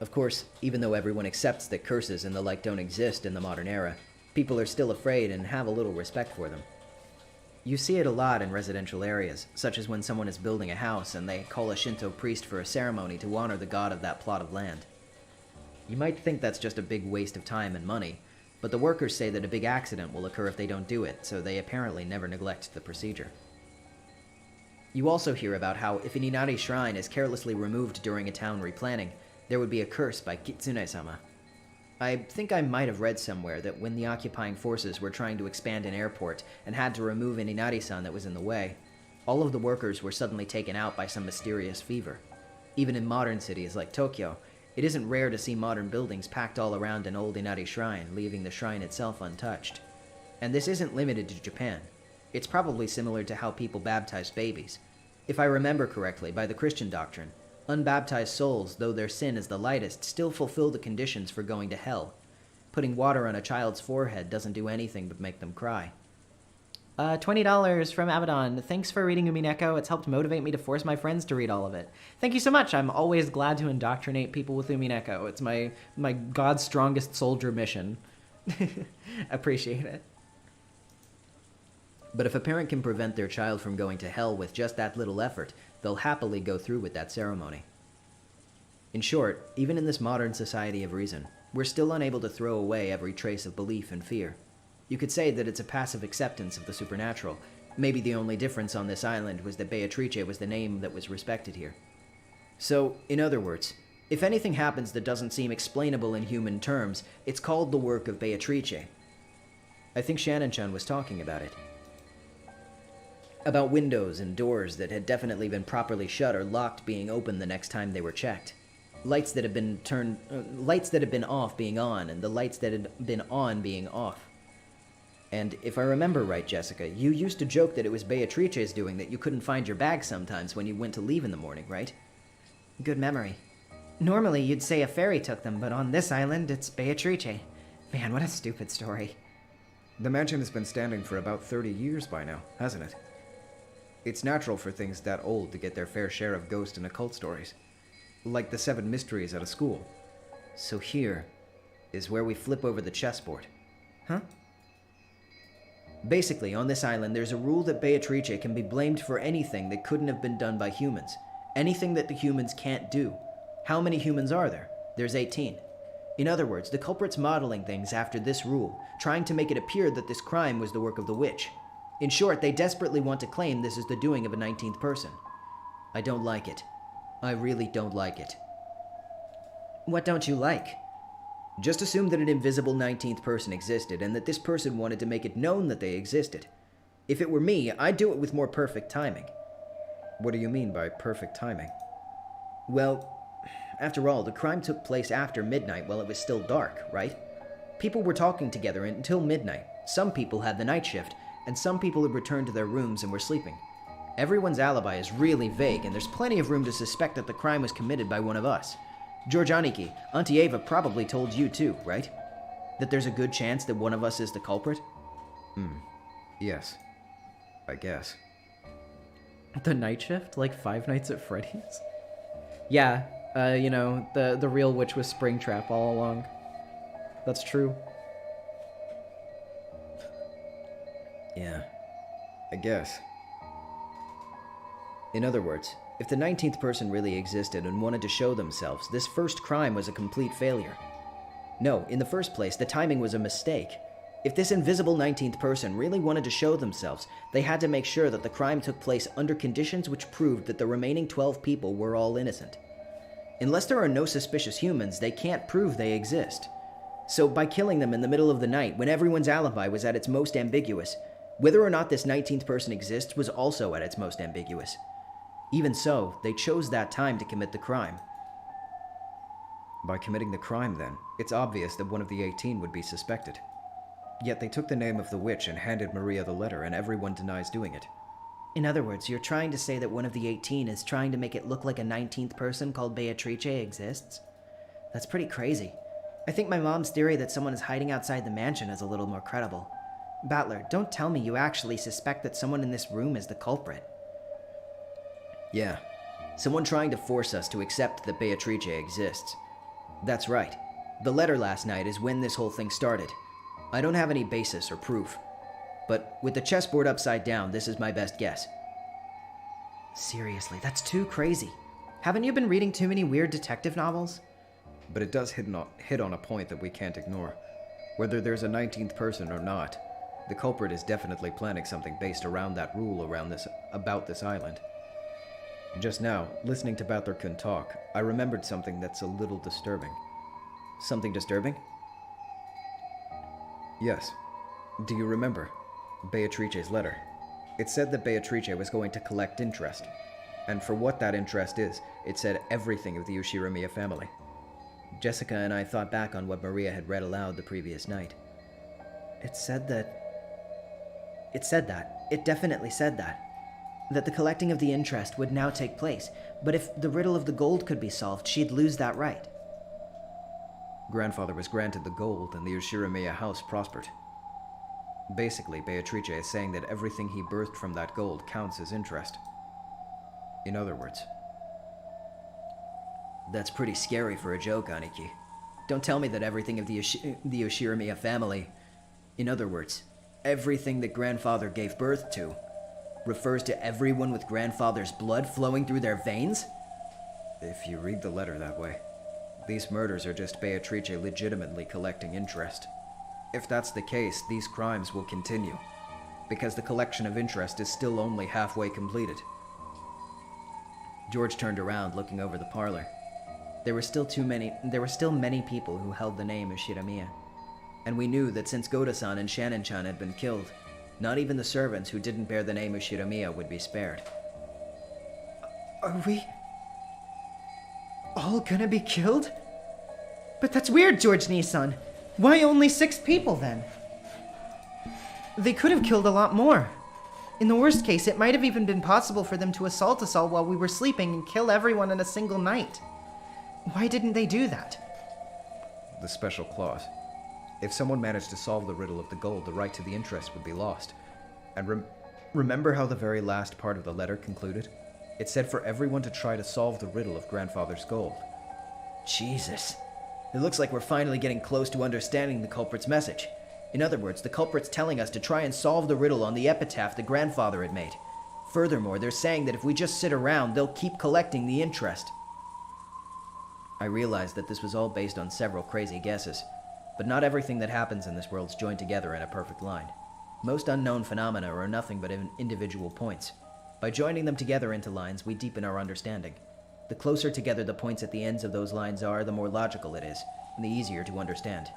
Of course, even though everyone accepts that curses and the like don't exist in the modern era, People are still afraid and have a little respect for them. You see it a lot in residential areas, such as when someone is building a house and they call a Shinto priest for a ceremony to honor the god of that plot of land. You might think that's just a big waste of time and money, but the workers say that a big accident will occur if they don't do it, so they apparently never neglect the procedure. You also hear about how if an Inari shrine is carelessly removed during a town replanning, there would be a curse by Kitsune-sama. I think I might have read somewhere that when the occupying forces were trying to expand an airport and had to remove an Inari-san that was in the way, all of the workers were suddenly taken out by some mysterious fever. Even in modern cities like Tokyo, it isn't rare to see modern buildings packed all around an old Inari shrine, leaving the shrine itself untouched. And this isn't limited to Japan. It's probably similar to how people baptize babies. If I remember correctly, by the Christian doctrine, unbaptized souls, though their sin is the lightest, still fulfill the conditions for going to hell. Putting water on a child's forehead doesn't do anything but make them cry. $20 from Abaddon. Thanks for reading Umineko. It's helped motivate me to force my friends to read all of it. Thank you so much. I'm always glad to indoctrinate people with Umineko. It's my God's strongest soldier mission. Appreciate it. But if a parent can prevent their child from going to hell with just that little effort, they'll happily go through with that ceremony. In short, even in this modern society of reason, we're still unable to throw away every trace of belief and fear. You could say that it's a passive acceptance of the supernatural. Maybe the only difference on this island was that Beatrice was the name that was respected here. So, in other words, if anything happens that doesn't seem explainable in human terms, it's called the work of Beatrice. I think Shannon-chan was talking about it. About windows and doors that had definitely been properly shut or locked being open the next time they were checked. Lights that had been off being on, and the lights that had been on being off. And if I remember right, Jessica, you used to joke that it was Beatrice's doing that you couldn't find your bag sometimes when you went to leave in the morning, right? Good memory. Normally you'd say a fairy took them, but on this island, it's Beatrice. Man, what a stupid story. The mansion has been standing for about 30 years by now, hasn't it? It's natural for things that old to get their fair share of ghost and occult stories. Like the 7 mysteries at a school. So here is where we flip over the chessboard. Huh? Basically, on this island, there's a rule that Beatrice can be blamed for anything that couldn't have been done by humans. Anything that the humans can't do. How many humans are there? There's 18. In other words, the culprit's modeling things after this rule, trying to make it appear that this crime was the work of the witch. In short, they desperately want to claim this is the doing of a 19th person. I don't like it. I really don't like it. What don't you like? Just assume that an invisible 19th person existed, and that this person wanted to make it known that they existed. If it were me, I'd do it with more perfect timing. What do you mean by perfect timing? Well, after all, the crime took place after midnight while it was still dark, right? People were talking together until midnight. Some people had the night shift, and some people had returned to their rooms and were sleeping. Everyone's alibi is really vague, and there's plenty of room to suspect that the crime was committed by one of us. George Aniki, Auntie Ava probably told you too, right? That there's a good chance that one of us is the culprit? Yes. I guess. The night shift? Like Five Nights at Freddy's? Yeah, the real witch was Springtrap all along. That's true. Yeah. I guess. In other words, if the 19th person really existed and wanted to show themselves, this first crime was a complete failure. No, in the first place, the timing was a mistake. If this invisible 19th person really wanted to show themselves, they had to make sure that the crime took place under conditions which proved that the remaining 12 people were all innocent. Unless there are no suspicious humans, they can't prove they exist. So by killing them in the middle of the night, when everyone's alibi was at its most ambiguous, whether or not this 19th person exists was also at its most ambiguous. Even so, they chose that time to commit the crime. By committing the crime, then, it's obvious that one of the 18 would be suspected. Yet they took the name of the witch and handed Maria the letter, and everyone denies doing it. In other words, you're trying to say that one of the 18 is trying to make it look like a 19th person called Beatrice exists? That's pretty crazy. I think my mom's theory that someone is hiding outside the mansion is a little more credible. Battler, don't tell me you actually suspect that someone in this room is the culprit. Yeah, someone trying to force us to accept that Beatrice exists. That's right. The letter last night is when this whole thing started. I don't have any basis or proof, but with the chessboard upside down, this is my best guess. Seriously, that's too crazy. Haven't you been reading too many weird detective novels? But it does hit on a point that we can't ignore. Whether there's a 19th person or not, the culprit is definitely planning something based around that rule about this island. Just now, listening to Batherkun talk, I remembered something that's a little disturbing. Something disturbing? Yes. Do you remember Beatrice's letter? It said that Beatrice was going to collect interest. And for what that interest is, it said everything of the Ushiramiya family. Jessica and I thought back on what Maria had read aloud the previous night. It definitely said that. That the collecting of the interest would now take place, but if the riddle of the gold could be solved, she'd lose that right. Grandfather was granted the gold and the Ushiramiya house prospered. Basically, Beatrice is saying that everything he birthed from that gold counts as interest. In other words, that's pretty scary for a joke, Aniki. Don't tell me that everything of the Ushiramiya family, in other words, everything that Grandfather gave birth to, refers to everyone with Grandfather's blood flowing through their veins? If you read the letter that way, these murders are just Beatrice legitimately collecting interest. If that's the case, these crimes will continue, because the collection of interest is still only halfway completed. George turned around, looking over the parlor. There were still many people who held the name Ushiramiya. And we knew that since Goda-san and Shannon-chan had been killed, not even the servants who didn't bear the name Ushiramiya would be spared. Are we all gonna be killed? But that's weird, George Nissan. Why only 6 people then? They could have killed a lot more. In the worst case, it might have even been possible for them to assault us all while we were sleeping and kill everyone in a single night. Why didn't they do that? The special clause. If someone managed to solve the riddle of the gold, the right to the interest would be lost. And remember how the very last part of the letter concluded? It said for everyone to try to solve the riddle of Grandfather's gold. Jesus. It looks like we're finally getting close to understanding the culprit's message. In other words, the culprit's telling us to try and solve the riddle on the epitaph the Grandfather had made. Furthermore, they're saying that if we just sit around, they'll keep collecting the interest. I realized that this was all based on several crazy guesses, but not everything that happens in this world's joined together in a perfect line. Most unknown phenomena are nothing but individual points. By joining them together into lines, we deepen our understanding. The closer together the points at the ends of those lines are, the more logical it is, and the easier to understand.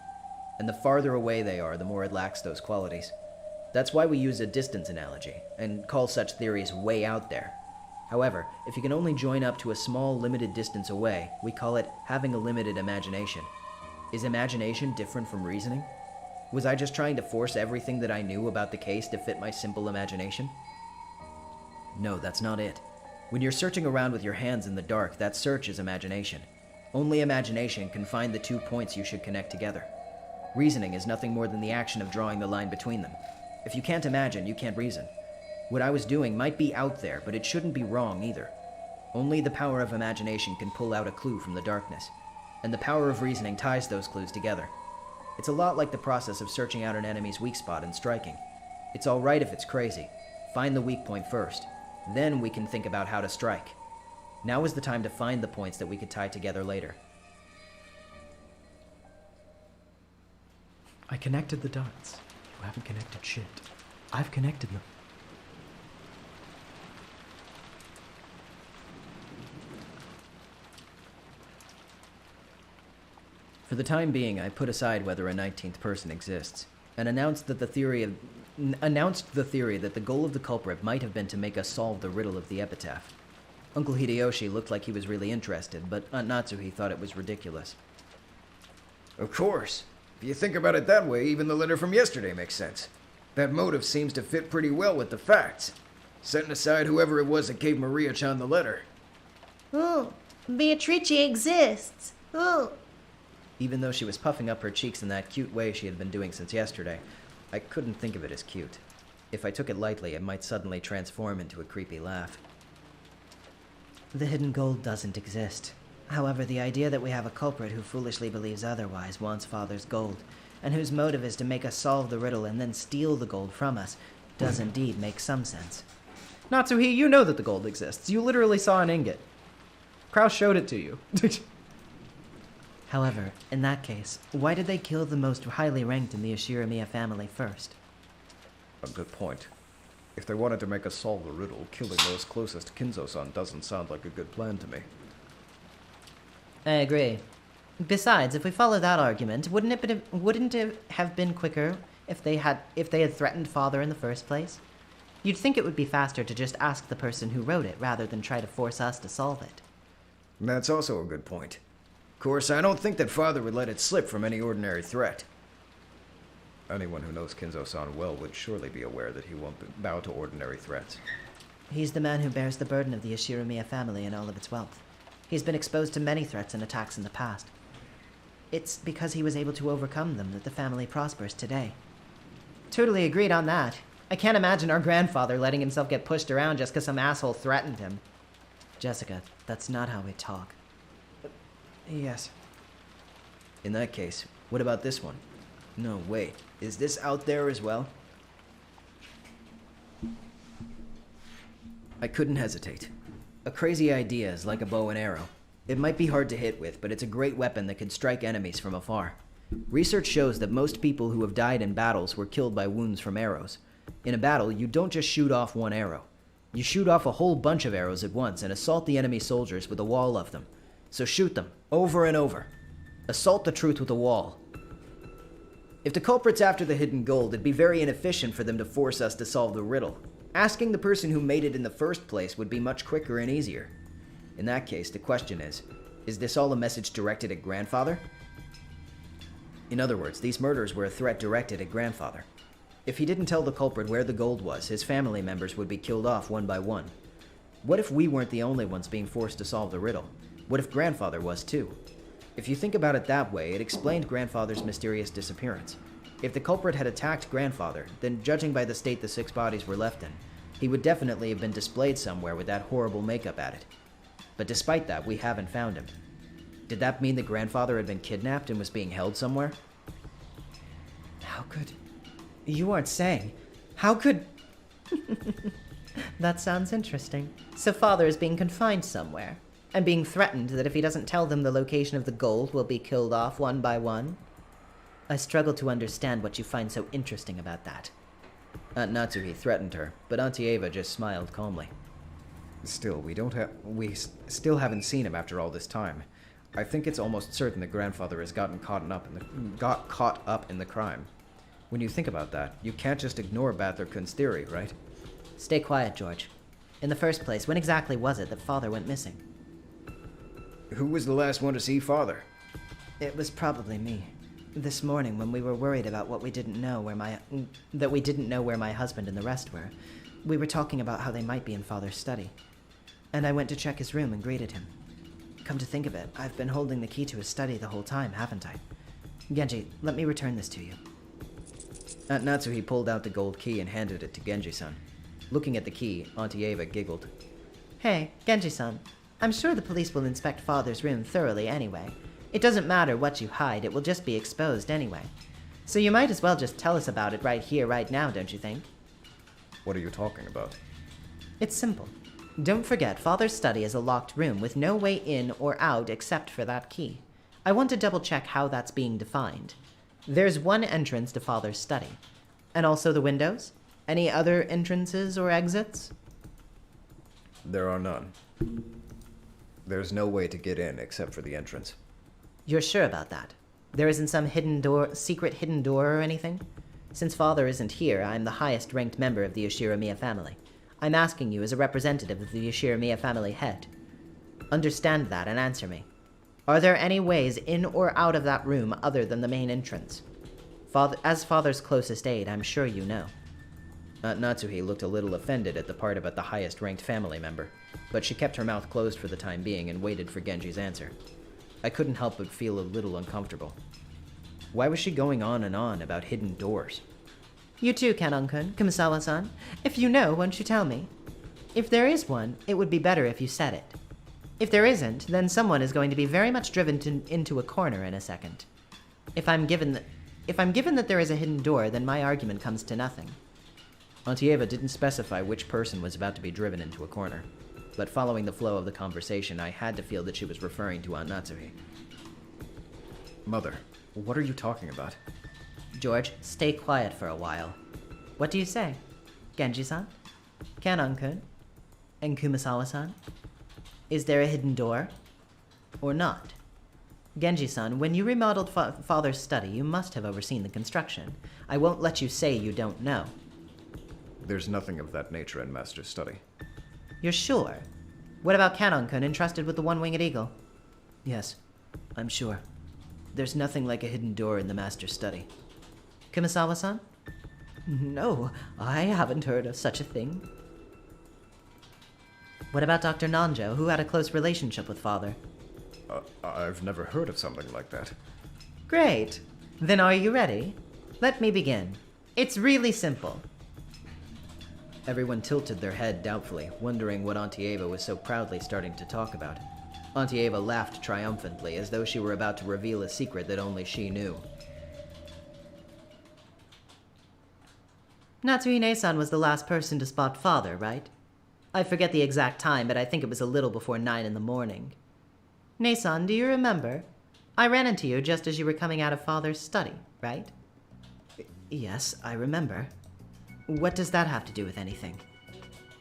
And the farther away they are, the more it lacks those qualities. That's why we use a distance analogy, and call such theories way out there. However, if you can only join up to a small, limited distance away, we call it having a limited imagination. Is imagination different from reasoning? Was I just trying to force everything that I knew about the case to fit my simple imagination? No, that's not it. When you're searching around with your hands in the dark, that search is imagination. Only imagination can find the 2 points you should connect together. Reasoning is nothing more than the action of drawing the line between them. If you can't imagine, you can't reason. What I was doing might be out there, but it shouldn't be wrong either. Only the power of imagination can pull out a clue from the darkness, and the power of reasoning ties those clues together. It's a lot like the process of searching out an enemy's weak spot and striking. It's all right if it's crazy. Find the weak point first. Then we can think about how to strike. Now is the time to find the points that we could tie together later. I connected the dots. You haven't connected shit. I've connected them. For the time being, I put aside whether a 19th person exists, and announced the theory that the goal of the culprit might have been to make us solve the riddle of the epitaph. Uncle Hideyoshi looked like he was really interested, but Aunt Natsuhi thought it was ridiculous. Of course. If you think about it that way, even the letter from yesterday makes sense. That motive seems to fit pretty well with the facts. Setting aside whoever it was that gave Maria-chan the letter. Oh, Beatrice exists. Oh. Even though she was puffing up her cheeks in that cute way she had been doing since yesterday, I couldn't think of it as cute. If I took it lightly, it might suddenly transform into a creepy laugh. The hidden gold doesn't exist. However, the idea that we have a culprit who foolishly believes otherwise wants Father's gold, and whose motive is to make us solve the riddle and then steal the gold from us, does indeed make some sense. Natsuhi, you know that the gold exists. You literally saw an ingot. Kraus showed it to you. However, in that case, why did they kill the most highly ranked in the Ashiramiya family first? A good point. If they wanted to make us solve the riddle, killing those closest to Kinzo-san doesn't sound like a good plan to me. I agree. Besides, if we follow that argument, wouldn't it have been quicker if they had threatened Father in the first place? You'd think it would be faster to just ask the person who wrote it rather than try to force us to solve it. That's also a good point. Of course, I don't think that Father would let it slip from any ordinary threat. Anyone who knows Kinzo-san well would surely be aware that he won't bow to ordinary threats. He's the man who bears the burden of the Ashiramiya family and all of its wealth. He's been exposed to many threats and attacks in the past. It's because he was able to overcome them that the family prospers today. Totally agreed on that. I can't imagine our grandfather letting himself get pushed around just because some asshole threatened him. Jessica, that's not how we talk. Yes. In that case, what about this one? No, wait. Is this out there as well? I couldn't hesitate. A crazy idea is like a bow and arrow. It might be hard to hit with, but it's a great weapon that can strike enemies from afar. Research shows that most people who have died in battles were killed by wounds from arrows. In a battle, you don't just shoot off one arrow. You shoot off a whole bunch of arrows at once and assault the enemy soldiers with a wall of them. So shoot them, over and over. Assault the truth with a wall. If the culprit's after the hidden gold, it'd be very inefficient for them to force us to solve the riddle. Asking the person who made it in the first place would be much quicker and easier. In that case, the question is this all a message directed at Grandfather? In other words, these murders were a threat directed at Grandfather. If he didn't tell the culprit where the gold was, his family members would be killed off one by one. What if we weren't the only ones being forced to solve the riddle? What if Grandfather was too? If you think about it that way, it explained Grandfather's mysterious disappearance. If the culprit had attacked Grandfather, then judging by the state the 6 bodies were left in, he would definitely have been displayed somewhere with that horrible makeup at it. But despite that, we haven't found him. Did that mean that Grandfather had been kidnapped and was being held somewhere? How could... You aren't saying... How could... That sounds interesting. So Father is being confined somewhere, and being threatened that if he doesn't tell them the location of the gold, will be killed off one by one? I struggle to understand what you find so interesting about that. Aunt Natsuhi threatened her, but Auntie Eva just smiled calmly. Still, we still haven't seen him after all this time. I think it's almost certain that Grandfather has got caught up in the crime. When you think about that, you can't just ignore Bather-kun's theory, right? Stay quiet, George. In the first place, when exactly was it that Father went missing? Who was the last one to see Father? It was probably me. This morning, when we were worried about what we didn't know where my husband and the rest were, we were talking about how they might be in Father's study. And I went to check his room and greeted him. Come to think of it, I've been holding the key to his study the whole time, haven't I? Genji, let me return this to you. Aunt Natsuhi pulled out the gold key and handed it to Genji-san. Looking at the key, Auntie Eva giggled. Hey, Genji-san, I'm sure the police will inspect Father's room thoroughly anyway. It doesn't matter what you hide, it will just be exposed anyway. So you might as well just tell us about it right here, right now, don't you think? What are you talking about? It's simple. Don't forget, Father's study is a locked room with no way in or out except for that key. I want to double check how that's being defined. There's one entrance to Father's study. And also the windows? Any other entrances or exits? There are none. There's no way to get in except for the entrance. You're sure about that? There isn't some secret hidden door or anything? Since Father isn't here, I'm the highest ranked member of the Ashiramiya family. I'm asking you as a representative of the Ashiramiya family head. Understand that and answer me. Are there any ways in or out of that room other than the main entrance? As Father's closest aide, I'm sure you know. Aunt Natsuhi looked a little offended at the part about the highest ranked family member, but she kept her mouth closed for the time being and waited for Genji's answer. I couldn't help but feel a little uncomfortable. Why was she going on and on about hidden doors? You too, Kanon-kun, Kumasawa-san. If you know, won't you tell me? If there is one, it would be better if you said it. If there isn't, then someone is going to be very much driven into a corner in a second. If I'm given If I'm given that there is a hidden door, then my argument comes to nothing. Auntie Eva didn't specify which person was about to be driven into a corner, but following the flow of the conversation, I had to feel that she was referring to Aunt Natsuhi. Mother, what are you talking about? George, stay quiet for a while. What do you say? Genji-san? Kanon-kun? And Kumasawa-san? Is there a hidden door? Or not? Genji-san, when you remodeled Father's study, you must have overseen the construction. I won't let you say you don't know. There's nothing of that nature in Master's study. You're sure? What about Kanon-kun entrusted with the one-winged eagle? Yes, I'm sure. There's nothing like a hidden door in the Master's study. Kumasawa-san? No, I haven't heard of such a thing. What about Dr. Nanjo, who had a close relationship with Father? I've never heard of something like that. Great. Then are you ready? Let me begin. It's really simple. Everyone tilted their head doubtfully, wondering what Auntie Eva was so proudly starting to talk about. Auntie Eva laughed triumphantly, as though she were about to reveal a secret that only she knew. Natsuhine-san was the last person to spot Father, right? I forget the exact time, but I think it was a little before 9 in the morning. Ne-san, do you remember? I ran into you just as you were coming out of Father's study, right? Yes, I remember. What does that have to do with anything?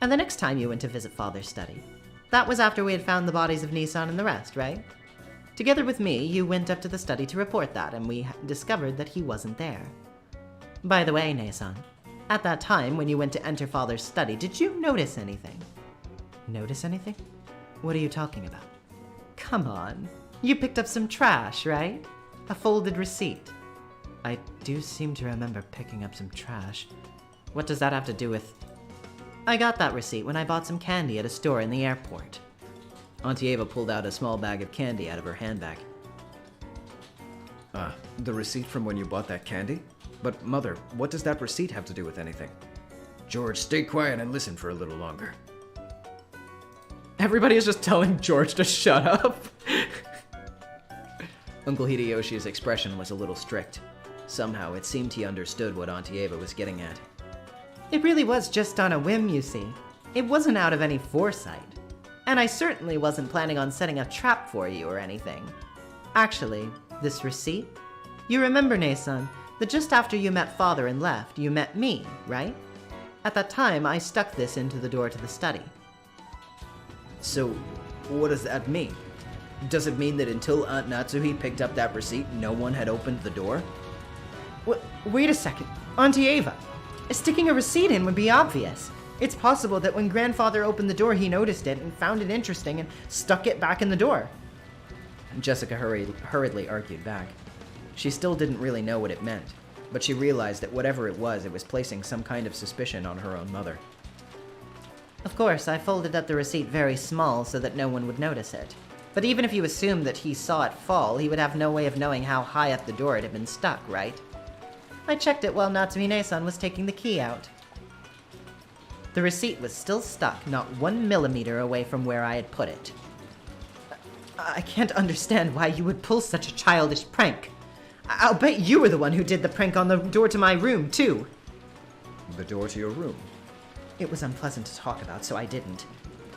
And the next time you went to visit Father's study, that was after we had found the bodies of Nissan and the rest, right? Together with me, you went up to the study to report that, and we discovered that he wasn't there. By the way, Ne-san, at that time when you went to enter Father's study, did you notice anything? Notice anything? What are you talking about? Come on. You picked up some trash, right? A folded receipt. I do seem to remember picking up some trash. What does that have to do with... I got that receipt when I bought some candy at a store in the airport. Auntie Eva pulled out a small bag of candy out of her handbag. The receipt from when you bought that candy? But, Mother, what does that receipt have to do with anything? George, stay quiet and listen for a little longer. Everybody is just telling George to shut up. Uncle Hideyoshi's expression was a little strict. Somehow, it seemed he understood what Auntie Eva was getting at. It really was just on a whim, you see. It wasn't out of any foresight. And I certainly wasn't planning on setting a trap for you or anything. Actually, this receipt? You remember, Ne-san, that just after you met Father and left, you met me, right? At that time, I stuck this into the door to the study. So, what does that mean? Does it mean that until Aunt Natsuhi picked up that receipt, no one had opened the door? Wait a second. Auntie Eva. Sticking a receipt in would be obvious. It's possible that when Grandfather opened the door, he noticed it and found it interesting and stuck it back in the door. Jessica hurriedly argued back. She still didn't really know what it meant, but she realized that whatever it was placing some kind of suspicion on her own mother. Of course, I folded up the receipt very small so that no one would notice it. But even if you assumed that he saw it fall, he would have no way of knowing how high up the door it had been stuck, right? I checked it while Natsumi-san was taking the key out. The receipt was still stuck, not 1 millimeter away from where I had put it. I can't understand why you would pull such a childish prank. I'll bet you were the one who did the prank on the door to my room, too. The door to your room? It was unpleasant to talk about, so I didn't.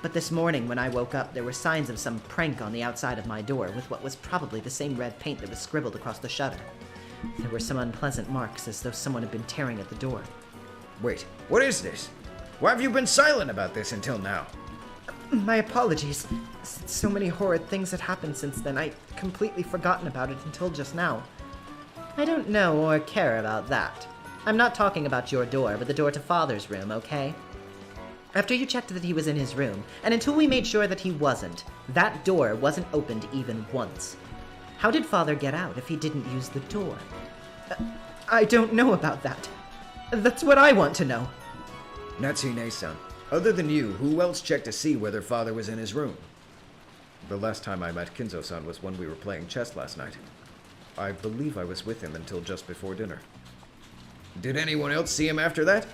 But this morning when I woke up, there were signs of some prank on the outside of my door with what was probably the same red paint that was scribbled across the shutter. There were some unpleasant marks, as though someone had been tearing at the door. Wait, what is this? Why have you been silent about this until now? My apologies. So many horrid things had happened since then, I'd completely forgotten about it until just now. I don't know or care about that. I'm not talking about your door, but the door to Father's room, okay? After you checked that he was in his room, and until we made sure that he wasn't, that door wasn't opened even once. How did Father get out if he didn't use the door? I don't know about that. That's what I want to know. Natsune-san, other than you, who else checked to see whether Father was in his room? The last time I met Kinzo-san was when we were playing chess last night. I believe I was with him until just before dinner. Did anyone else see him after that?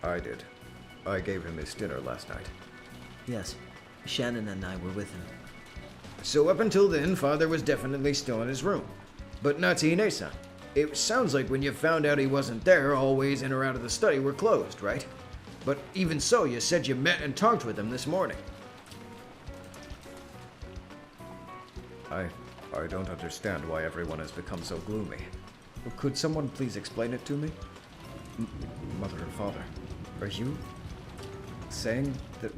I did. I gave him his dinner last night. Yes, Shannon and I were with him. So up until then, Father was definitely still in his room. But Natsune-san, It sounds like when you found out he wasn't there, all ways in or out of the study were closed, right? But even so, you said you met and talked with him this morning. I don't understand why everyone has become so gloomy. Could someone please explain it to me? Mother and Father, are you saying that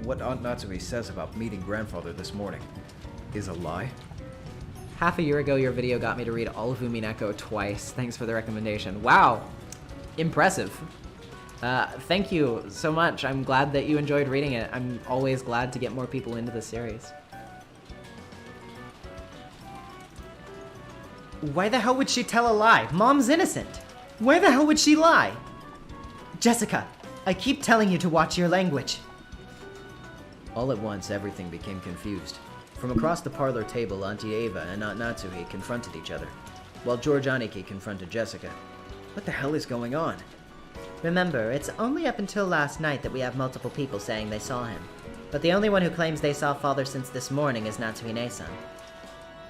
what Aunt Natsumi says about meeting Grandfather this morning is a lie? Half a year ago, your video got me to read all of Umineko twice. Thanks for the recommendation. Wow. Impressive. Thank you so much. I'm glad that you enjoyed reading it. I'm always glad to get more people into the series. Why the hell would she tell a lie? Mom's innocent. Why the hell would she lie? Jessica, I keep telling you to watch your language. All at once, everything became confused. From across the parlor table, Auntie Ava and Aunt Natsuhi confronted each other, while George Aniki confronted Jessica. What the hell is going on? Remember, it's only up until last night that we have multiple people saying they saw him. But the only one who claims they saw Father since this morning is Natsuhine-san.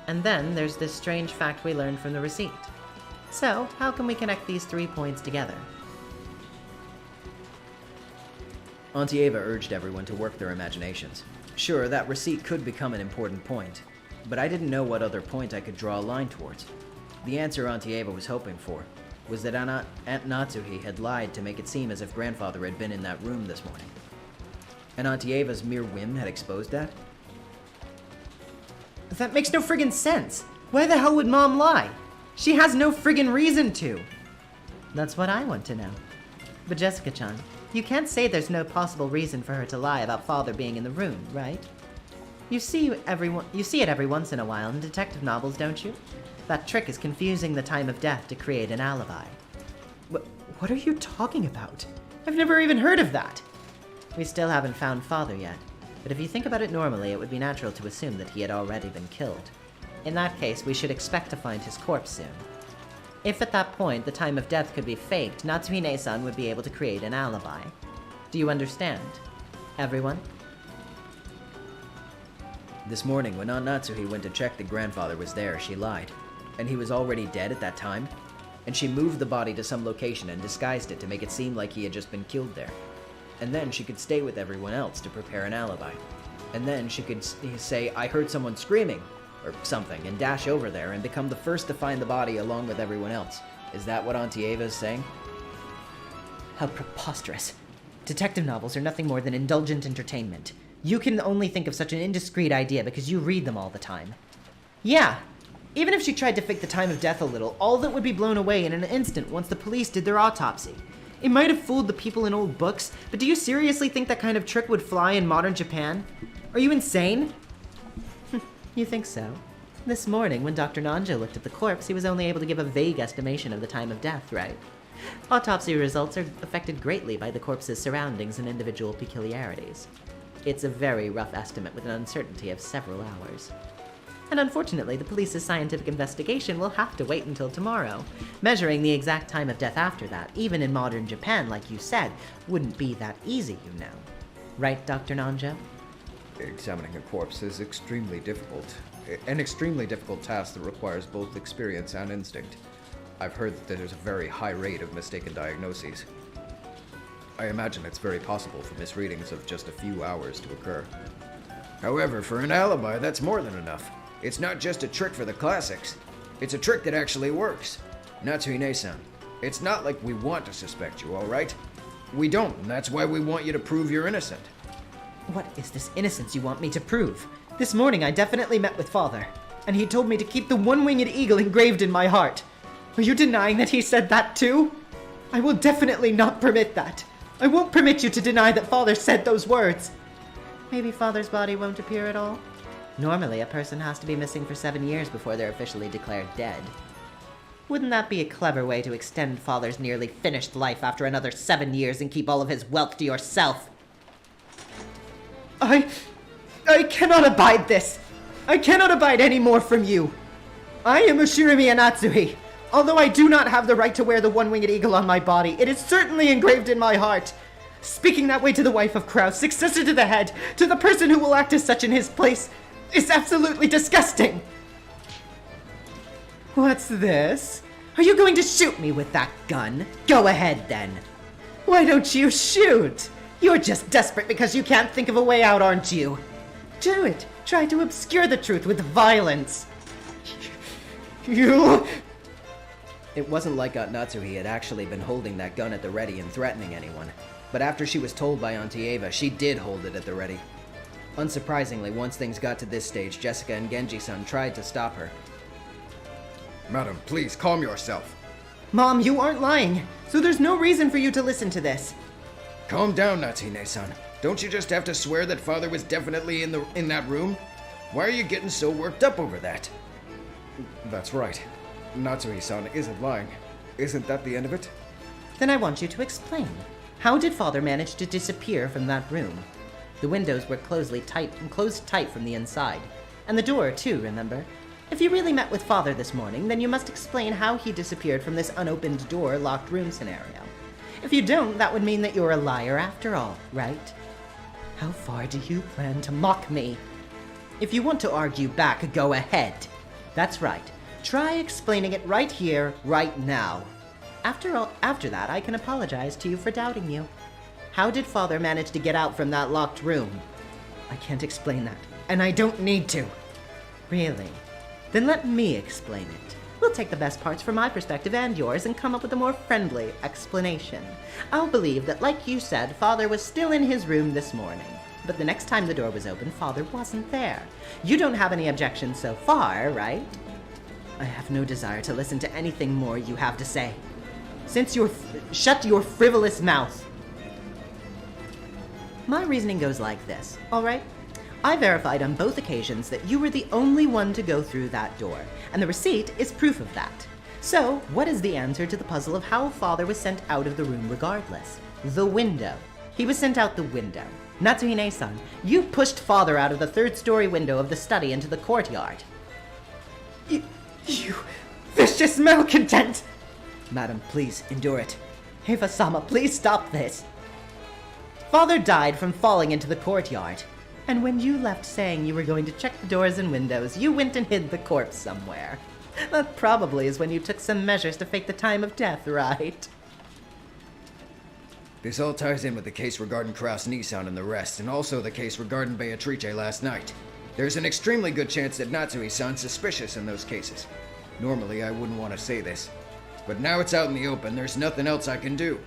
And then there's this strange fact we learned from the receipt. So, how can we connect these 3 points together? Auntie Ava urged everyone to work their imaginations. Sure, that receipt could become an important point, but I didn't know what other point I could draw a line towards. The answer Auntie Ava was hoping for was that Aunt Natsuhi had lied to make it seem as if Grandfather had been in that room this morning. And Auntie Ava's mere whim had exposed that? That makes no friggin' sense. Why the hell would Mom lie? She has no friggin' reason to. That's what I want to know. But Jessica-chan, you can't say there's no possible reason for her to lie about Father being in the room, right? You see it every once in a while in detective novels, don't you? That trick is confusing the time of death to create an alibi. What are you talking about? I've never even heard of that. We still haven't found Father yet, but if you think about it normally, it would be natural to assume that he had already been killed. In that case, we should expect to find his corpse soon. If at that point the time of death could be faked, Natsuhine-san would be able to create an alibi. Do you understand? Everyone? This morning, when Aunt Natsuhi went to check that Grandfather was there, she lied. And he was already dead at that time? And she moved the body to some location and disguised it to make it seem like he had just been killed there. And then she could stay with everyone else to prepare an alibi. And then she could say, I heard someone screaming, or something, and dash over there and become the first to find the body along with everyone else. Is that what Auntie Ava is saying? How preposterous. Detective novels are nothing more than indulgent entertainment. You can only think of such an indiscreet idea because you read them all the time. Yeah, even if she tried to fake the time of death a little, all that would be blown away in an instant once the police did their autopsy. It might have fooled the people in old books, but do you seriously think that kind of trick would fly in modern Japan? Are you insane? You think so? This morning, when Dr. Nanjo looked at the corpse, he was only able to give a vague estimation of the time of death, right? Autopsy results are affected greatly by the corpse's surroundings and individual peculiarities. It's a very rough estimate with an uncertainty of several hours. And unfortunately, the police's scientific investigation will have to wait until tomorrow. Measuring the exact time of death after that, even in modern Japan, like you said, wouldn't be that easy, you know. Right, Dr. Nanjo? Examining a corpse is extremely difficult. An extremely difficult task that requires both experience and instinct. I've heard that there's a very high rate of mistaken diagnoses. I imagine it's very possible for misreadings of just a few hours to occur. However, for an alibi, that's more than enough. It's not just a trick for the classics. It's a trick that actually works. Natsuhine-san, it's not like we want to suspect you, alright? We don't, and that's why we want you to prove you're innocent. What is this innocence you want me to prove? This morning I definitely met with Father, and he told me to keep the one-winged eagle engraved in my heart. Are you denying that he said that too? I will definitely not permit that. I won't permit you to deny that Father said those words. Maybe Father's body won't appear at all? Normally, a person has to be missing for 7 years before they're officially declared dead. Wouldn't that be a clever way to extend Father's nearly finished life after another 7 years and keep all of his wealth to yourself? I cannot abide this! I cannot abide any more from you! I am Ushirimi Anatsuhi. Although I do not have the right to wear the one-winged eagle on my body, it is certainly engraved in my heart. Speaking that way to the wife of Kraus, successor to the head, to the person who will act as such in his place, is absolutely disgusting! What's this? Are you going to shoot me with that gun? Go ahead then. Why don't you shoot? You're just desperate because you can't think of a way out, aren't you? Do it. Try to obscure the truth with violence. You... It wasn't like Aunt Natsuhi had actually been holding that gun at the ready and threatening anyone. But after she was told by Auntie Ava, she did hold it at the ready. Unsurprisingly, once things got to this stage, Jessica and Genji-san tried to stop her. Madam, please calm yourself. Mom, you aren't lying, so there's no reason for you to listen to this. Calm down, Natsune-san. Don't you just have to swear that father was definitely in that room? Why are you getting so worked up over that? That's right. Natsue-san isn't lying. Isn't that the end of it? Then I want you to explain. How did Father manage to disappear from that room? The windows were closed tight from the inside. And the door, too, remember? If you really met with Father this morning, then you must explain how he disappeared from this unopened door, locked room scenario. If you don't, that would mean that you're a liar after all, right? How far do you plan to mock me? If you want to argue back, go ahead. That's right. Try explaining it right here, right now. After that, I can apologize to you for doubting you. How did Father manage to get out from that locked room? I can't explain that, and I don't need to. Really? Then let me explain it. We'll take the best parts from my perspective and yours and come up with a more friendly explanation. I'll believe that, like you said, Father was still in his room this morning. But the next time the door was opened, Father wasn't there. You don't have any objections so far, right? I have no desire to listen to anything more you have to say. Shut your frivolous mouth. My reasoning goes like this, alright? I verified on both occasions that you were the only one to go through that door, and the receipt is proof of that. So, what is the answer to the puzzle of how Father was sent out of the room regardless? The window. He was sent out the window. Natsuhine-san, you pushed Father out of the third-story window of the study into the courtyard. You vicious malcontent! Madam, please, endure it. Eva-sama, please stop this. Father died from falling into the courtyard. And when you left saying you were going to check the doors and windows, you went and hid the corpse somewhere. That probably is when you took some measures to fake the time of death, right? This all ties in with the case regarding Kraus-Nissan and the rest, and also the case regarding Beatrice last night. There's an extremely good chance that Natsui-san's suspicious in those cases. Normally, I wouldn't want to say this, but now it's out in the open, there's nothing else I can do.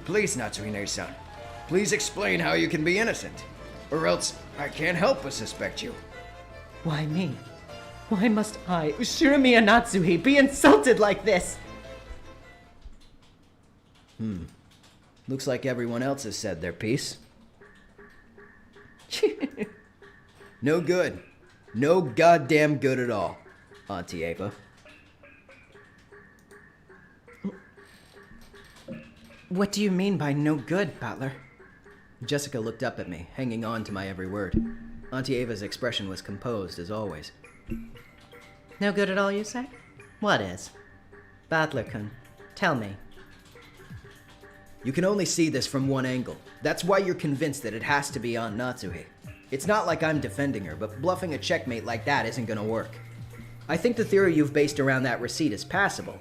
Please, Natsui-san, please explain how you can be innocent, or else I can't help but suspect you. Why me? Why must I, Shiramiya Natsuhi, be insulted like this? Looks like everyone else has said their piece. No good. No goddamn good at all, Auntie Ava. What do you mean by no good, Butler? Jessica looked up at me, hanging on to my every word. Auntie Ava's expression was composed, as always. No good at all, you say? What is? Butler-kun, tell me. You can only see this from one angle. That's why you're convinced that it has to be Aunt Natsuhi. It's not like I'm defending her, but bluffing a checkmate like that isn't gonna work. I think the theory you've based around that receipt is passable.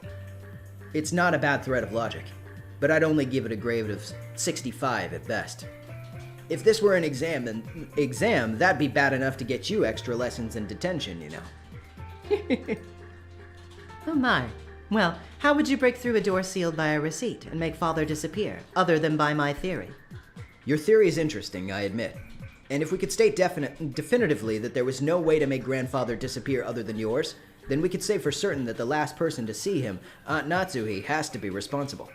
It's not a bad thread of logic, but I'd only give it a grade of 65 at best. If this were an exam, that'd be bad enough to get you extra lessons in detention, you know. Oh my. Well, how would you break through a door sealed by a receipt and make Father disappear, other than by my theory? Your theory is interesting, I admit. And if we could state definitively that there was no way to make Grandfather disappear other than yours, then we could say for certain that the last person to see him, Aunt Natsuhi, has to be responsible.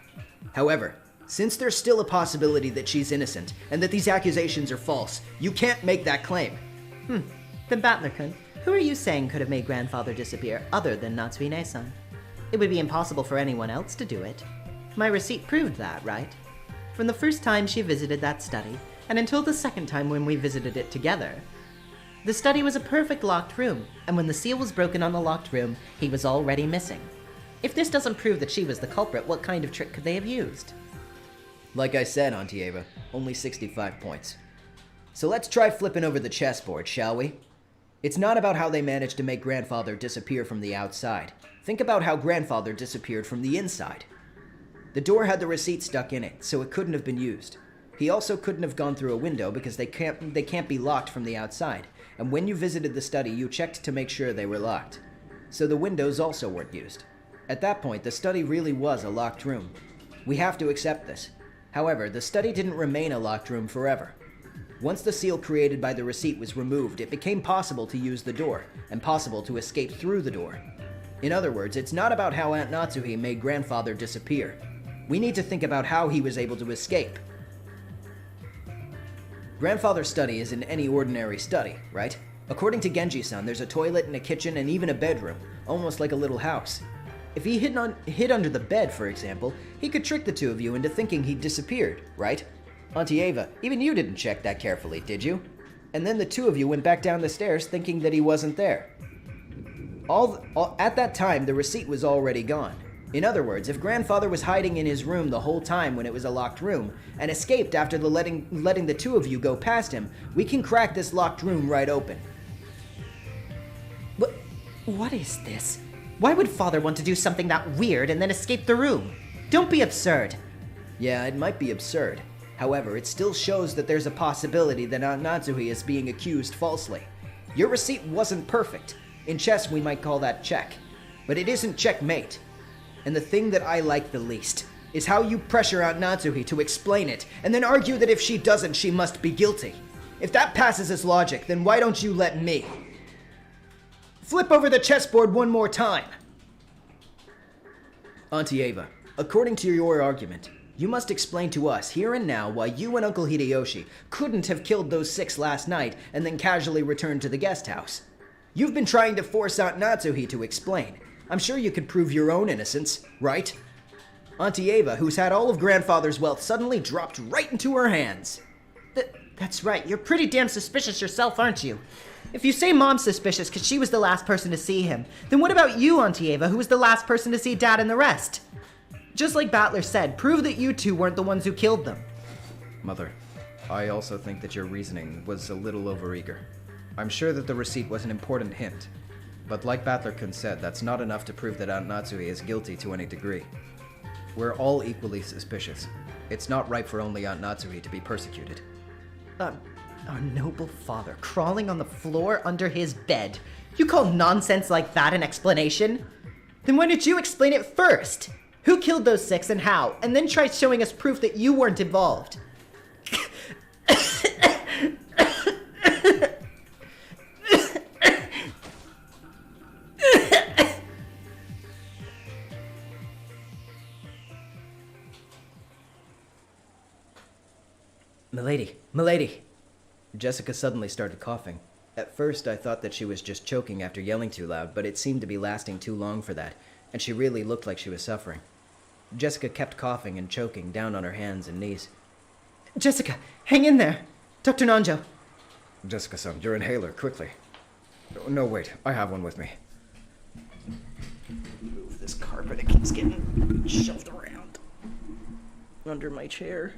However, since there's still a possibility that she's innocent, and that these accusations are false, you can't make that claim. Then Butler-kun, who are you saying could have made Grandfather disappear other than Natsuhine-san? It would be impossible for anyone else to do it. My receipt proved that, right? From the first time she visited that study, and until the second time when we visited it together. The study was a perfect locked room, and when the seal was broken on the locked room, he was already missing. If this doesn't prove that she was the culprit, what kind of trick could they have used? Like I said, Auntie Ava, only 65 points. So let's try flipping over the chessboard, shall we? It's not about how they managed to make Grandfather disappear from the outside. Think about how Grandfather disappeared from the inside. The door had the receipt stuck in it, so it couldn't have been used. He also couldn't have gone through a window because they can't be locked from the outside. And when you visited the study, you checked to make sure they were locked. So the windows also weren't used. At that point, the study really was a locked room. We have to accept this. However, the study didn't remain a locked room forever. Once the seal created by the receipt was removed, it became possible to use the door, and possible to escape through the door. In other words, it's not about how Aunt Natsuhi made Grandfather disappear. We need to think about how he was able to escape. Grandfather's study isn't any ordinary study, right? According to Genji-san, there's a toilet and a kitchen and even a bedroom, almost like a little house. If he hid under the bed, for example, he could trick the two of you into thinking he'd disappeared, right? Auntie Ava, even you didn't check that carefully, did you? And then the two of you went back down the stairs thinking that he wasn't there. At that time, the receipt was already gone. In other words, if Grandfather was hiding in his room the whole time when it was a locked room, and escaped after letting the two of you go past him, we can crack this locked room right open. What is this? Why would Father want to do something that weird and then escape the room? Don't be absurd. Yeah, it might be absurd. However, it still shows that there's a possibility that Aunt Natsuhi is being accused falsely. Your receipt wasn't perfect. In chess, we might call that check. But it isn't checkmate. And the thing that I like the least is how you pressure Aunt Natsuhi to explain it, and then argue that if she doesn't, she must be guilty. If that passes as logic, then why don't you let me? Flip over the chessboard one more time. Auntie Ava, according to your argument, you must explain to us here and now why you and Uncle Hideyoshi couldn't have killed those 6 last night and then casually returned to the guest house. You've been trying to force Aunt Natsuhi to explain. I'm sure you could prove your own innocence, right? Auntie Ava, who's had all of Grandfather's wealth, suddenly dropped right into her hands. That's right. You're pretty damn suspicious yourself, aren't you? If you say Mom's suspicious because she was the last person to see him, then what about you, Auntie Ava, who was the last person to see Dad and the rest? Just like Battler said, prove that you two weren't the ones who killed them. Mother, I also think that your reasoning was a little overeager. I'm sure that the receipt was an important hint, but like Battler-kun said, that's not enough to prove that Aunt Natsuhi is guilty to any degree. We're all equally suspicious. It's not right for only Aunt Natsuhi to be persecuted. Our noble father crawling on the floor under his bed. You call nonsense like that an explanation? Then why did you explain it first? Who killed those 6 and how? And then try showing us proof that you weren't involved. Milady. Jessica suddenly started coughing. At first, I thought that she was just choking after yelling too loud, but it seemed to be lasting too long for that, and she really looked like she was suffering. Jessica kept coughing and choking down on her hands and knees. Jessica, hang in there. Dr. Nanjo. Jessica-san, your inhaler, quickly. No, wait, I have one with me. Move this carpet, it keeps getting shoved around under my chair.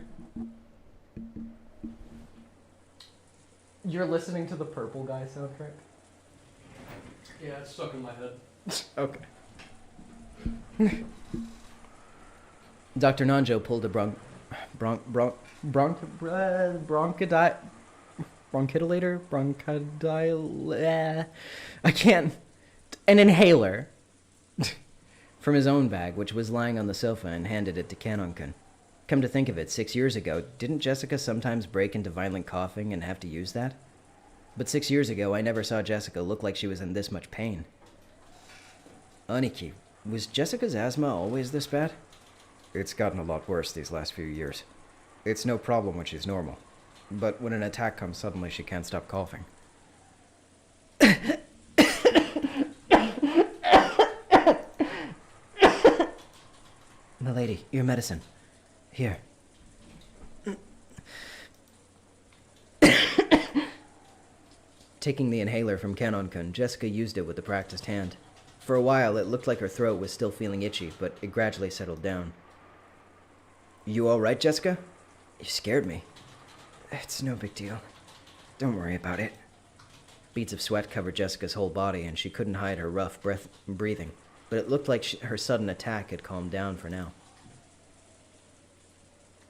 You're listening to the Purple Guy soundtrack? Yeah, it's stuck in my head. Okay. Dr. Nanjo pulled a an inhaler from his own bag, which was lying on the sofa, and handed it to Kanon-kun. Come to think of it, 6 years ago, didn't Jessica sometimes break into violent coughing and have to use that? But 6 years ago, I never saw Jessica look like she was in this much pain. Aniki, was Jessica's asthma always this bad? It's gotten a lot worse these last few years. It's no problem when she's normal. But when an attack comes suddenly, she can't stop coughing. Milady, your medicine. Here. Taking the inhaler from Kanon-kun, Jessica used it with a practiced hand. For a while, it looked like her throat was still feeling itchy, but it gradually settled down. You all right, Jessica? You scared me. It's no big deal. Don't worry about it. Beads of sweat covered Jessica's whole body, and she couldn't hide her rough breathing, but it looked like her sudden attack had calmed down for now.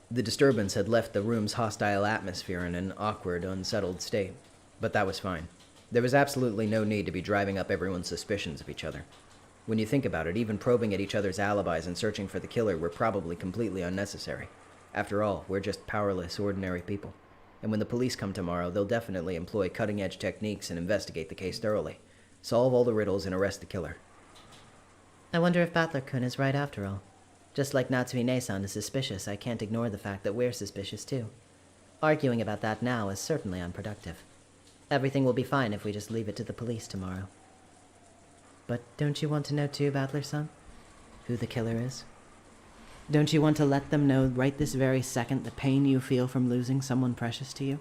The disturbance had left the room's hostile atmosphere in an awkward, unsettled state, but that was fine. There was absolutely no need to be driving up everyone's suspicions of each other. When you think about it, even probing at each other's alibis and searching for the killer were probably completely unnecessary. After all, we're just powerless, ordinary people. And when the police come tomorrow, they'll definitely employ cutting-edge techniques and investigate the case thoroughly. Solve all the riddles and arrest the killer. I wonder if Battler-kun is right after all. Just like Natsuhine-san is suspicious, I can't ignore the fact that we're suspicious too. Arguing about that now is certainly unproductive. Everything will be fine if we just leave it to the police tomorrow. But don't you want to know too, Battler-san? Who the killer is? Don't you want to let them know right this very second the pain you feel from losing someone precious to you?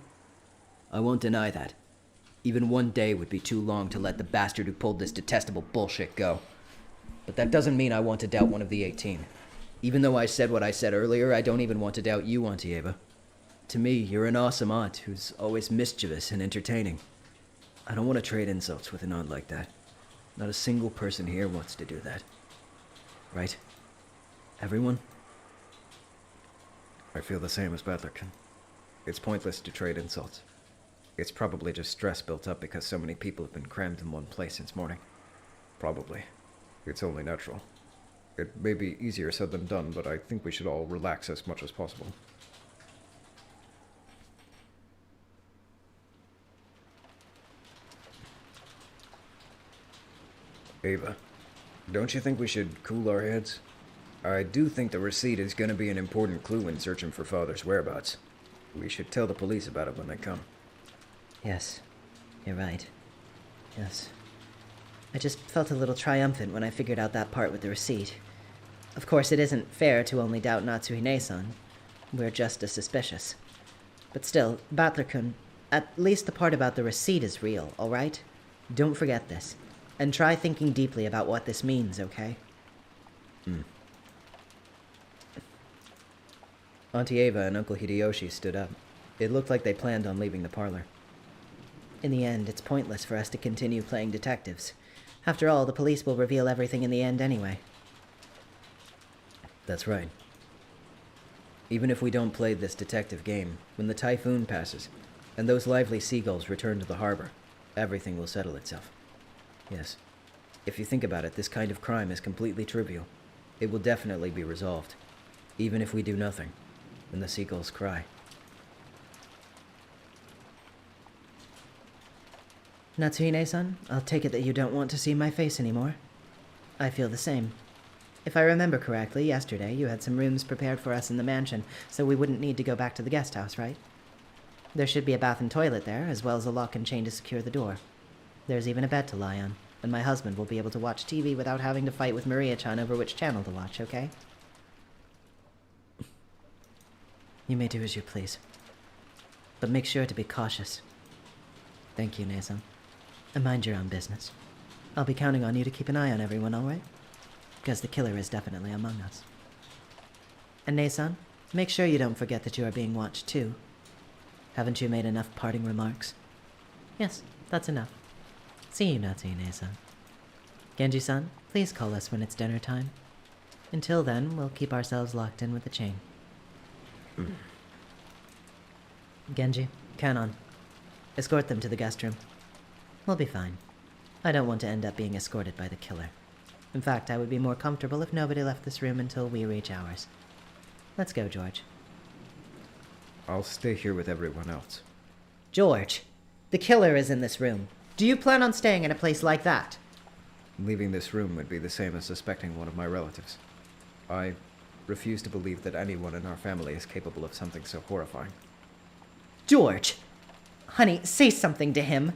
I won't deny that. Even one day would be too long to let the bastard who pulled this detestable bullshit go. But that doesn't mean I want to doubt one of the 18. Even though I said what I said earlier, I don't even want to doubt you, Auntie Eva. To me, you're an awesome aunt who's always mischievous and entertaining. I don't want to trade insults with an aunt like that. Not a single person here wants to do that. Right? Everyone? I feel the same as Battler-kun. It's pointless to trade insults. It's probably just stress built up because so many people have been crammed in one place since morning. Probably. It's only natural. It may be easier said than done, but I think we should all relax as much as possible. Ava, don't you think we should cool our heads? I do think the receipt is going to be an important clue in searching for Father's whereabouts. We should tell the police about it when they come. Yes, you're right. Yes. I just felt a little triumphant when I figured out that part with the receipt. Of course, it isn't fair to only doubt Natsuhine-san. We're just as suspicious. But still, Battler-kun, at least the part about the receipt is real, alright? Don't forget this. And try thinking deeply about what this means, okay? Auntie Eva and Uncle Hideyoshi stood up. It looked like they planned on leaving the parlor. In the end, it's pointless for us to continue playing detectives. After all, the police will reveal everything in the end anyway. That's right. Even if we don't play this detective game, when the typhoon passes, and those lively seagulls return to the harbor, everything will settle itself. Yes. If you think about it, this kind of crime is completely trivial. It will definitely be resolved, even if we do nothing, when the seagulls cry. Natsuhine-san, I'll take it that you don't want to see my face anymore. I feel the same. If I remember correctly, yesterday you had some rooms prepared for us in the mansion, so we wouldn't need to go back to the guest house, right? There should be a bath and toilet there, as well as a lock and chain to secure the door. There's even a bed to lie on, and my husband will be able to watch TV without having to fight with Maria-chan over which channel to watch, okay? You may do as you please. But make sure to be cautious. Thank you, Nezan. And mind your own business. I'll be counting on you to keep an eye on everyone, alright? Because the killer is definitely among us. And Nezan, make sure you don't forget that you are being watched too. Haven't you made enough parting remarks? Yes, that's enough. See you, Natsuhine-san. Genji-san, please call us when it's dinner time. Until then, we'll keep ourselves locked in with the chain. Genji, Kanon, escort them to the guest room. We'll be fine. I don't want to end up being escorted by the killer. In fact, I would be more comfortable if nobody left this room until we reach ours. Let's go, George. I'll stay here with everyone else. George, the killer is in this room. Do you plan on staying in a place like that? Leaving this room would be the same as suspecting one of my relatives. I refuse to believe that anyone in our family is capable of something so horrifying. George! Honey, say something to him.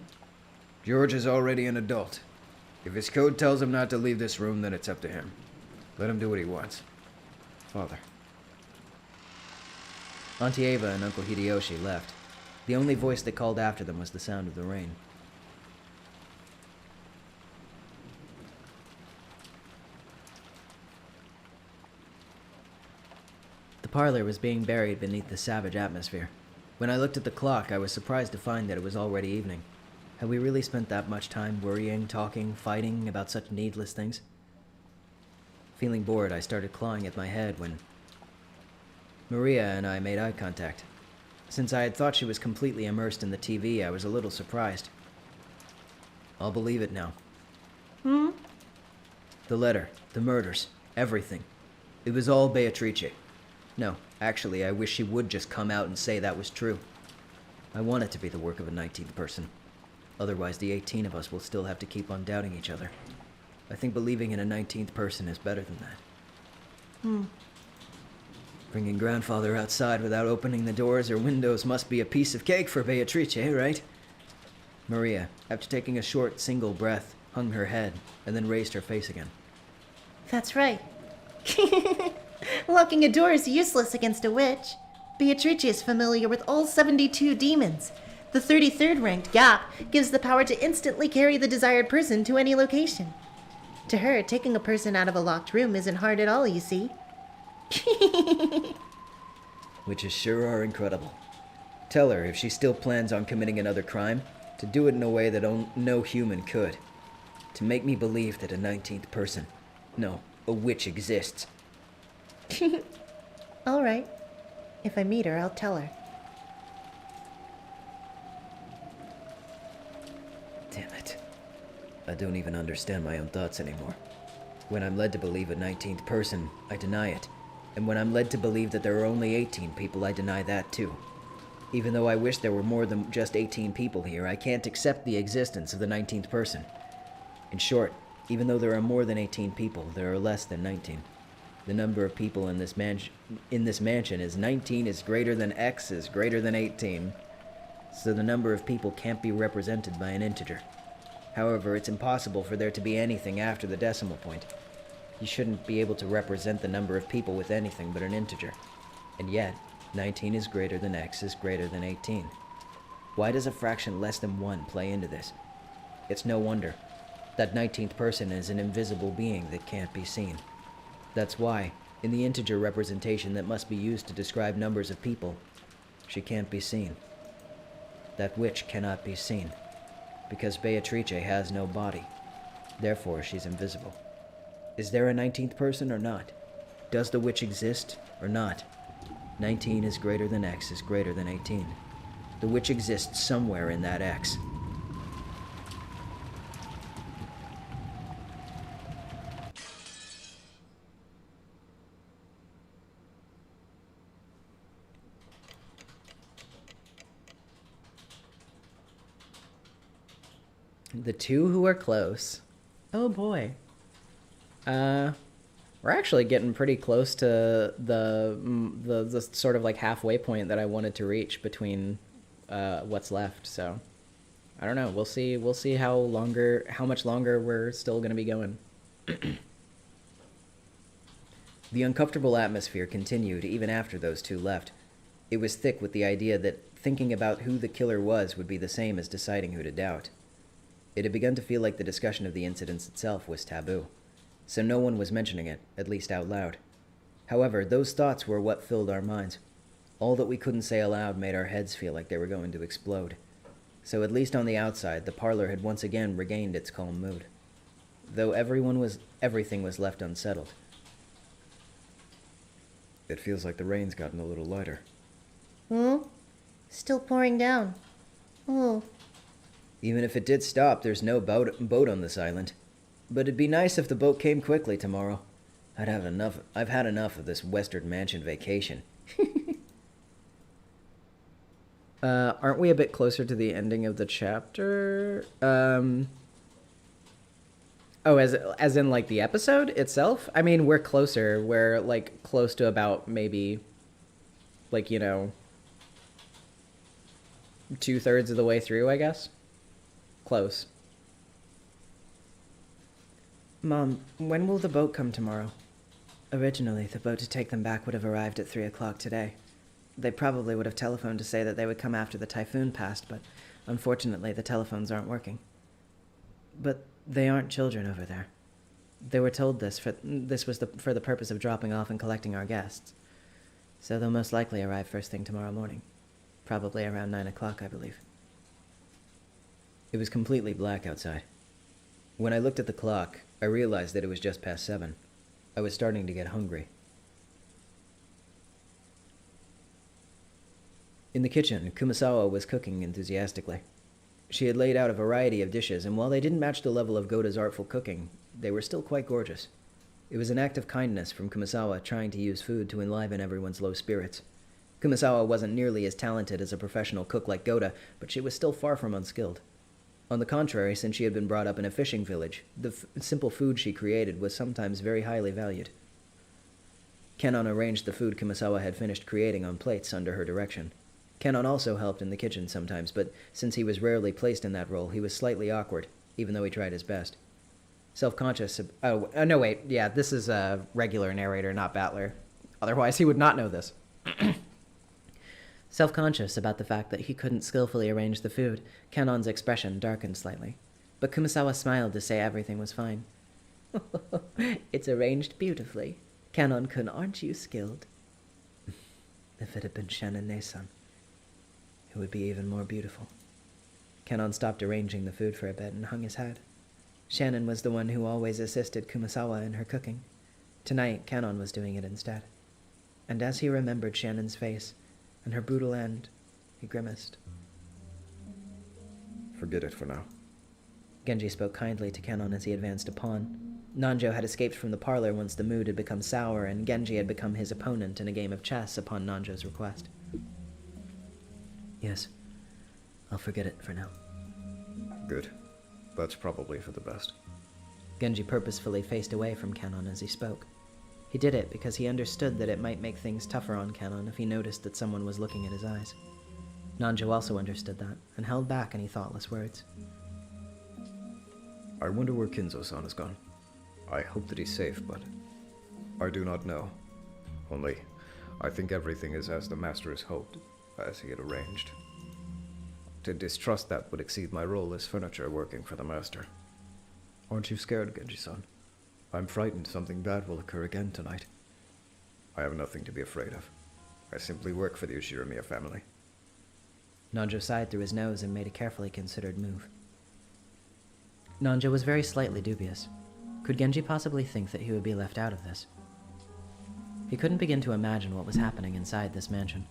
George is already an adult. If his code tells him not to leave this room, then it's up to him. Let him do what he wants. Father. Auntie Eva and Uncle Hideyoshi left. The only voice that called after them was the sound of the rain. The parlor was being buried beneath the savage atmosphere. When I looked at the clock, I was surprised to find that it was already evening. Have we really spent that much time worrying, talking, fighting about such needless things? Feeling bored, I started clawing at my head when Maria and I made eye contact. Since I had thought she was completely immersed in the TV, I was a little surprised. I'll believe it now. Hmm? The letter, the murders, everything. It was all Beatrice. No, actually, I wish she would just come out and say that was true. I want it to be the work of a 19th person. Otherwise, the 18 of us will still have to keep on doubting each other. I think believing in a 19th person is better than that. Bringing grandfather outside without opening the doors or windows must be a piece of cake for Beatrice, right? Maria, after taking a short, single breath, hung her head and then raised her face again. That's right. Locking a door is useless against a witch. Beatrice is familiar with all 72 demons. The 33rd ranked Gap gives the power to instantly carry the desired person to any location. To her, taking a person out of a locked room isn't hard at all, you see. Witches sure are incredible. Tell her, if she still plans on committing another crime, to do it in a way that no human could. To make me believe that a 19th person, no, a witch exists. All right. If I meet her, I'll tell her. Damn it. I don't even understand my own thoughts anymore. When I'm led to believe a 19th person, I deny it. And when I'm led to believe that there are only 18 people, I deny that too. Even though I wish there were more than just 18 people here, I can't accept the existence of the 19th person. In short, even though there are more than 18 people, there are less than 19. The number of people in this mansion is 19 is greater than X is greater than 18. So the number of people can't be represented by an integer. However, it's impossible for there to be anything after the decimal point. You shouldn't be able to represent the number of people with anything but an integer. And yet, 19 is greater than X is greater than 18. Why does a fraction less than 1 play into this? It's no wonder. That 19th person is an invisible being that can't be seen. That's why, in the integer representation that must be used to describe numbers of people, she can't be seen. That witch cannot be seen, because Beatrice has no body. Therefore, she's invisible. Is there a 19th person or not? Does the witch exist or not? 19 is greater than X is greater than 18. The witch exists somewhere in that X. The two who are close. Oh boy. We're actually getting pretty close to the sort of like halfway point that I wanted to reach between what's left. So I don't know. We'll see how much longer we're still going to be going. The uncomfortable atmosphere continued even after those two left. It was thick with the idea that thinking about who the killer was would be the same as deciding who to doubt. It had begun to feel like the discussion of the incidents itself was taboo, so no one was mentioning it, at least out loud. However, those thoughts were what filled our minds. All that we couldn't say aloud made our heads feel like they were going to explode. So at least on the outside, the parlor had once again regained its calm mood, though everything was left unsettled. It feels like the rain's gotten a little lighter. Still pouring down. Oh. Even if it did stop, there's no boat on this island. But it'd be nice if the boat came quickly tomorrow. I've had enough of this Western Mansion vacation. Aren't we a bit closer to the ending of the chapter? Oh, as in like the episode itself? I mean, we're closer. We're like close to about maybe, like, 2/3 of the way through, I guess. Close. Mom, when will the boat come tomorrow? Originally, the boat to take them back would have arrived at 3 o'clock today. They probably would have telephoned to say that they would come after the typhoon passed, but unfortunately the telephones aren't working. But they aren't children over there. They were told this was for the purpose of dropping off and collecting our guests. So they'll most likely arrive first thing tomorrow morning. Probably around 9 o'clock, I believe. It was completely black outside. When I looked at the clock, I realized that it was just past 7. I was starting to get hungry. In the kitchen, Kumasawa was cooking enthusiastically. She had laid out a variety of dishes, and while they didn't match the level of Goda's artful cooking, they were still quite gorgeous. It was an act of kindness from Kumasawa trying to use food to enliven everyone's low spirits. Kumasawa wasn't nearly as talented as a professional cook like Goda, but she was still far from unskilled. On the contrary, since she had been brought up in a fishing village, the simple food she created was sometimes very highly valued. Kenon arranged the food Kumasawa had finished creating on plates under her direction. Kenon also helped in the kitchen sometimes, but since he was rarely placed in that role, he was slightly awkward, even though he tried his best. Self-conscious no wait, yeah, this is a regular narrator, not Battler. Otherwise he would not know this. Self-conscious about the fact that he couldn't skillfully arrange the food, Kenon's expression darkened slightly. But Kumasawa smiled to say everything was fine. It's arranged beautifully. Kenon-kun, aren't you skilled? If it had been Shen and Ne-san, it would be even more beautiful. Kenon stopped arranging the food for a bit and hung his head. Shannon was the one who always assisted Kumasawa in her cooking. Tonight, Kenon was doing it instead. And as he remembered Shannon's face and her brutal end, he grimaced. Forget it for now. Genji spoke kindly to Kenon as he advanced a pawn. Nanjo had escaped from the parlor once the mood had become sour, and Genji had become his opponent in a game of chess upon Nanjo's request. Yes, I'll forget it for now. Good. That's probably for the best. Genji purposefully faced away from Kenon as he spoke. He did it because he understood that it might make things tougher on Kenon if he noticed that someone was looking at his eyes. Nanjo also understood that, and held back any thoughtless words. I wonder where Kinzo-san has gone. I hope that he's safe, but I do not know. Only, I think everything is as the master has hoped, as he had arranged. To distrust that would exceed my role as furniture working for the master. Aren't you scared, Genji-san? I'm frightened something bad will occur again tonight. I have nothing to be afraid of. I simply work for the Ushiramiya family. Nanjo sighed through his nose and made a carefully considered move. Nanjo was very slightly dubious. Could Genji possibly think that he would be left out of this? He couldn't begin to imagine what was happening inside this mansion,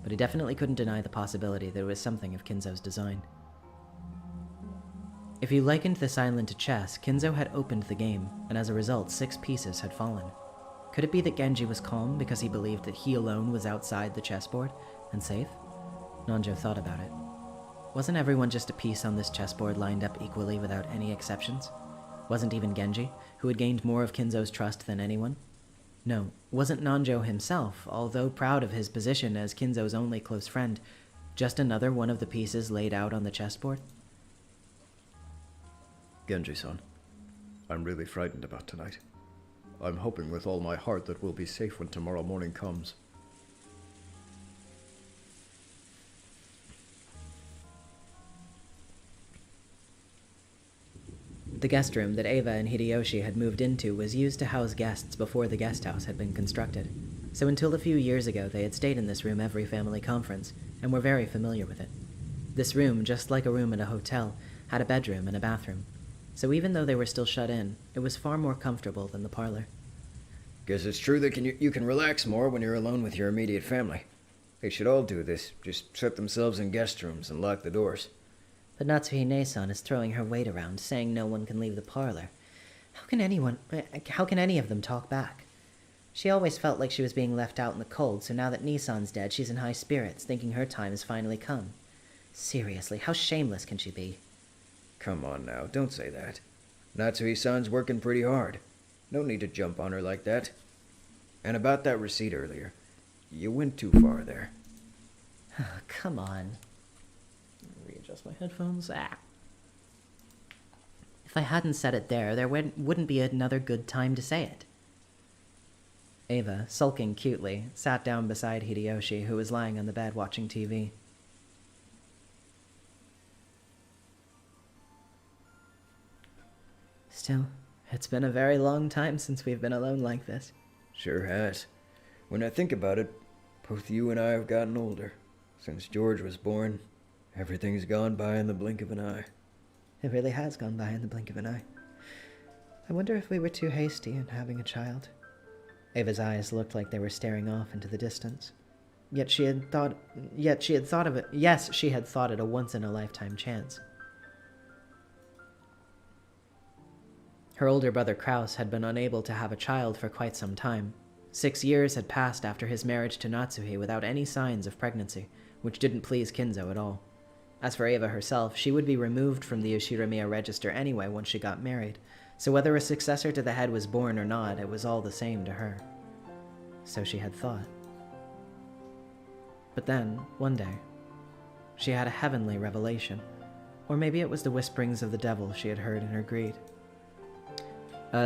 but he definitely couldn't deny the possibility that it was something of Kinzo's design. If you likened this island to chess, Kinzo had opened the game, and as a result, 6 pieces had fallen. Could it be that Genji was calm because he believed that he alone was outside the chessboard and safe? Nanjo thought about it. Wasn't everyone just a piece on this chessboard lined up equally without any exceptions? Wasn't even Genji, who had gained more of Kinzo's trust than anyone? No, wasn't Nanjo himself, although proud of his position as Kinzo's only close friend, just another one of the pieces laid out on the chessboard? Genji-san, I'm really frightened about tonight. I'm hoping with all my heart that we'll be safe when tomorrow morning comes. The guest room that Eva and Hideyoshi had moved into was used to house guests before the guest house had been constructed. So until a few years ago, they had stayed in this room every family conference, and were very familiar with it. This room, just like a room in a hotel, had a bedroom and a bathroom. So even though they were still shut in, it was far more comfortable than the parlor. Guess it's true that you can relax more when you're alone with your immediate family. They should all do this. Just shut themselves in guest rooms and lock the doors. But Natsuhi-ne-san is throwing her weight around, saying no one can leave the parlor. How can any of them talk back? She always felt like she was being left out in the cold, so now that Nisan's dead, she's in high spirits, thinking her time has finally come. Seriously, how shameless can she be? Come on now, don't say that. Natsuhi-san's working pretty hard. No need to jump on her like that. And about that receipt earlier, you went too far there. Come on. Readjust my headphones. If I hadn't said it there wouldn't be another good time to say it. Eva, sulking cutely, sat down beside Hideyoshi, who was lying on the bed watching TV. Still, it's been a very long time since we've been alone like this. Sure has. When I think about it, both you and I have gotten older. Since George was born, everything's gone by in the blink of an eye. It really has gone by in the blink of an eye. I wonder if we were too hasty in having a child. Ava's eyes looked like they were staring off into the distance. Yet she had thought of it. Yes, she had thought it a once-in-a-lifetime chance. Her older brother Kraus had been unable to have a child for quite some time. 6 years had passed after his marriage to Natsuhi without any signs of pregnancy, which didn't please Kinzo at all. As for Ava herself, she would be removed from the Yoshiramiya register anyway once she got married, so whether a successor to the head was born or not, it was all the same to her. So she had thought. But then, one day, she had a heavenly revelation. Or maybe it was the whisperings of the devil she had heard in her greed.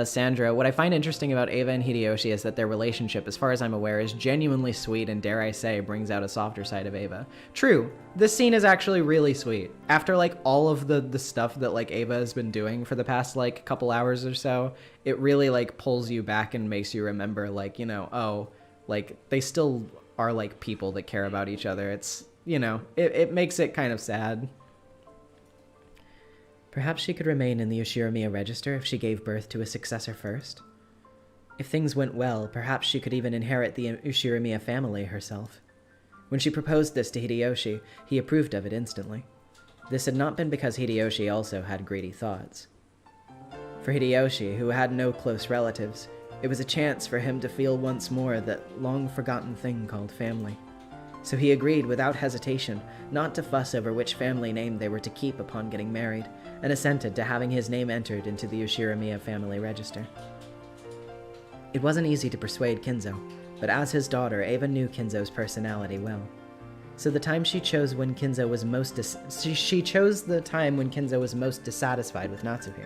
Sandra, what I find interesting about Ava and Hideyoshi is that their relationship, as far as I'm aware, is genuinely sweet and, dare I say, brings out a softer side of Ava. True, this scene is actually really sweet. After, like, all of the stuff that, like, Ava has been doing for the past, like, couple hours or so, it really, like, pulls you back and makes you remember, like, you know, oh, like, they still are, like, people that care about each other. It's, you know, it makes it kind of sad. Perhaps she could remain in the Yoshiramiya register if she gave birth to a successor first. If things went well, perhaps she could even inherit the Yoshiramiya family herself. When she proposed this to Hideyoshi, he approved of it instantly. This had not been because Hideyoshi also had greedy thoughts. For Hideyoshi, who had no close relatives, it was a chance for him to feel once more that long-forgotten thing called family. So he agreed without hesitation not to fuss over which family name they were to keep upon getting married, and assented to having his name entered into the Yoshiramiya family register. It wasn't easy to persuade Kinzo, but as his daughter, Ava knew Kinzo's personality well. So the time she chose when Kinzo was most dissatisfied with Natsuhi,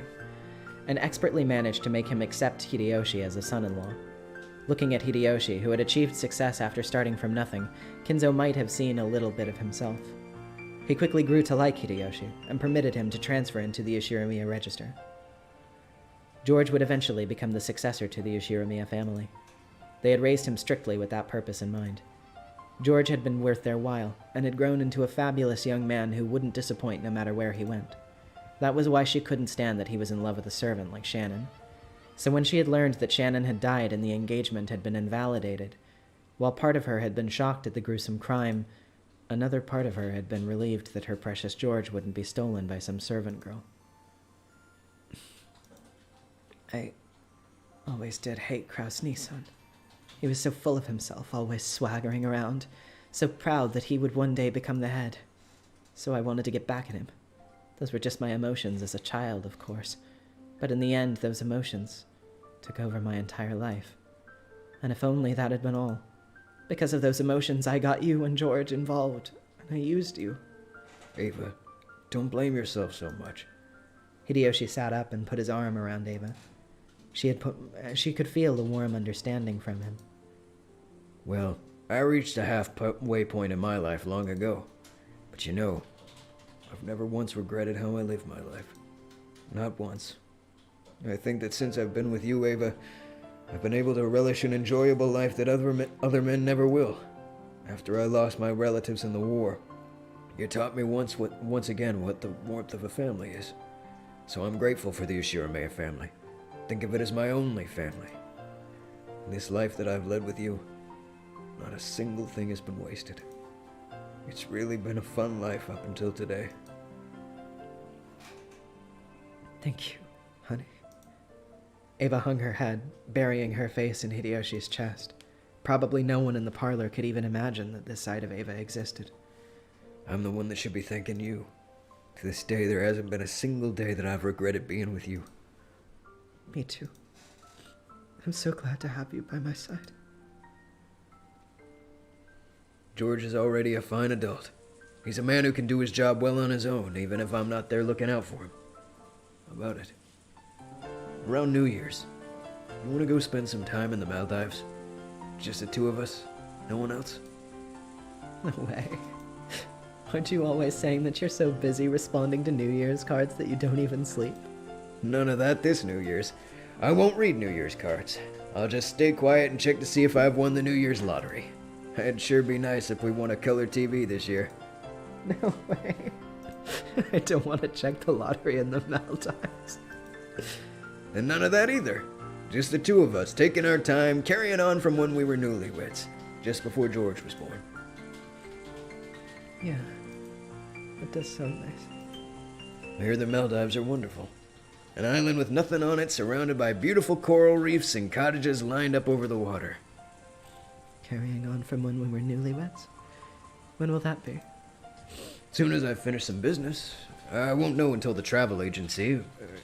and expertly managed to make him accept Hideyoshi as a son-in-law. Looking at Hideyoshi, who had achieved success after starting from nothing, Kinzo might have seen a little bit of himself. He quickly grew to like Hideyoshi, and permitted him to transfer into the Yoshiramiya register. George would eventually become the successor to the Yoshiramiya family. They had raised him strictly with that purpose in mind. George had been worth their while, and had grown into a fabulous young man who wouldn't disappoint no matter where he went. That was why she couldn't stand that he was in love with a servant like Shannon. So when she had learned that Shannon had died and the engagement had been invalidated, while part of her had been shocked at the gruesome crime, another part of her had been relieved that her precious George wouldn't be stolen by some servant girl. I always did hate Kraus Nissan. He was so full of himself, always swaggering around, so proud that he would one day become the head. So I wanted to get back at him. Those were just my emotions as a child, of course. But in the end, those emotions took over my entire life. And if only that had been all. Because of those emotions, I got you and George involved, and I used you. Ava, don't blame yourself so much. Hideyoshi sat up and put his arm around Ava. She could feel the warm understanding from him. Well, I reached a halfway point in my life long ago. But you know, I've never once regretted how I lived my life. Not once. I think that since I've been with you, Ava, I've been able to relish an enjoyable life that other men never will. After I lost my relatives in the war, you taught me once again what the warmth of a family is. So I'm grateful for the Yoshiramiya family. Think of it as my only family. In this life that I've led with you, not a single thing has been wasted. It's really been a fun life up until today. Thank you, honey. Ava hung her head, burying her face in Hideyoshi's chest. Probably no one in the parlor could even imagine that this side of Ava existed. I'm the one that should be thanking you. To this day, there hasn't been a single day that I've regretted being with you. Me too. I'm so glad to have you by my side. George is already a fine adult. He's a man who can do his job well on his own, even if I'm not there looking out for him. How about it? Around New Year's, you want to go spend some time in the Maldives? Just the two of us? No one else? No way. Aren't you always saying that you're so busy responding to New Year's cards that you don't even sleep? None of that this New Year's. I won't read New Year's cards. I'll just stay quiet and check to see if I've won the New Year's lottery. It'd sure be nice if we won a color TV this year. No way. I don't want to check the lottery in the Maldives. And none of that either. Just the two of us, taking our time, carrying on from when we were newlyweds, just before George was born. Yeah, that does sound nice. I hear the Maldives are wonderful. An island with nothing on it, surrounded by beautiful coral reefs and cottages lined up over the water. Carrying on from when we were newlyweds? When will that be? Soon as I finish some business. I won't know until the travel agency.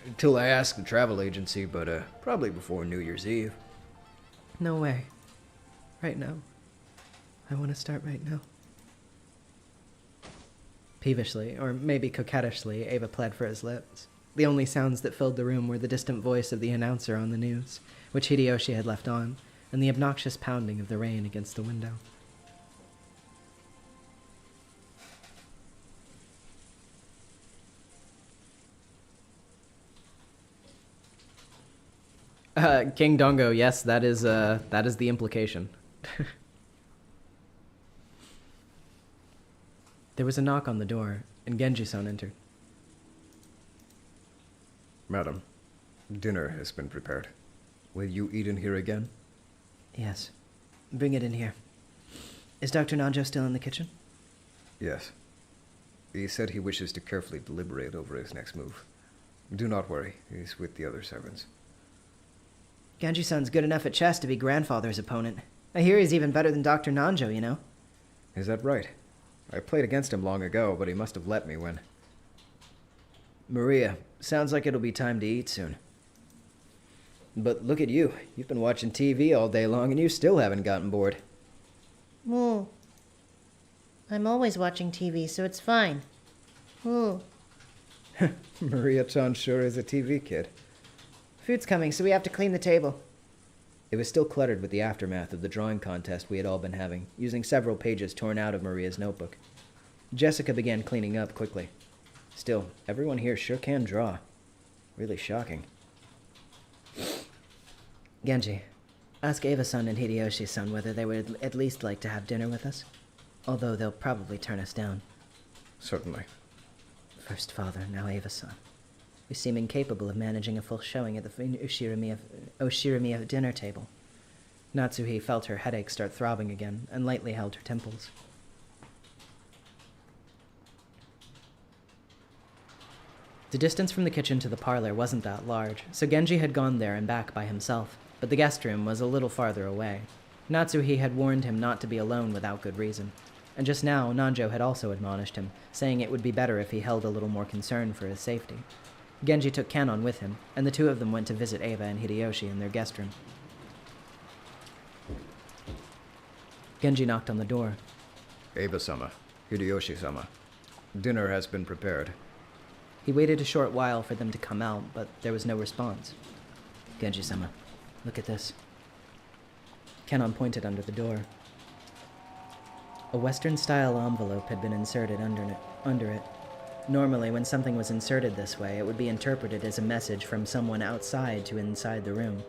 Until I ask the travel agency, but probably before New Year's Eve. No way. Right now. I want to start right now. Peevishly, or maybe coquettishly, Ava pled for his lips. The only sounds that filled the room were the distant voice of the announcer on the news, which Hideyoshi had left on, and the obnoxious pounding of the rain against the window. King Dongo, yes, that is the implication. There was a knock on the door, and Genji-san entered. Madam, dinner has been prepared. Will you eat in here again? Yes. Bring it in here. Is Dr. Nanjo still in the kitchen? Yes. He said he wishes to carefully deliberate over his next move. Do not worry, he's with the other servants. Genji-san's good enough at chess to be grandfather's opponent. I hear he's even better than Dr. Nanjo, you know? Is that right? I played against him long ago, but he must have let me win. Maria, sounds like it'll be time to eat soon. But look at you. You've been watching TV all day long and you still haven't gotten bored. Moo. I'm always watching TV, so it's fine. Moo. Maria-chan sure is a TV kid. Food's coming, so we have to clean the table. It was still cluttered with the aftermath of the drawing contest we had all been having, using several pages torn out of Maria's notebook. Jessica began cleaning up quickly. Still, everyone here sure can draw. Really shocking. Genji, ask Ava-san and Hideyoshi-san whether they would at least like to have dinner with us. Although they'll probably turn us down. Certainly. First father, now Ava-san. We seem incapable of managing a full showing at the Oshirimiya dinner table. Natsuhi felt her headache start throbbing again and lightly held her temples. The distance from the kitchen to the parlor wasn't that large, so Genji had gone there and back by himself, but the guest room was a little farther away. Natsuhi had warned him not to be alone without good reason, and just now Nanjo had also admonished him, saying it would be better if he held a little more concern for his safety. Genji took Kannon with him, and the two of them went to visit Ava and Hideyoshi in their guest room. Genji knocked on the door. Ava-sama, Hideyoshi-sama, dinner has been prepared. He waited a short while for them to come out, but there was no response. Genji-sama, look at this. Kannon pointed under the door. A Western-style envelope had been inserted under it. Normally, when something was inserted this way, it would be interpreted as a message from someone outside to inside the room.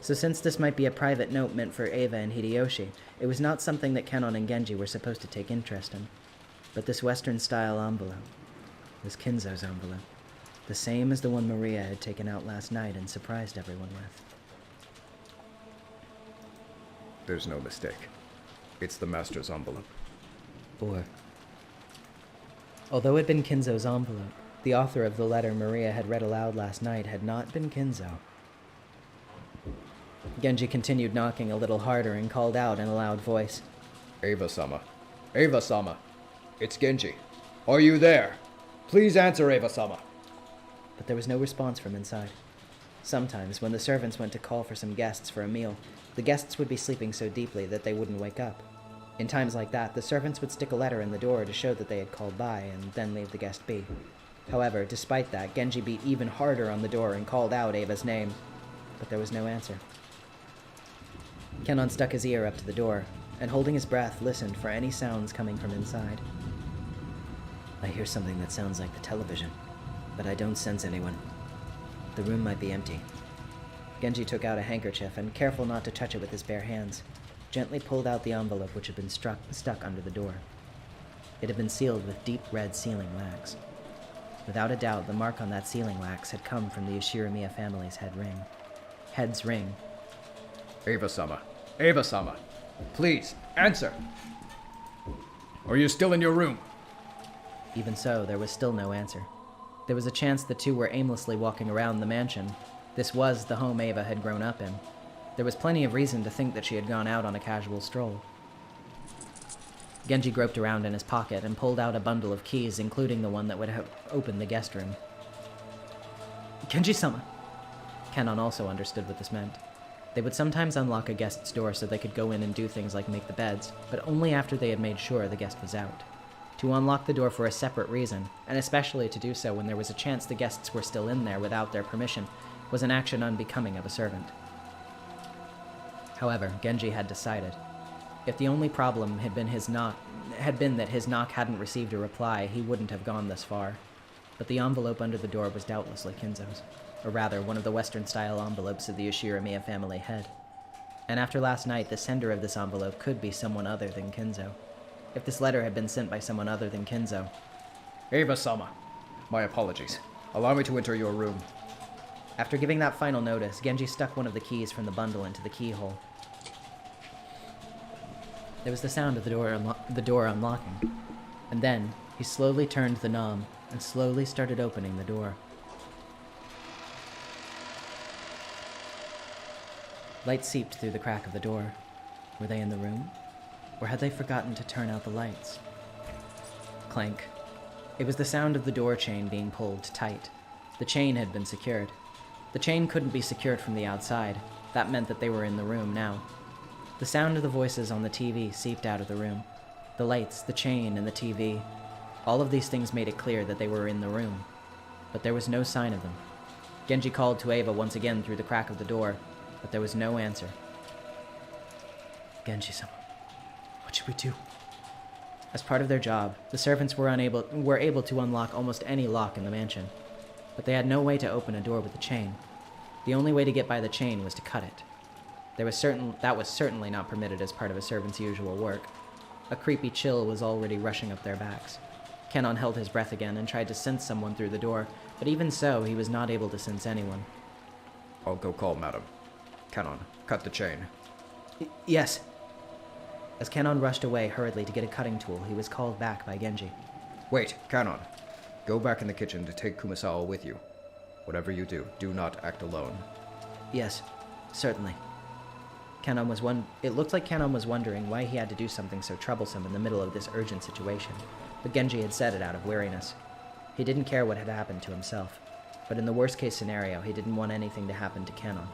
So since this might be a private note meant for Ava and Hideyoshi, it was not something that Kannon and Genji were supposed to take interest in. But this Western-style envelope was Kinzo's envelope, the same as the one Maria had taken out last night and surprised everyone with. There's no mistake. It's the master's envelope. Or, although it had been Kinzo's envelope, the author of the letter Maria had read aloud last night had not been Kinzo. Genji continued knocking a little harder and called out in a loud voice. Ava-sama. Ava-sama. It's Genji. Are you there? Please answer, Ava-sama. But there was no response from inside. Sometimes, when the servants went to call for some guests for a meal, the guests would be sleeping so deeply that they wouldn't wake up. In times like that, the servants would stick a letter in the door to show that they had called by, and then leave the guest be. However, despite that, Genji beat even harder on the door and called out Ava's name, but there was no answer. Kannon stuck his ear up to the door, and holding his breath, listened for any sounds coming from inside. I hear something that sounds like the television, but I don't sense anyone. The room might be empty. Genji took out a handkerchief and, careful not to touch it with his bare hands, gently pulled out the envelope which had been stuck under the door. It had been sealed with deep red sealing wax. Without a doubt, the mark on that sealing wax had come from the Ushirimiya family's head's ring. Eva-sama. Eva-sama. Please, answer. Are you still in your room? Even so, there was still no answer. There was a chance the two were aimlessly walking around the mansion. This was the home Eva had grown up in. There was plenty of reason to think that she had gone out on a casual stroll. Genji groped around in his pocket and pulled out a bundle of keys, including the one that would have opened the guest room. Genji-sama! Kenon also understood what this meant. They would sometimes unlock a guest's door so they could go in and do things like make the beds, but only after they had made sure the guest was out. To unlock the door for a separate reason, and especially to do so when there was a chance the guests were still in there without their permission, was an action unbecoming of a servant. However, Genji had decided. If the only problem had been that his knock hadn't received a reply, he wouldn't have gone this far. But the envelope under the door was doubtlessly Kinzo's, or rather, one of the Western-style envelopes of the Ushirimiya family head. And after last night, the sender of this envelope could be someone other than Kinzo. If this letter had been sent by someone other than Kinzo... Eva-sama. My apologies. Allow me to enter your room. After giving that final notice, Genji stuck one of the keys from the bundle into the keyhole. There was the sound of the door unlocking, and then he slowly turned the knob and slowly started opening the door. Light seeped through the crack of the door. Were they in the room? Or had they forgotten to turn out the lights? Clank. It was the sound of the door chain being pulled tight. The chain had been secured. The chain couldn't be secured from the outside. That meant that they were in the room now. The sound of the voices on the TV seeped out of the room. The lights, the chain, and the TV. All of these things made it clear that they were in the room. But there was no sign of them. Genji called to Eva once again through the crack of the door, but there was no answer. Genji-sama, what should we do? As part of their job, the servants were able to unlock almost any lock in the mansion, but they had no way to open a door with a chain. The only way to get by the chain was to cut it. That was certainly not permitted as part of a servant's usual work. A creepy chill was already rushing up their backs. Kenon held his breath again and tried to sense someone through the door, but even so, he was not able to sense anyone. I'll go call Madam. Kenon, cut the chain. Yes. As Kenon rushed away hurriedly to get a cutting tool, he was called back by Genji. Wait, Kenon. Go back in the kitchen to take Kumasawa with you. Whatever you do, do not act alone. Yes, certainly. It looked like Kenon was wondering why he had to do something so troublesome in the middle of this urgent situation, but Genji had said it out of weariness. He didn't care what had happened to himself, but in the worst-case scenario, he didn't want anything to happen to Kenon.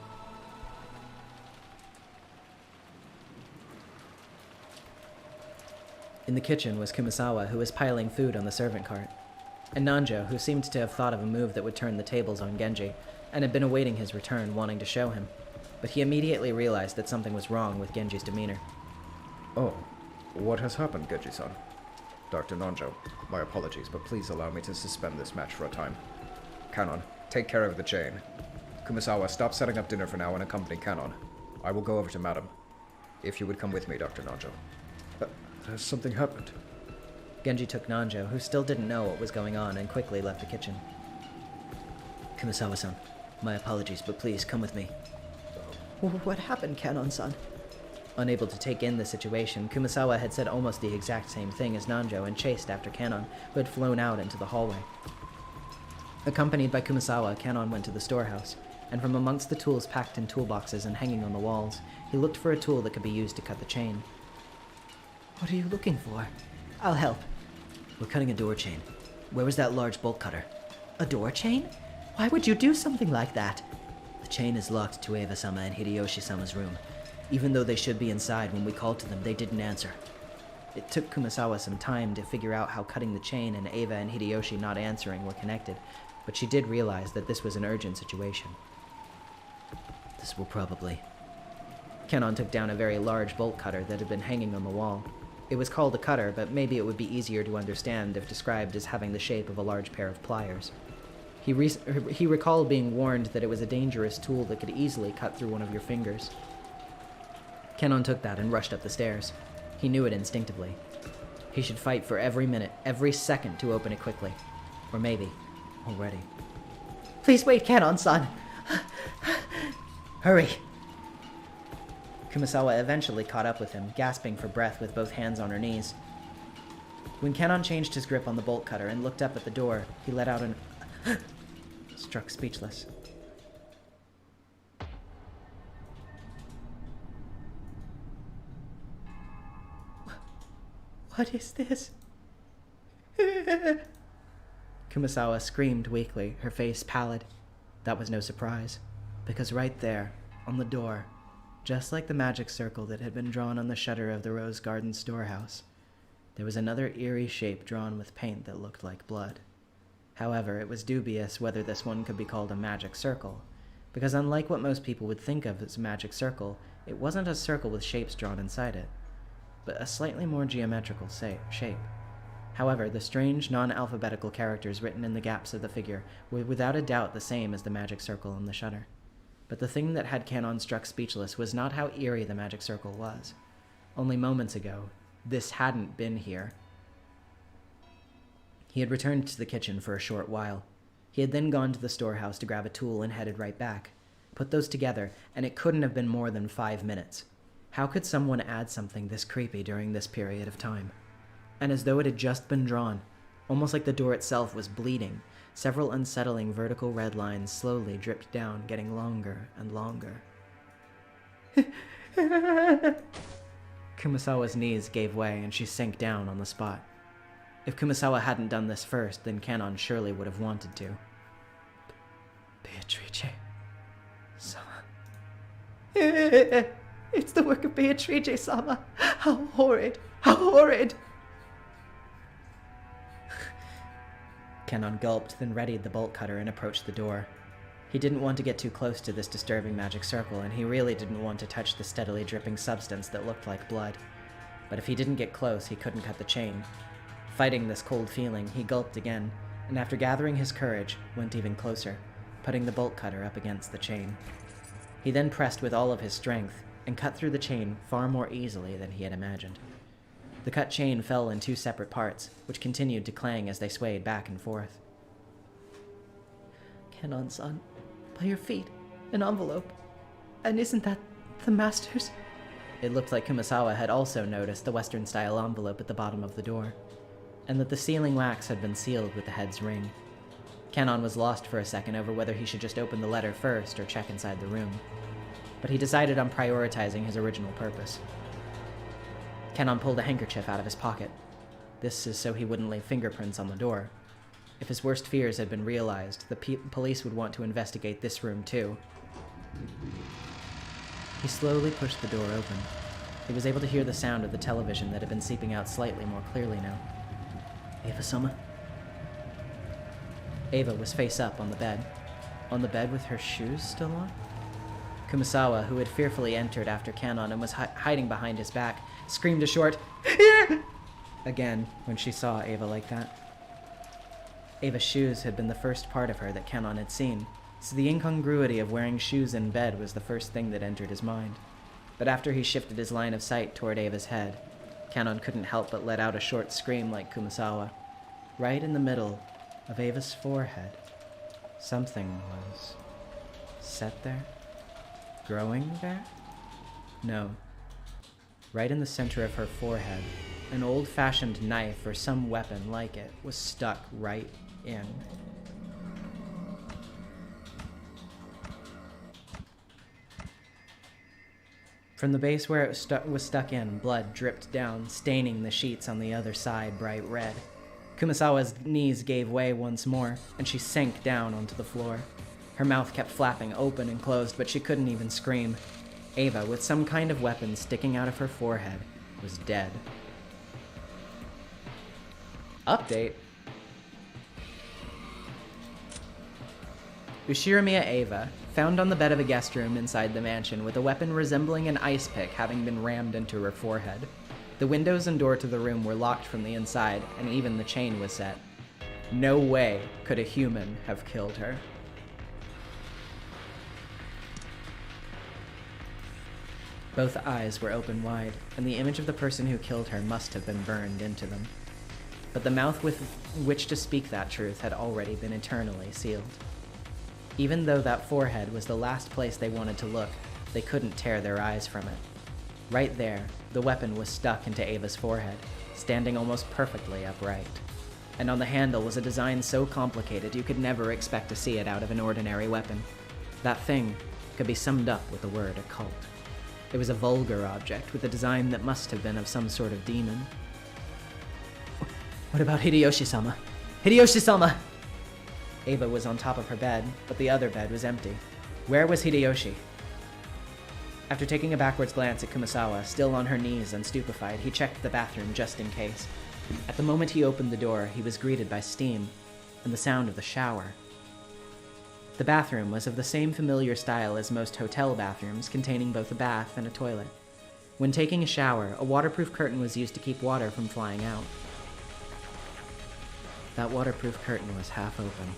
In the kitchen was Kumasawa, who was piling food on the servant cart, and Nanjo, who seemed to have thought of a move that would turn the tables on Genji, and had been awaiting his return, wanting to show him. But he immediately realized that something was wrong with Genji's demeanor. Oh, what has happened, Genji-san? Dr. Nanjo, my apologies, but please allow me to suspend this match for a time. Kenon, take care of the chain. Kumasawa, stop setting up dinner for now and accompany Kenon. I will go over to Madam. If you would come with me, Dr. Nanjo. Has something happened? Genji took Nanjo, who still didn't know what was going on, and quickly left the kitchen. Kumasawa-san, my apologies, but please come with me. What happened, Kenon-san? Unable to take in the situation, Kumasawa had said almost the exact same thing as Nanjo and chased after Kenon, who had flown out into the hallway. Accompanied by Kumasawa, Kenon went to the storehouse, and from amongst the tools packed in toolboxes and hanging on the walls, he looked for a tool that could be used to cut the chain. What are you looking for? I'll help. We're cutting a door chain. Where was that large bolt cutter? A door chain? Why would you do something like that? The chain is locked to Eva-sama and Hideyoshi-sama's room. Even though they should be inside when we called to them, they didn't answer. It took Kumasawa some time to figure out how cutting the chain and Eva and Hideyoshi not answering were connected, but she did realize that this was an urgent situation. This will probably... Kenon took down a very large bolt cutter that had been hanging on the wall. It was called a cutter, but maybe it would be easier to understand if described as having the shape of a large pair of pliers. He recalled being warned that it was a dangerous tool that could easily cut through one of your fingers. Kenon took that and rushed up the stairs. He knew it instinctively. He should fight for every minute, every second to open it quickly. Or maybe, already. Please wait, Kanon-san. Hurry. Kumasawa eventually caught up with him, gasping for breath with both hands on her knees. When Kanon changed his grip on the bolt cutter and looked up at the door, he let out an struck speechless. What is this? Kumasawa screamed weakly, her face pallid. That was no surprise, because right there, on the door, just like the magic circle that had been drawn on the shutter of the Rose Garden storehouse, there was another eerie shape drawn with paint that looked like blood. However, it was dubious whether this one could be called a magic circle, because unlike what most people would think of as a magic circle, it wasn't a circle with shapes drawn inside it, but a slightly more geometrical shape. However, the strange, non-alphabetical characters written in the gaps of the figure were without a doubt the same as the magic circle on the shutter. But the thing that had Kanon struck speechless was not how eerie the magic circle was. Only moments ago, this hadn't been here. He had returned to the kitchen for a short while. He had then gone to the storehouse to grab a tool and headed right back. Put those together, and it couldn't have been more than 5 minutes. How could someone add something this creepy during this period of time? And as though it had just been drawn, almost like the door itself was bleeding, several unsettling vertical red lines slowly dripped down, getting longer and longer. Kumasawa's knees gave way and she sank down on the spot. If Kumasawa hadn't done this first, then Kanon surely would have wanted to. Beatrice-sama. It's the work of Beatrice-sama. How horrid! How horrid! Kanon gulped, then readied the bolt cutter and approached the door. He didn't want to get too close to this disturbing magic circle, and he really didn't want to touch the steadily dripping substance that looked like blood. But if he didn't get close, he couldn't cut the chain. Fighting this cold feeling, he gulped again, and after gathering his courage, went even closer, putting the bolt cutter up against the chain. He then pressed with all of his strength, and cut through the chain far more easily than he had imagined. The cut chain fell in 2 separate parts, which continued to clang as they swayed back and forth. Kanon-san, by your feet, an envelope. And isn't that the master's? It looked like Kumasawa had also noticed the Western-style envelope at the bottom of the door, and that the sealing wax had been sealed with the head's ring. Kanon was lost for a second over whether he should just open the letter first or check inside the room, but he decided on prioritizing his original purpose. Kanon pulled a handkerchief out of his pocket. This is so he wouldn't leave fingerprints on the door. If his worst fears had been realized, the police would want to investigate this room too. He slowly pushed the door open. He was able to hear the sound of the television that had been seeping out slightly more clearly now. Eva-sama? Eva was face up on the bed with her shoes still on. Kumasawa, who had fearfully entered after Kanon and was hiding behind his back, screamed a short again when she saw Eva like that. Eva's shoes had been the first part of her that Kanon had seen, so the incongruity of wearing shoes in bed was the first thing that entered his mind. But after he shifted his line of sight toward Eva's head, Kanon couldn't help but let out a short scream like Kumasawa. Right in the middle of Eva's forehead, something was set there? Growing there? No. Right in the center of her forehead, an old-fashioned knife or some weapon like it was stuck right in. From the base where it was stuck in, blood dripped down, staining the sheets on the other side bright red. Kumasawa's knees gave way once more, and she sank down onto the floor. Her mouth kept flapping open and closed, but she couldn't even scream. Eva, with some kind of weapon sticking out of her forehead, was dead. Update. Ushiramiya Eva, found on the bed of a guest room inside the mansion with a weapon resembling an ice pick having been rammed into her forehead. The windows and door to the room were locked from the inside, and even the chain was set. No way could a human have killed her. Both eyes were open wide, and the image of the person who killed her must have been burned into them. but the mouth with which to speak that truth had already been eternally sealed. Even though that forehead was the last place they wanted to look, they couldn't tear their eyes from it. Right there, the weapon was stuck into Ava's forehead, standing almost perfectly upright. And on the handle was a design so complicated you could never expect to see it out of an ordinary weapon. That thing could be summed up with the word occult. It was a vulgar object with a design that must have been of some sort of demon. What about Hideyoshi-sama? Hideyoshi-sama! Ava was on top of her bed, but the other bed was empty. Where was Hideyoshi? After taking a backwards glance at Kumasawa, still on her knees and stupefied, he checked the bathroom just in case. At the moment he opened the door, he was greeted by steam and the sound of the shower. The bathroom was of the same familiar style as most hotel bathrooms, containing both a bath and a toilet. When taking a shower, a waterproof curtain was used to keep water from flying out. That waterproof curtain was half open,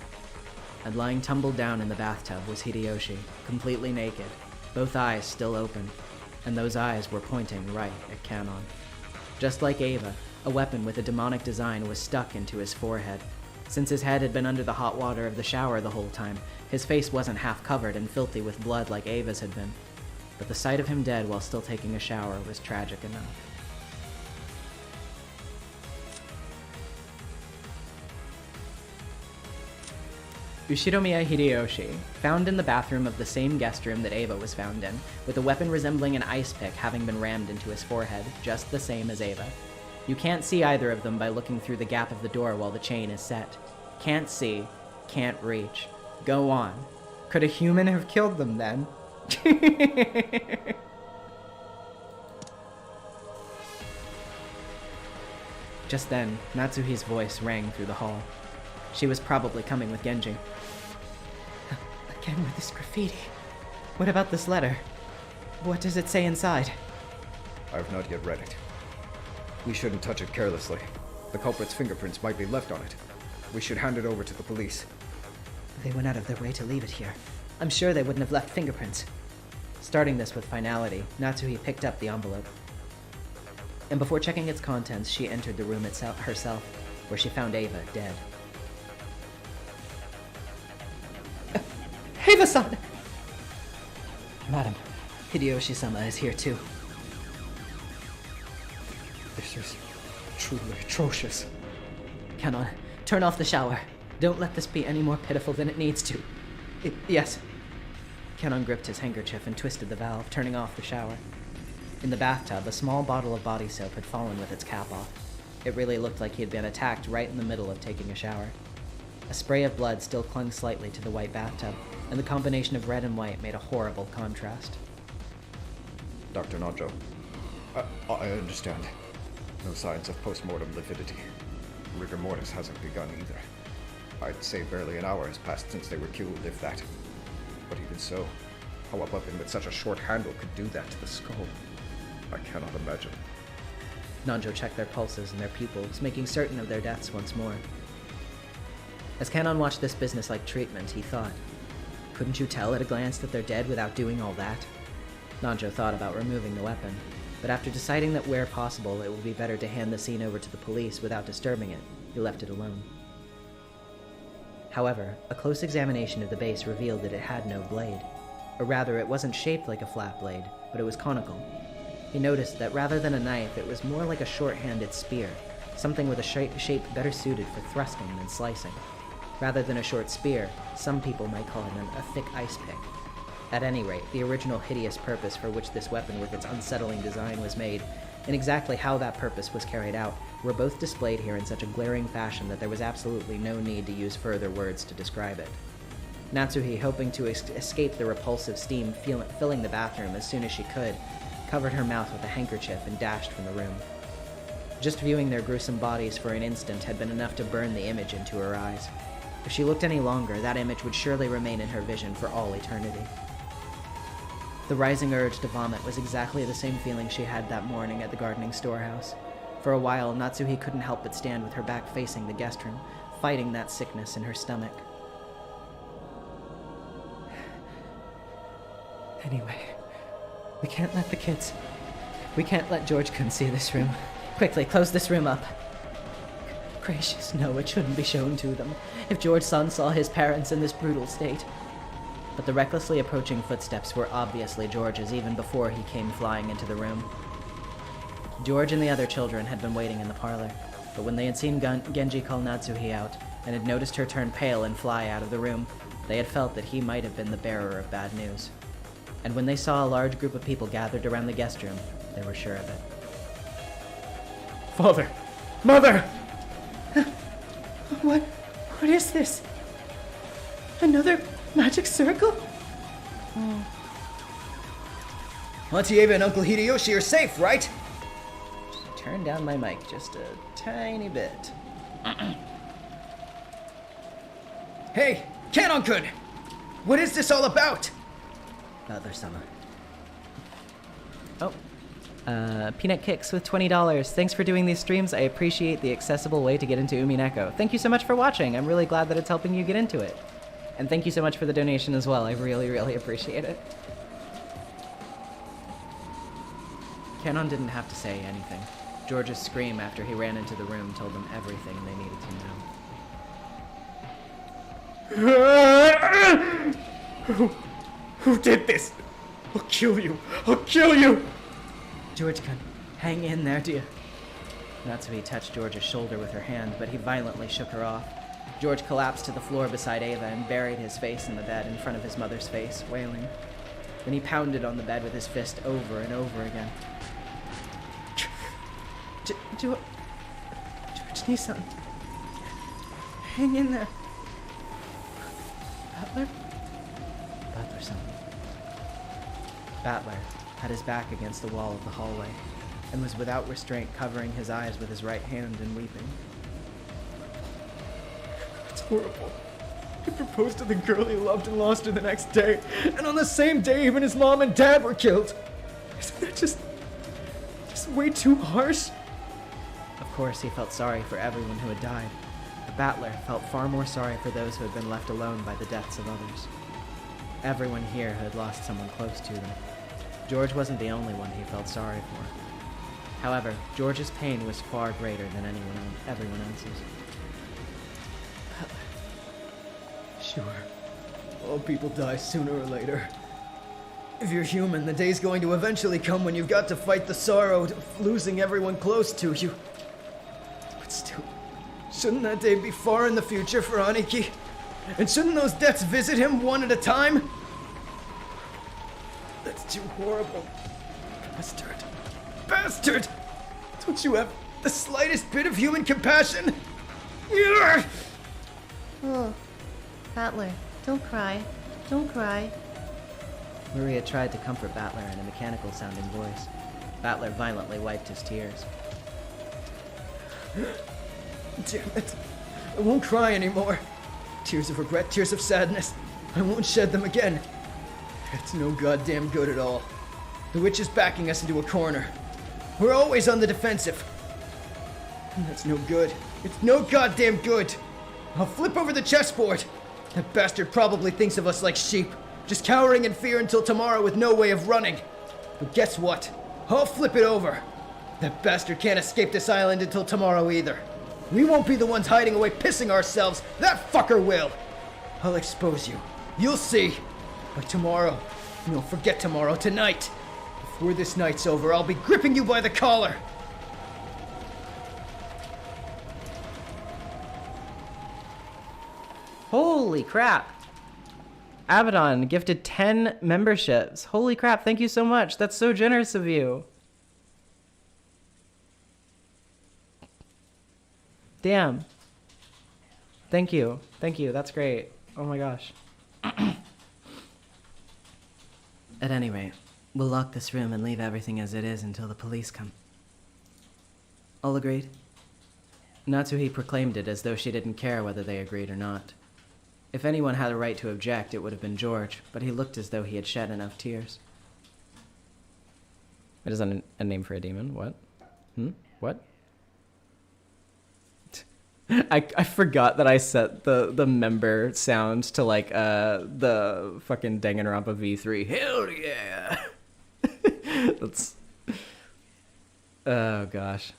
and lying tumbled down in the bathtub was Hideyoshi, completely naked, both eyes still open, and those eyes were pointing right at Kanon. Just like Ava, a weapon with a demonic design was stuck into his forehead. Since his head had been under the hot water of the shower the whole time, his face wasn't half covered and filthy with blood like Ava's had been. But the sight of him dead while still taking a shower was tragic enough. Ushiromiya Hideyoshi, found in the bathroom of the same guest room that Ava was found in, with a weapon resembling an ice pick having been rammed into his forehead, just the same as Ava. You can't see either of them by looking through the gap of the door while the chain is set. Can't see, can't reach. Go on. Could a human have killed them then? Just then, Natsuhi's voice rang through the hall. She was probably coming with Genji. Again with this graffiti. What about this letter? What does it say inside? I've not yet read it. We shouldn't touch it carelessly. The culprit's fingerprints might be left on it. We should hand it over to the police. They went out of their way to leave it here. I'm sure they wouldn't have left fingerprints. Starting this with finality, Natsuhi picked up the envelope. And before checking its contents, she entered the room herself, where she found Ava dead. Ava-san! Madam, Hideyoshi-sama is here too. This is truly atrocious. Kanon, turn off the shower. Don't let this be any more pitiful than it needs to. Yes. Kanon gripped his handkerchief and twisted the valve, turning off the shower. In the bathtub, a small bottle of body soap had fallen with its cap off. It really looked like he had been attacked right in the middle of taking a shower. A spray of blood still clung slightly to the white bathtub, and the combination of red and white made a horrible contrast. Dr. Najo, I understand. No signs of post-mortem lividity. Rigor mortis hasn't begun either. I'd say barely an hour has passed since they were killed, if that. But even so, how a weapon with such a short handle could do that to the skull, I cannot imagine. Nanjo checked their pulses and their pupils, making certain of their deaths once more. As Kanon watched this business-like treatment, he thought, couldn't you tell at a glance that they're dead without doing all that? Nanjo thought about removing the weapon, but after deciding that where possible it would be better to hand the scene over to the police without disturbing it, he left it alone. However, a close examination of the base revealed that it had no blade. Or rather, it wasn't shaped like a flat blade, but it was conical. He noticed that rather than a knife, it was more like a short-handed spear, something with a shape better suited for thrusting than slicing. Rather than a short spear, some people might call it a thick ice pick. At any rate, the original hideous purpose for which this weapon with its unsettling design was made, and exactly how that purpose was carried out, were both displayed here in such a glaring fashion that there was absolutely no need to use further words to describe it. Natsuhi, hoping to escape the repulsive steam filling the bathroom as soon as she could, covered her mouth with a handkerchief and dashed from the room. Just viewing their gruesome bodies for an instant had been enough to burn the image into her eyes. If she looked any longer, that image would surely remain in her vision for all eternity. The rising urge to vomit was exactly the same feeling she had that morning at the gardening storehouse. For a while, Natsuhi couldn't help but stand with her back facing the guest room, fighting that sickness in her stomach. Anyway, we can't let George-kun see this room. Quickly, close this room up. Gracious, no, it shouldn't be shown to them. If George-san saw his parents in this brutal state. But the recklessly approaching footsteps were obviously George's even before he came flying into the room. George and the other children had been waiting in the parlor, but when they had seen Genji call Natsuhi out, and had noticed her turn pale and fly out of the room, they had felt that he might have been the bearer of bad news. And when they saw a large group of people gathered around the guest room, they were sure of it. Father! Mother! What is this? Another magic circle? Auntie Ava and Uncle Hideyoshi are safe, right? Turn down my mic just a tiny bit. Hey, Kanon-kun! What is this all about? Butler-sama. Oh. Peanut Kicks with $20. Thanks for doing these streams. I appreciate the accessible way to get into Umineko. Thank you so much for watching. I'm really glad that it's helping you get into it. And thank you so much for the donation as well. I really, really appreciate it. Kanon didn't have to say anything. George's scream after he ran into the room told them everything they needed to know. Who did this? I'll kill you. I'll kill you! George-kun, hang in there, dear. Natsuhi touched George's shoulder with her hand, but he violently shook her off. George collapsed to the floor beside Ava and buried his face in the bed in front of his mother's face, wailing. Then he pounded on the bed with his fist over and over again. George-san, hang in there. Butler? Butler-san. Battler had his back against the wall of the hallway and was without restraint covering his eyes with his right hand and weeping. It's horrible. He proposed to the girl he loved and lost her the next day, and on the same day even his mom and dad were killed. Isn't that just way too harsh? Of course, he felt sorry for everyone who had died. The Battler felt far more sorry for those who had been left alone by the deaths of others. Everyone here had lost someone close to them. George wasn't the only one he felt sorry for. However, George's pain was far greater than everyone else's. Sure. All people die sooner or later. If you're human, the day's going to eventually come when you've got to fight the sorrow of losing everyone close to you. But still, shouldn't that day be far in the future for Aniki? And shouldn't those deaths visit him one at a time? That's too horrible. Bastard. Bastard! Don't you have the slightest bit of human compassion? Oh, Battler, don't cry. Don't cry. Maria tried to comfort Battler in a mechanical-sounding voice. Battler violently wiped his tears. Damn it. I won't cry anymore. Tears of regret, tears of sadness. I won't shed them again. It's no goddamn good at all. The witch is backing us into a corner. We're always on the defensive. And that's no good. It's no goddamn good. I'll flip over the chessboard. That bastard probably thinks of us like sheep, just cowering in fear until tomorrow with no way of running. But guess what? I'll flip it over. That bastard can't escape this island until tomorrow either. We won't be the ones hiding away pissing ourselves. That fucker will. I'll expose you. You'll see. But tomorrow, no, forget tomorrow, tonight. Before this night's over, I'll be gripping you by the collar. Holy crap! Abaddon gifted 10 memberships. Holy crap, thank you so much. That's so generous of you. Damn. Thank you. Thank you. That's great. Oh my gosh. At any rate, we'll lock this room and leave everything as it is until the police come. All agreed? Natsuhi proclaimed it as though she didn't care whether they agreed or not. If anyone had a right to object, it would have been George, but he looked as though he had shed enough tears. It is a name for a demon? What? What? I forgot that I set the member sound to like the fucking Danganronpa V3. Hell yeah! That's... Oh gosh.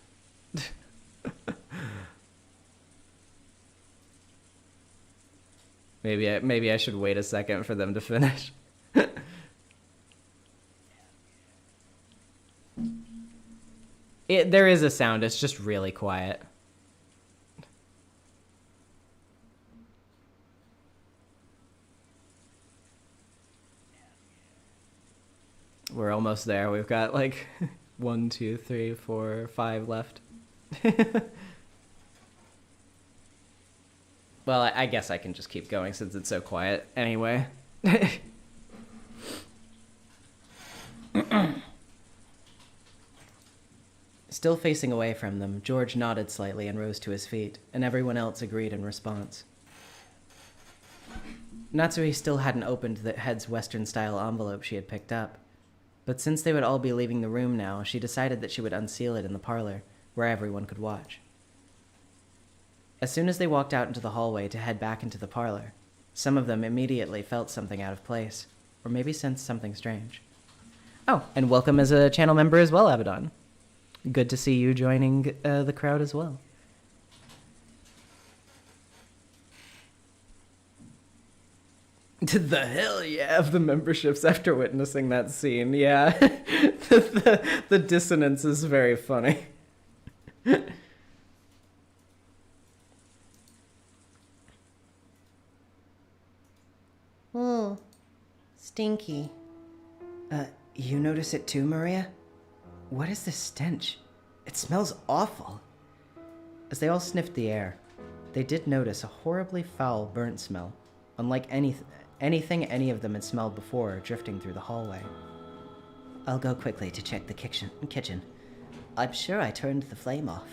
Maybe I should wait a second for them to finish. There is a sound, it's just really quiet. We're almost there. We've got like 1, 2, 3, 4, 5 left. Well, I guess I can just keep going since it's so quiet anyway. Still facing away from them, George nodded slightly and rose to his feet, and everyone else agreed in response. Natsuhi still hadn't opened the head's Western-style envelope she had picked up, but since they would all be leaving the room now, she decided that she would unseal it in the parlor, where everyone could watch. As soon as they walked out into the hallway to head back into the parlor, some of them immediately felt something out of place, or maybe sensed something strange. Oh, and welcome as a channel member as well, Abaddon. Good to see you joining the crowd as well. The hell yeah of the memberships after witnessing that scene. Yeah, the dissonance is very funny. Oh, stinky. You notice it too, Maria? What is this stench? It smells awful. As they all sniffed the air, they did notice a horribly foul burnt smell, unlike anything any of them had smelled before drifting through the hallway. I'll go quickly to check the kitchen. I'm sure I turned the flame off.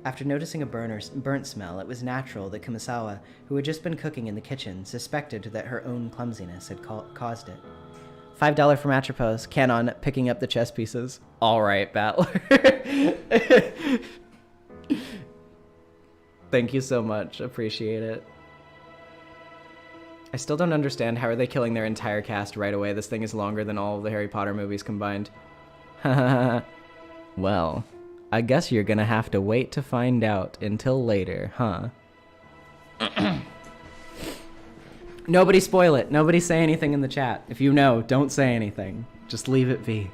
After noticing a burnt smell, it was natural that Kumasawa, who had just been cooking in the kitchen, suspected that her own clumsiness had caused it. $5 from Atropos. Canon picking up the chess pieces. All right, Battler. Thank you so much. Appreciate it. I still don't understand how are they killing their entire cast right away. This thing is longer than all of the Harry Potter movies combined. Well, I guess you're gonna have to wait to find out until later, huh? Nobody spoil it. Nobody say anything in the chat. If you know, don't say anything. Just leave it be.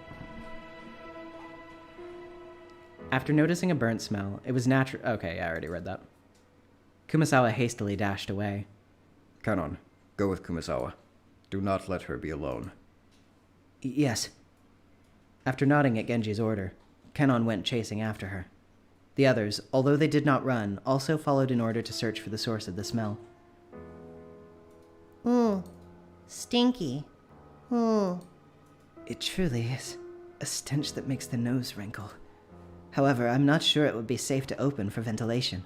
After noticing a burnt smell, it was natural. Okay, I already read that. Kumasawa hastily dashed away. Kanon, go with Kumasawa. Do not let her be alone. Yes. After nodding at Genji's order, Kenon went chasing after her. The others, although they did not run, also followed in order to search for the source of the smell. Ooh, stinky. Ooh. It truly is a stench that makes the nose wrinkle. However, I'm not sure it would be safe to open for ventilation.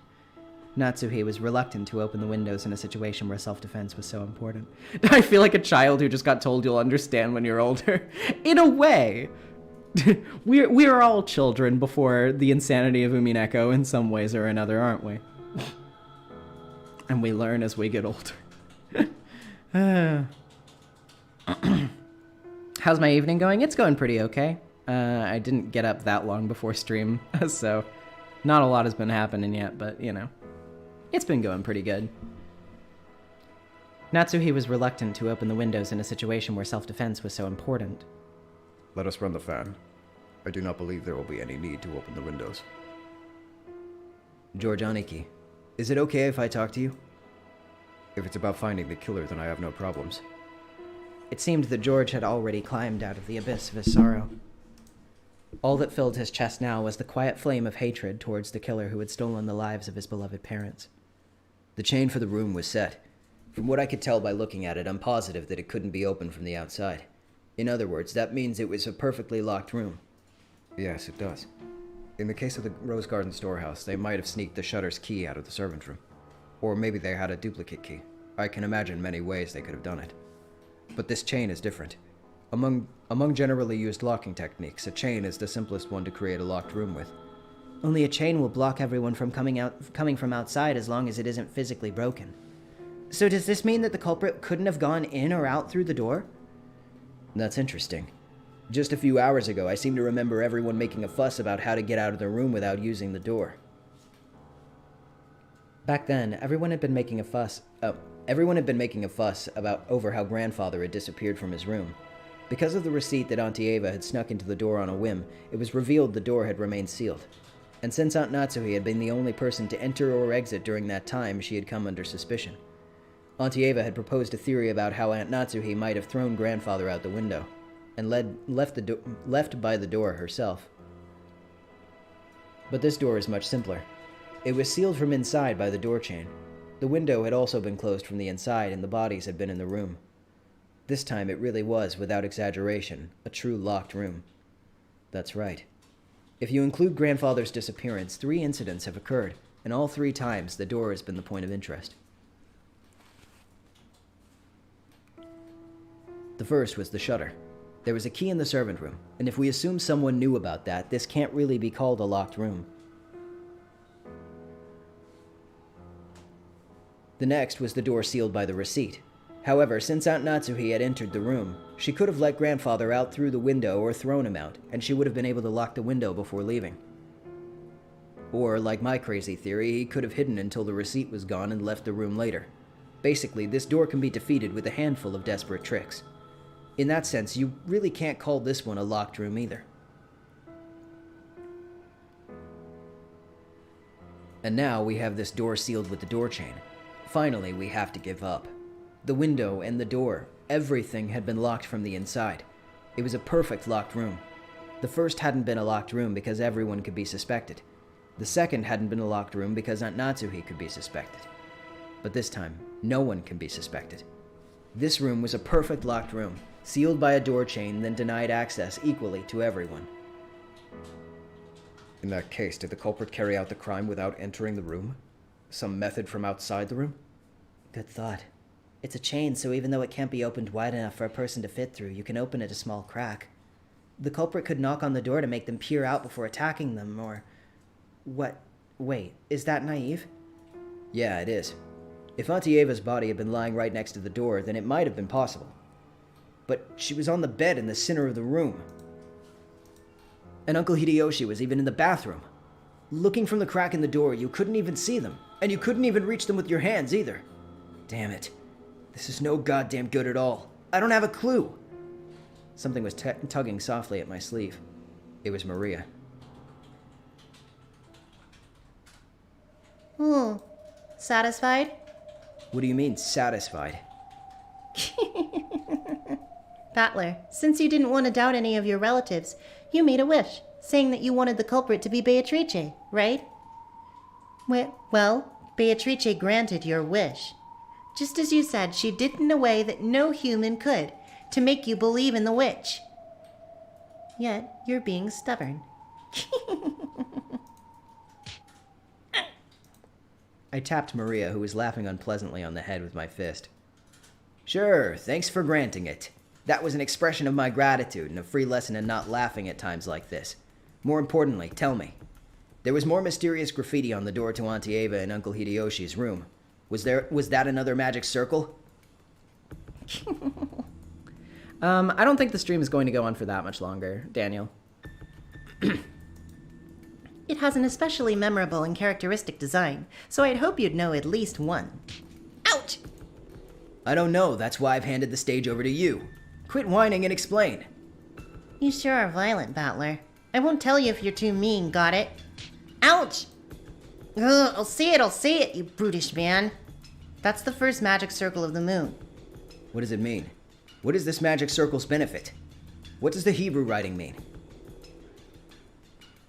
Natsuhi was reluctant to open the windows in a situation where self-defense was so important. I feel like a child who just got told you'll understand when you're older. In a way. We're all children before the insanity of Umineko in some ways or another, aren't we? And we learn as we get older. How's my evening going? It's going pretty okay. I didn't get up that long before stream, so not a lot has been happening yet, but, you know, it's been going pretty good. Natsuhi was reluctant to open the windows in a situation where self-defense was so important. Let us run the fan. I do not believe there will be any need to open the windows. George Aniki, is it okay if I talk to you? If it's about finding the killer, then I have no problems. It seemed that George had already climbed out of the abyss of his sorrow. All that filled his chest now was the quiet flame of hatred towards the killer who had stolen the lives of his beloved parents. The chain for the room was set. From what I could tell by looking at it, I'm positive that it couldn't be opened from the outside. In other words, that means it was a perfectly locked room. Yes, it does. In the case of the Rose Garden storehouse, they might have sneaked the shutter's key out of the servant room. Or maybe they had a duplicate key. I can imagine many ways they could have done it. But this chain is different. Among generally used locking techniques, a chain is the simplest one to create a locked room with. Only a chain will block everyone from coming from outside as long as it isn't physically broken. So does this mean that the culprit couldn't have gone in or out through the door? That's interesting. Just a few hours ago, I seem to remember everyone making a fuss about how to get out of the room without using the door. Back then, everyone had been making a fuss about over how grandfather had disappeared from his room. Because of the receipt that Auntie Ava had snuck into the door on a whim, it was revealed the door had remained sealed. And since Aunt Natsuhi had been the only person to enter or exit during that time, she had come under suspicion. Auntie Ava had proposed a theory about how Aunt Natsuhi might have thrown grandfather out the window, and left by the door herself. But this door is much simpler. It was sealed from inside by the door chain. The window had also been closed from the inside, and the bodies had been in the room. This time it really was, without exaggeration, a true locked room. That's right. If you include grandfather's disappearance, 3 incidents have occurred, and all 3 times the door has been the point of interest. The first was the shutter. There was a key in the servant room, and if we assume someone knew about that, this can't really be called a locked room. The next was the door sealed by the receipt. However, since Aunt Natsuhi had entered the room, she could have let grandfather out through the window or thrown him out, and she would have been able to lock the window before leaving. Or, like my crazy theory, he could have hidden until the receipt was gone and left the room later. Basically, this door can be defeated with a handful of desperate tricks. In that sense, you really can't call this one a locked room either. And now we have this door sealed with the door chain. Finally, we have to give up. The window and the door, everything had been locked from the inside. It was a perfect locked room. The first hadn't been a locked room because everyone could be suspected. The second hadn't been a locked room because Aunt Natsuhi could be suspected. But this time, no one can be suspected. This room was a perfect locked room, sealed by a door chain, then denied access equally to everyone. In that case, did the culprit carry out the crime without entering the room? Some method from outside the room? Good thought. It's a chain, so even though it can't be opened wide enough for a person to fit through, you can open it a small crack. The culprit could knock on the door to make them peer out before attacking them, or... What? Wait, is that naive? Yeah, it is. If Auntie Ava's body had been lying right next to the door, then it might have been possible. But she was on the bed in the center of the room. And Uncle Hideyoshi was even in the bathroom. Looking from the crack in the door, you couldn't even see them, and you couldn't even reach them with your hands either. Damn it. This is no goddamn good at all. I don't have a clue. Something was tugging softly at my sleeve. It was Maria. Satisfied? What do you mean, satisfied? Battler, since you didn't want to doubt any of your relatives, you made a wish, saying that you wanted the culprit to be Beatrice, right? Well, Beatrice granted your wish. Just as you said, she did it in a way that no human could, to make you believe in the witch. Yet, you're being stubborn. I tapped Maria, who was laughing unpleasantly on the head with my fist. Sure, thanks for granting it. That was an expression of my gratitude and a free lesson in not laughing at times like this. More importantly, tell me. There was more mysterious graffiti on the door to Auntie Ava and Uncle Hideyoshi's room. Was that another magic circle? I don't think the stream is going to go on for that much longer, Daniel. It has an especially memorable and characteristic design, so I'd hope you'd know at least one. Ouch! I don't know, that's why I've handed the stage over to you. Quit whining and explain. You sure are violent, Battler. I won't tell you if you're too mean, got it? Ouch! Ugh, I'll see it, you brutish man. That's the first magic circle of the moon. What does it mean? What is this magic circle's benefit? What does the Hebrew writing mean?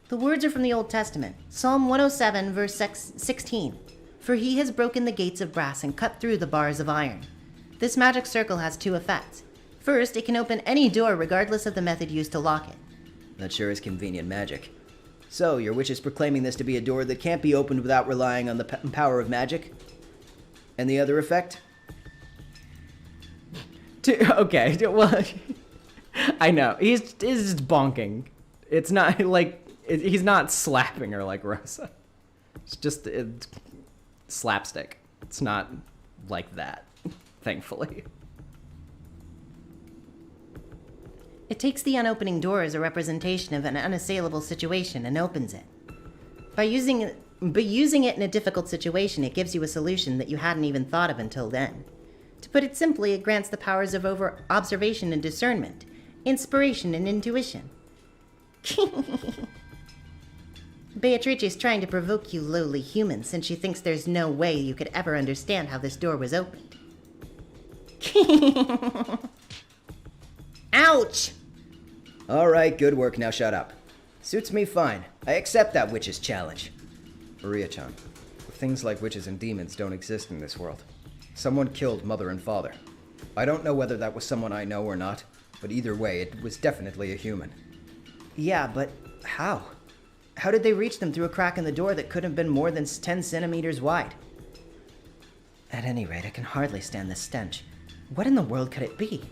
The words are from the Old Testament, Psalm 107, verse 16. For he has broken the gates of brass and cut through the bars of iron. This magic circle has 2 effects. First, it can open any door regardless of the method used to lock it. That sure is convenient magic. So, your witch is proclaiming this to be a door that can't be opened without relying on the power of magic? And the other effect? Okay, well, I know. He's just bonking. It's not like... He's not slapping her like Rosa. It's just slapstick. It's not like that, thankfully. It takes the unopening door as a representation of an unassailable situation and opens it. By using But using it in a difficult situation, it gives you a solution that you hadn't even thought of until then. To put it simply, it grants the powers of observation and discernment, inspiration and intuition. Beatrice is trying to provoke you lowly humans since she thinks there's no way you could ever understand how this door was opened. Ouch! Alright, good work, now shut up. Suits me fine. I accept that witch's challenge. Maria-chan, things like witches and demons don't exist in this world. Someone killed mother and father. I don't know whether that was someone I know or not, but either way, it was definitely a human. Yeah, but how? How did they reach them through a crack in the door that couldn't have been more than 10 centimeters wide? At any rate, I can hardly stand this stench. What in the world could it be?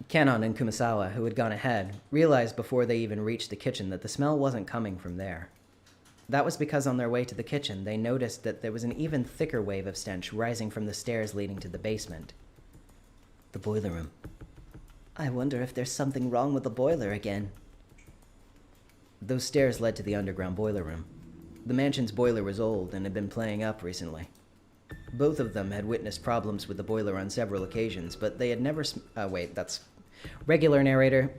Kenon and Kumasawa, who had gone ahead, realized before they even reached the kitchen that the smell wasn't coming from there. That was because on their way to the kitchen, they noticed that there was an even thicker wave of stench rising from the stairs leading to the basement. The boiler room. I wonder if there's something wrong with the boiler again. Those stairs led to the underground boiler room. The mansion's boiler was old and had been playing up recently. Both of them had witnessed problems with the boiler on several occasions, but they had never wait, that's... Regular narrator.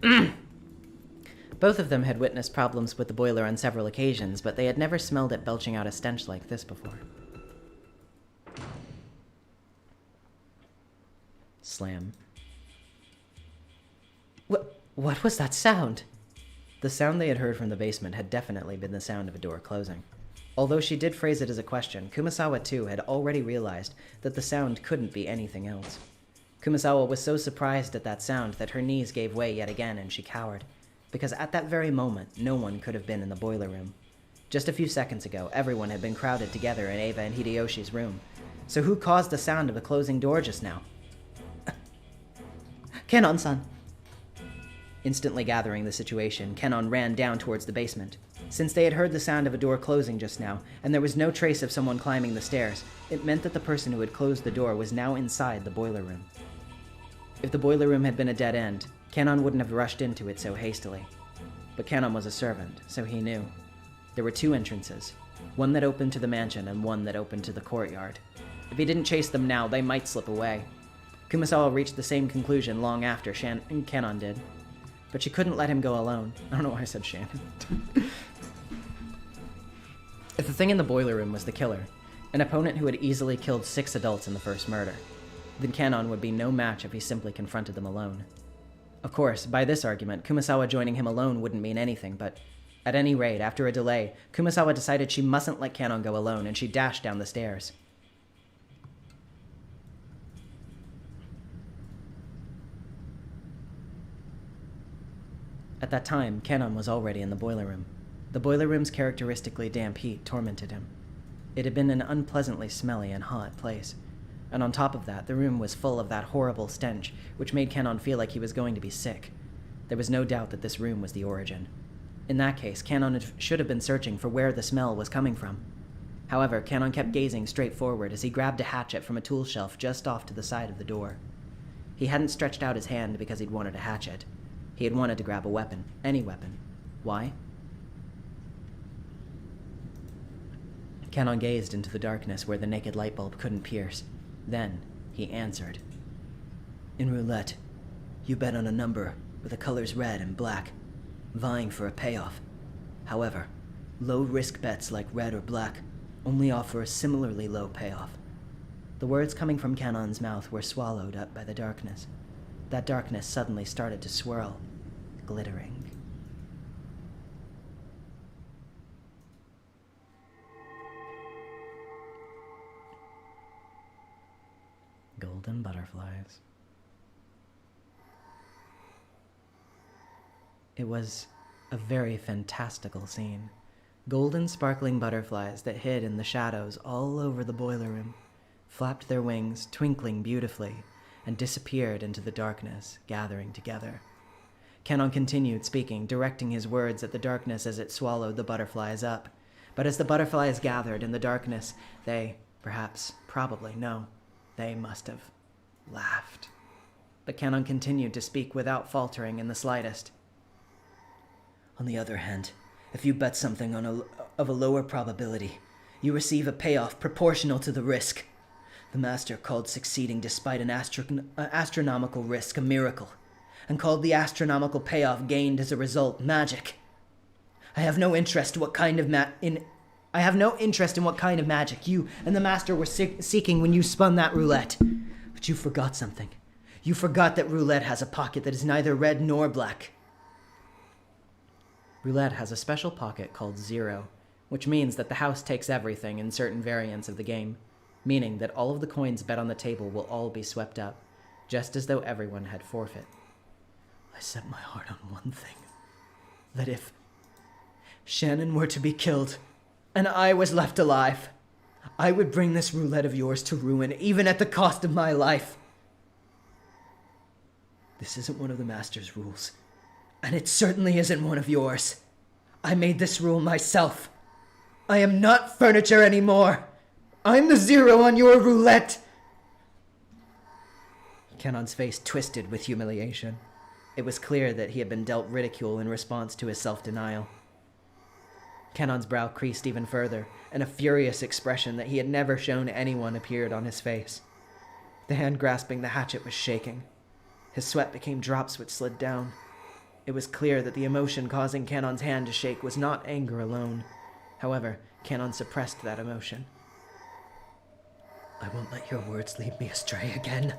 Both of them had witnessed problems with the boiler on several occasions, but they had never smelled it belching out a stench like this before. Slam. What was that sound? The sound they had heard from the basement had definitely been the sound of a door closing. Although she did phrase it as a question, Kumasawa too had already realized that the sound couldn't be anything else. Kumasawa was so surprised at that sound that her knees gave way yet again and she cowered, because at that very moment, no one could have been in the boiler room. Just a few seconds ago, everyone had been crowded together in Eva and Hideyoshi's room. So who caused the sound of a closing door just now? Kenon-san. Instantly gathering the situation, Kenon ran down towards the basement. Since they had heard the sound of a door closing just now, and there was no trace of someone climbing the stairs, it meant that the person who had closed the door was now inside the boiler room. If the boiler room had been a dead end, Kenon wouldn't have rushed into it so hastily. But Kenon was a servant, so he knew. There were two entrances, one that opened to the mansion and one that opened to the courtyard. If he didn't chase them now, they might slip away. Kumasawa reached the same conclusion long after Kenon did. But she couldn't let him go alone. I don't know why I said Shannon. If the thing in the boiler room was the killer, an opponent who had easily killed 6 adults in the first murder, then Kenon would be no match if he simply confronted them alone. Of course, by this argument, Kumasawa joining him alone wouldn't mean anything, but at any rate, after a delay, Kumasawa decided she mustn't let Kenon go alone, and she dashed down the stairs. At that time, Kenon was already in the boiler room. The boiler room's characteristically damp heat tormented him. It had been an unpleasantly smelly and hot place. And on top of that, the room was full of that horrible stench, which made Kenon feel like he was going to be sick. There was no doubt that this room was the origin. In that case, Kenon should have been searching for where the smell was coming from. However, Kenon kept gazing straight forward as he grabbed a hatchet from a tool shelf just off to the side of the door. He hadn't stretched out his hand because he'd wanted a hatchet. He had wanted to grab a weapon, any weapon. Why? Kenon gazed into the darkness where the naked light bulb couldn't pierce. Then, he answered. In roulette, you bet on a number with the colors red and black, vying for a payoff. However, low-risk bets like red or black only offer a similarly low payoff. The words coming from Kenon's mouth were swallowed up by the darkness. That darkness suddenly started to swirl, glittering. Golden butterflies. It was a very fantastical scene. Golden sparkling butterflies that hid in the shadows all over the boiler room, flapped their wings, twinkling beautifully, and disappeared into the darkness, gathering together. Kenon continued speaking, directing his words at the darkness as it swallowed the butterflies up. But as the butterflies gathered in the darkness, they, they must have laughed. But Kenon continued to speak without faltering in the slightest. On the other hand, if you bet something of a lower probability, you receive a payoff proportional to the risk. The master called succeeding despite an astronomical risk a miracle, and called the astronomical payoff gained as a result magic. I have no interest in what kind of magic you and the master were seeking when you spun that roulette. But you forgot something. You forgot that roulette has a pocket that is neither red nor black. Roulette has a special pocket called 0, which means that the house takes everything in certain variants of the game, meaning that all of the coins bet on the table will all be swept up, just as though everyone had forfeit. I set my heart on one thing. That if Shannon were to be killed, and I was left alive, I would bring this roulette of yours to ruin, even at the cost of my life. This isn't one of the master's rules, and it certainly isn't one of yours. I made this rule myself. I am not furniture anymore. I'm the 0 on your roulette. Canon's face twisted with humiliation. It was clear that he had been dealt ridicule in response to his self-denial. Canon's brow creased even further, and a furious expression that he had never shown anyone appeared on his face. The hand grasping the hatchet was shaking. His sweat became drops which slid down. It was clear that the emotion causing Canon's hand to shake was not anger alone. However, Canon suppressed that emotion. I won't let your words lead me astray again.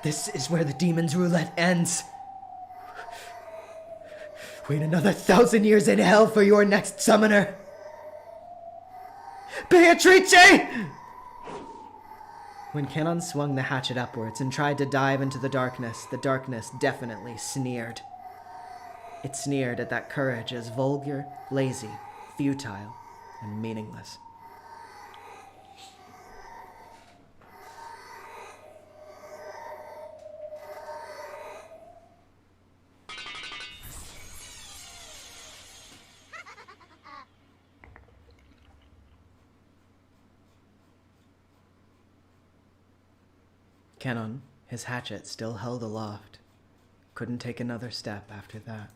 This is where the demon's roulette ends. Wait another 1,000 years in hell for your next summoner. Beatrice! When Canon swung the hatchet upwards and tried to dive into the darkness definitely sneered. It sneered at that courage as vulgar, lazy, futile, and meaningless. Canon, his hatchet still held aloft, couldn't take another step after that.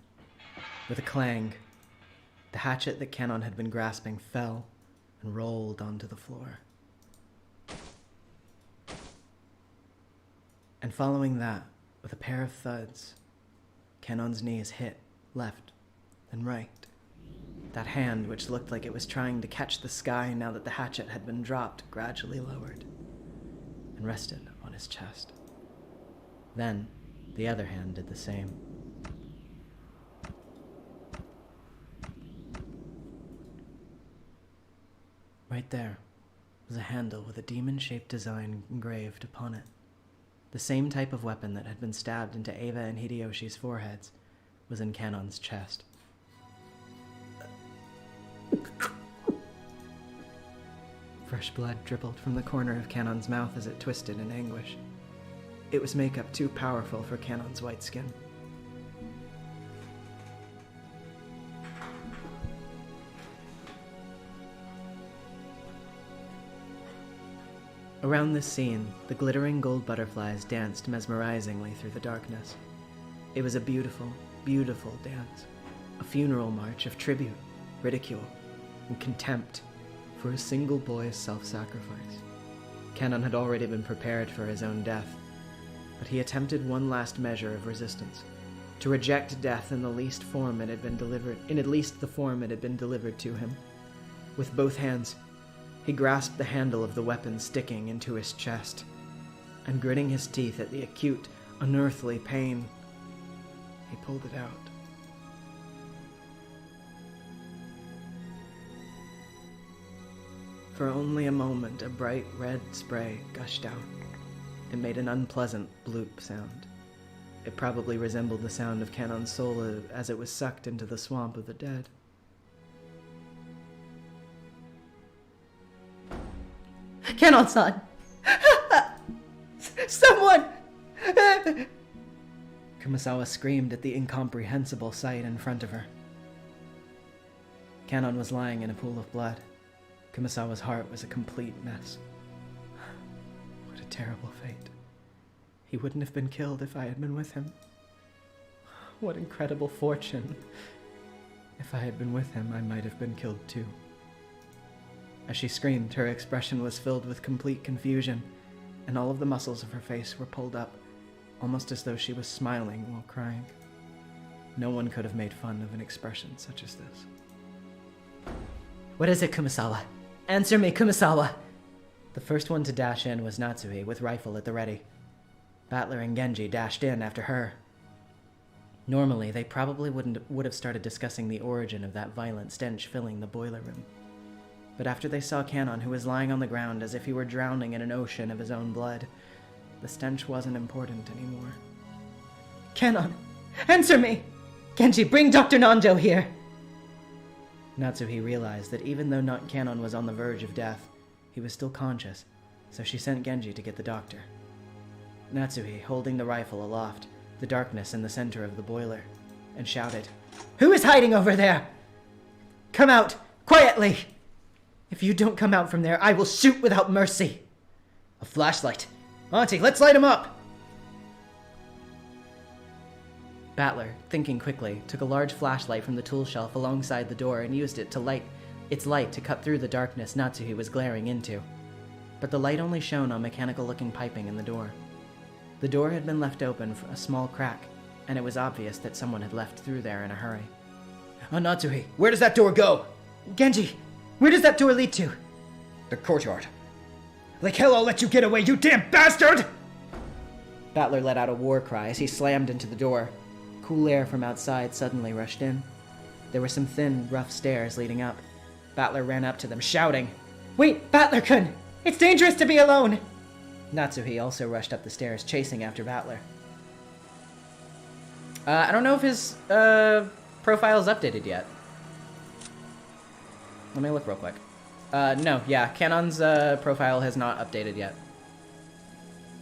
With a clang, the hatchet that Canon had been grasping fell and rolled onto the floor. And following that, with a pair of thuds, Canon's knees hit left and right. That hand, which looked like it was trying to catch the sky now that the hatchet had been dropped, gradually lowered and rested on his chest. Then, the other hand did the same. Right there was a handle with a demon-shaped design engraved upon it. The same type of weapon that had been stabbed into Ava and Hideyoshi's foreheads was in Canon's chest. Fresh blood dribbled from the corner of Canon's mouth as it twisted in anguish. It was makeup too powerful for Canon's white skin. Around this scene, the glittering gold butterflies danced mesmerizingly through the darkness. It was a beautiful, beautiful dance. A funeral march of tribute, ridicule, and contempt for a single boy's self-sacrifice. Canon had already been prepared for his own death, but he attempted one last measure of resistance, to reject death in the least form it had been delivered, in at least the form it had been delivered to him. With both hands, he grasped the handle of the weapon sticking into his chest, and gritting his teeth at the acute, unearthly pain, he pulled it out. For only a moment, a bright red spray gushed out. It made an unpleasant bloop sound. It probably resembled the sound of Canon's soul as it was sucked into the swamp of the dead. Canon-san! Someone! Kumasawa screamed at the incomprehensible sight in front of her. Canon was lying in a pool of blood. Kumasawa's heart was a complete mess. What a terrible fate. He wouldn't have been killed if I had been with him. What incredible fortune. If I had been with him, I might have been killed too. As she screamed, her expression was filled with complete confusion, and all of the muscles of her face were pulled up, almost as though she was smiling while crying. No one could have made fun of an expression such as this. What is it, Kumasawa? Answer me, Kumasawa! The first one to dash in was Natsuhi, with rifle at the ready. Battler and Genji dashed in after her. Normally, they probably would have started discussing the origin of that violent stench filling the boiler room. But after they saw Kanon, who was lying on the ground as if he were drowning in an ocean of his own blood, the stench wasn't important anymore. Kanon, answer me! Genji, bring Dr. Nanjo here! Natsuhi realized that even though Kanon was on the verge of death, he was still conscious, so she sent Genji to get the doctor. Natsuhi, holding the rifle aloft, the darkness in the center of the boiler, and shouted, "Who is hiding over there? Come out, quietly! If you don't come out from there, I will shoot without mercy!" A flashlight. Auntie, let's light him up! Battler, thinking quickly, took a large flashlight from the tool shelf alongside the door and used it to light its light to cut through the darkness Natsuhi was glaring into. But the light only shone on mechanical-looking piping in the door. The door had been left open for a small crack, and it was obvious that someone had left through there in a hurry. Natsuhi, where does that door go? Genji, where does that door lead to? The courtyard. Like hell I'll let you get away, you damn bastard! Battler let out a war cry as he slammed into the door. Cool air from outside suddenly rushed in. There were some thin, rough stairs leading up. Battler ran up to them, shouting, "Wait, Battler-kun! It's dangerous to be alone!" Natsuhi also rushed up the stairs, chasing after Battler. I don't know if his profile's updated yet. Let me look real quick. No, yeah, Kanon's profile has not updated yet.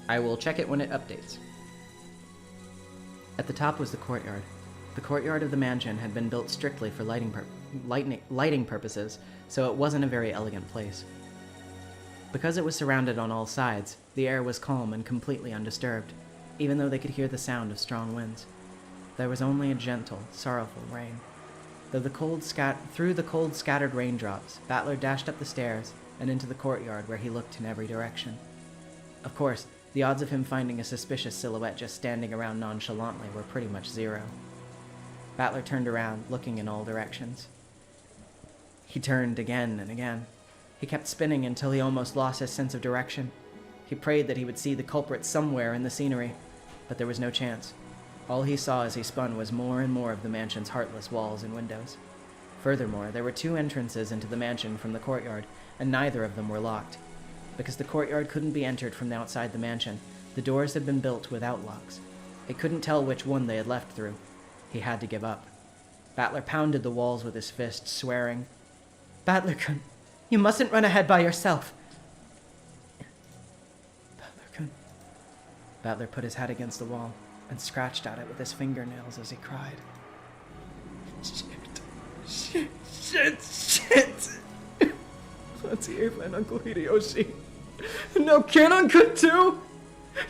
I will check it when it updates. At the top was the courtyard. The courtyard of the mansion had been built strictly for lighting purposes, so it wasn't a very elegant place. Because it was surrounded on all sides, the air was calm and completely undisturbed, even though they could hear the sound of strong winds. There was only a gentle, sorrowful rain. Through the cold, scattered raindrops, Battler dashed up the stairs and into the courtyard where he looked in every direction. Of course, the odds of him finding a suspicious silhouette just standing around nonchalantly were pretty much zero. Battler turned around, looking in all directions. He turned again and again. He kept spinning until he almost lost his sense of direction. He prayed that he would see the culprit somewhere in the scenery, but there was no chance. All he saw as he spun was more and more of the mansion's heartless walls and windows. Furthermore, there were two entrances into the mansion from the courtyard, and neither of them were locked. Because the courtyard couldn't be entered from outside the mansion, the doors had been built without locks. He couldn't tell which one they had left through. He had to give up. Battler pounded the walls with his fists, swearing, "Battler-kun, you mustn't run ahead by yourself." Battler-kun. Battler put his head against the wall and scratched at it with his fingernails as he cried. Shit! Auntie Ava and Uncle Hideyoshi. And now Kanon-kun too?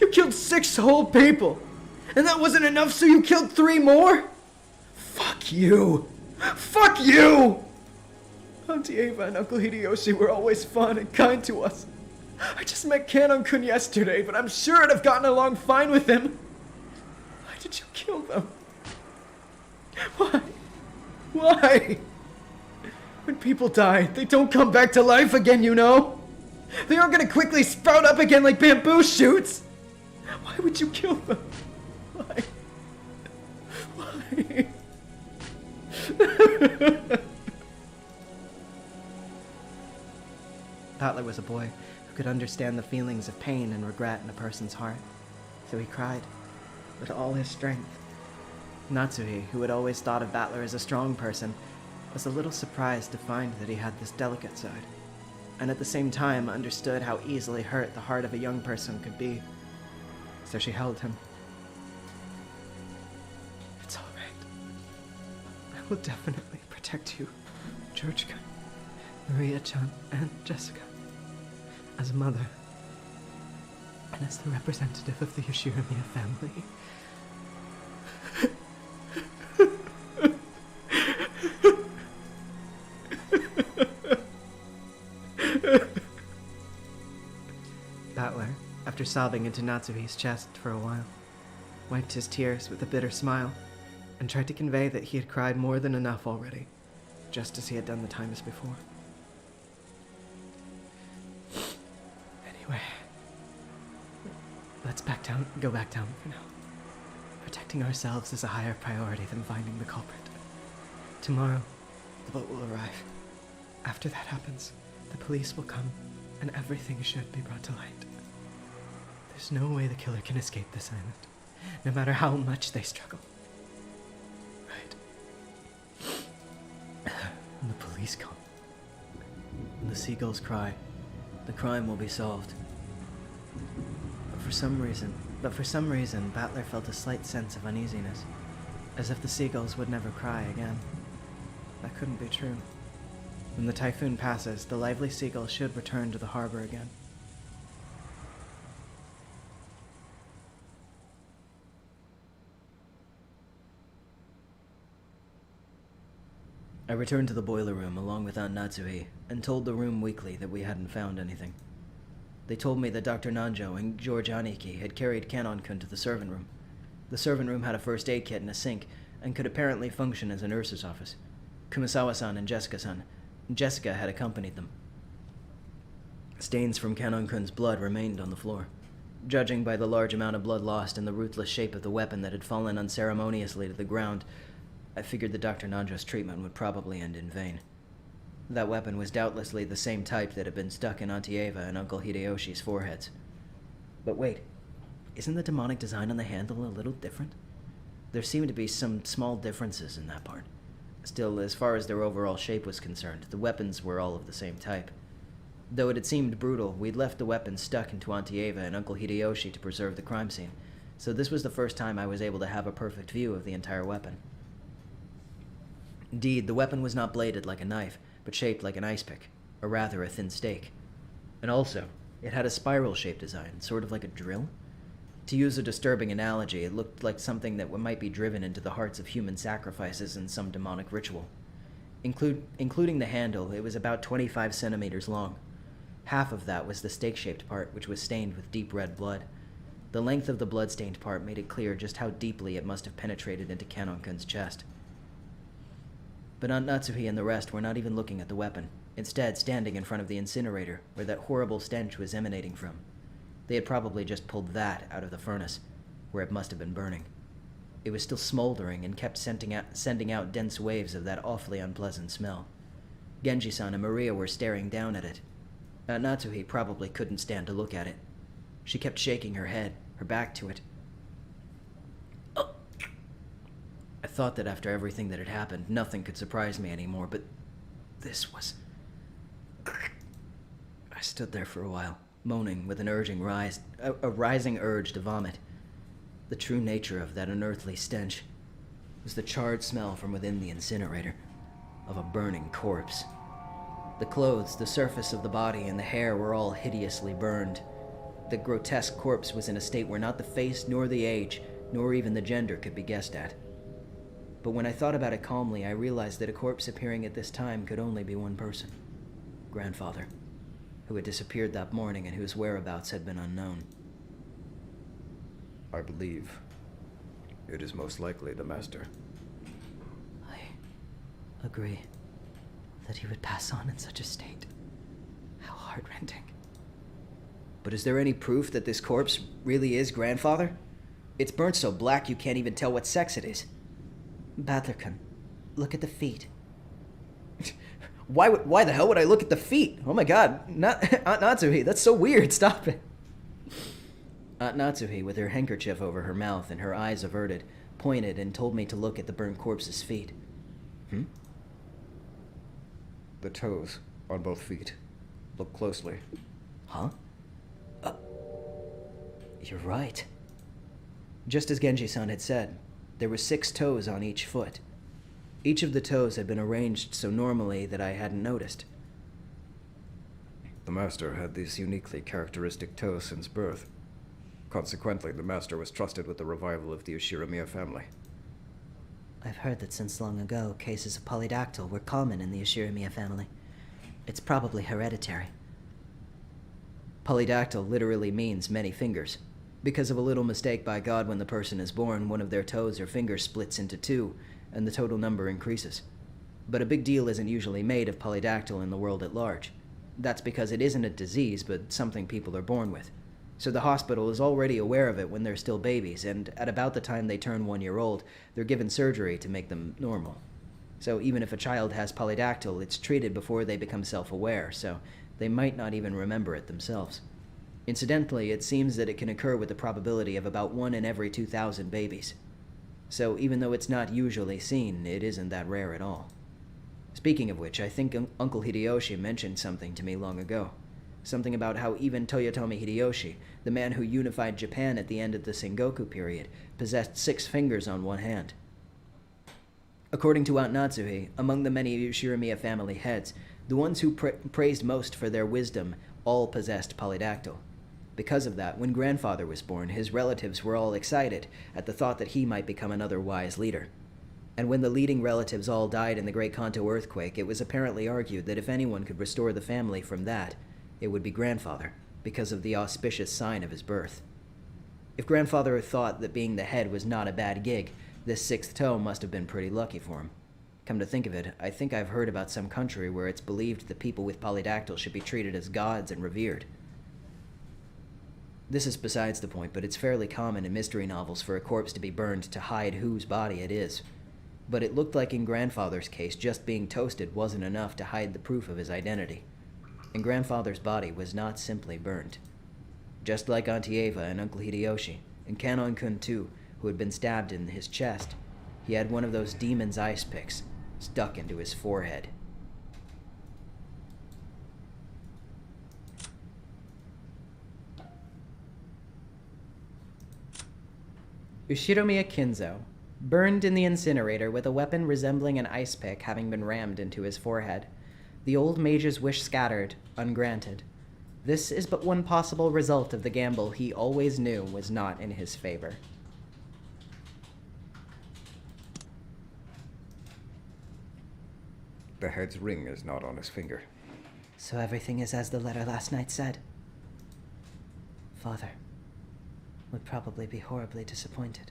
You killed 6 whole people! And that wasn't enough, so you killed 3 more? Fuck you! Fuck you! Auntie Ava and Uncle Hideyoshi were always fun and kind to us. I just met Kanon-kun yesterday, but I'm sure I'd have gotten along fine with him. Why did you kill them? Why? Why? When people die, they don't come back to life again, you know? They aren't gonna quickly sprout up again like bamboo shoots! Why would you kill them? Why? Why? Battler was a boy who could understand the feelings of pain and regret in a person's heart, so he cried with all his strength. Natsuhi, who had always thought of Battler as a strong person, was a little surprised to find that he had this delicate side, and at the same time understood how easily hurt the heart of a young person could be. So she held him. It's all right. I will definitely protect you, Georgika, Maria-chan, and Jessica, as a mother, and as the representative of the Yoshiramiya family. after sobbing into Natsuhi's chest for a while, wiped his tears with a bitter smile, and tried to convey that he had cried more than enough already, just as he had done the times before. Anyway, let's go back down for now. Protecting ourselves is a higher priority than finding the culprit. Tomorrow, the boat will arrive. After that happens, the police will come, and everything should be brought to light. There's no way the killer can escape this island, no matter how much they struggle. Right? And the police come. And the seagulls cry. The crime will be solved. But for some reason, Battler felt a slight sense of uneasiness, as if the seagulls would never cry again. That couldn't be true. When the typhoon passes, the lively seagulls should return to the harbor again. I returned to the boiler room along with Aunt Natsuhi and told the room weekly that we hadn't found anything. They told me that Dr. Nanjo and George Aniki had carried Kanon-kun to the servant room. The servant room had a first aid kit and a sink and could apparently function as a nurse's office. Kumasawa-san and Jessica-san. Jessica had accompanied them. Stains from Kanon-kun's blood remained on the floor. Judging by the large amount of blood lost and the ruthless shape of the weapon that had fallen unceremoniously to the ground, I figured that Dr. Nanjo's treatment would probably end in vain. That weapon was doubtlessly the same type that had been stuck in Auntie Eva and Uncle Hideyoshi's foreheads. But wait, isn't the demonic design on the handle a little different? There seemed to be some small differences in that part. Still, as far as their overall shape was concerned, the weapons were all of the same type. Though it had seemed brutal, we'd left the weapon stuck into Auntie Eva and Uncle Hideyoshi to preserve the crime scene, so this was the first time I was able to have a perfect view of the entire weapon. Indeed, the weapon was not bladed like a knife, but shaped like an ice pick, or rather a thin stake. And also, it had a spiral-shaped design, sort of like a drill. To use a disturbing analogy, it looked like something that might be driven into the hearts of human sacrifices in some demonic ritual. Including the handle, it was about 25 centimeters long. Half of that was the stake-shaped part, which was stained with deep red blood. The length of the blood-stained part made it clear just how deeply it must have penetrated into Kanon-kun's chest. But Aunt Natsuhi and the rest were not even looking at the weapon, instead standing in front of the incinerator where that horrible stench was emanating from. They had probably just pulled that out of the furnace, where it must have been burning. It was still smoldering and kept sending out dense waves of that awfully unpleasant smell. Genji-san and Maria were staring down at it. Aunt Natsuhi probably couldn't stand to look at it. She kept shaking her head, her back to it. I thought that after everything that had happened, nothing could surprise me anymore, but this was... I stood there for a while, moaning with a rising urge to vomit. The true nature of that unearthly stench was the charred smell from within the incinerator, of a burning corpse. The clothes, the surface of the body, and the hair were all hideously burned. The grotesque corpse was in a state where not the face, nor the age, nor even the gender could be guessed at. But when I thought about it calmly, I realized that a corpse appearing at this time could only be one person. Grandfather, who had disappeared that morning and whose whereabouts had been unknown. I believe it is most likely the master. I agree that he would pass on in such a state. How heart-rending. But is there any proof that this corpse really is Grandfather? It's burnt so black you can't even tell what sex it is. Battler-kun, look at the feet. Why the hell would I look at the feet? Oh my god, Aunt Natsuhi, that's so weird, stop it. Aunt Natsuhi, with her handkerchief over her mouth and her eyes averted, pointed and told me to look at the burnt corpse's feet. The toes on both feet. Look closely. Huh? You're right. Just as Genji-san had said, there were 6 toes on each foot. Each of the toes had been arranged so normally that I hadn't noticed. The master had these uniquely characteristic toes since birth. Consequently, the master was trusted with the revival of the Ushiramiya family. I've heard that since long ago, cases of polydactyl were common in the Ushiramiya family. It's probably hereditary. Polydactyl literally means many fingers. Because of a little mistake by God when the person is born, one of their toes or fingers splits into two, and the total number increases. But a big deal isn't usually made of polydactyl in the world at large. That's because it isn't a disease, but something people are born with. So the hospital is already aware of it when they're still babies, and at about the time they turn 1 year old, they're given surgery to make them normal. So even if a child has polydactyl, it's treated before they become self-aware, so they might not even remember it themselves. Incidentally, it seems that it can occur with a probability of about 1 in every 2,000 babies. So even though it's not usually seen, it isn't that rare at all. Speaking of which, I think Uncle Hideyoshi mentioned something to me long ago. Something about how even Toyotomi Hideyoshi, the man who unified Japan at the end of the Sengoku period, possessed 6 fingers on one hand. According to Aunt Natsuhi, among the many Ushirimiya family heads, the ones who praised most for their wisdom all possessed polydactyl. Because of that, when grandfather was born, his relatives were all excited at the thought that he might become another wise leader. And when the leading relatives all died in the Great Kanto earthquake, it was apparently argued that if anyone could restore the family from that, it would be grandfather, because of the auspicious sign of his birth. If grandfather thought that being the head was not a bad gig, this 6th toe must have been pretty lucky for him. Come to think of it, I think I've heard about some country where it's believed that people with polydactyl should be treated as gods and revered. This is besides the point, but it's fairly common in mystery novels for a corpse to be burned to hide whose body it is. But it looked like in grandfather's case, just being toasted wasn't enough to hide the proof of his identity. And grandfather's body was not simply burned. Just like Auntie Eva and Uncle Hideyoshi, and Kanon-kun too, who had been stabbed in his chest, he had one of those demon's ice picks stuck into his forehead. Ushiromiya Kinzo, burned in the incinerator with a weapon resembling an ice pick having been rammed into his forehead. The old mage's wish scattered, ungranted. This is but one possible result of the gamble he always knew was not in his favor. The head's ring is not on his finger. So everything is as the letter last night said. Father would probably be horribly disappointed.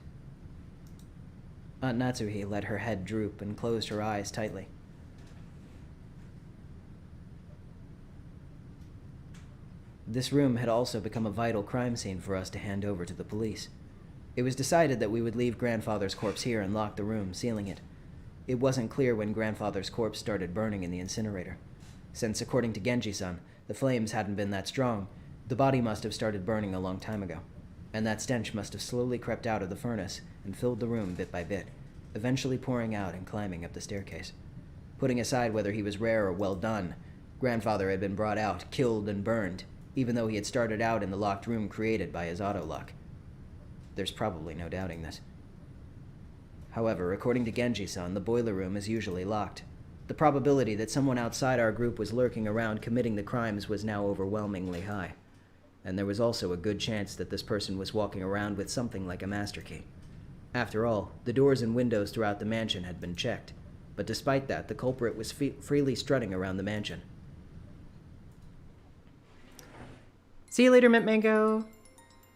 Aunt Natsuhi let her head droop and closed her eyes tightly. This room had also become a vital crime scene for us to hand over to the police. It was decided that we would leave grandfather's corpse here and lock the room, sealing it. It wasn't clear when grandfather's corpse started burning in the incinerator. Since, according to Genji-san, the flames hadn't been that strong, the body must have started burning a long time ago. And that stench must have slowly crept out of the furnace and filled the room bit by bit, eventually pouring out and climbing up the staircase. Putting aside whether he was rare or well done, grandfather had been brought out, killed, and burned, even though he had started out in the locked room created by his auto-lock. There's probably no doubting this. However, according to Genji-san, the boiler room is usually locked. The probability that someone outside our group was lurking around committing the crimes was now overwhelmingly high. And there was also a good chance that this person was walking around with something like a master key. After all, the doors and windows throughout the mansion had been checked, but despite that, the culprit was freely strutting around the mansion. See you later, Mint Mango.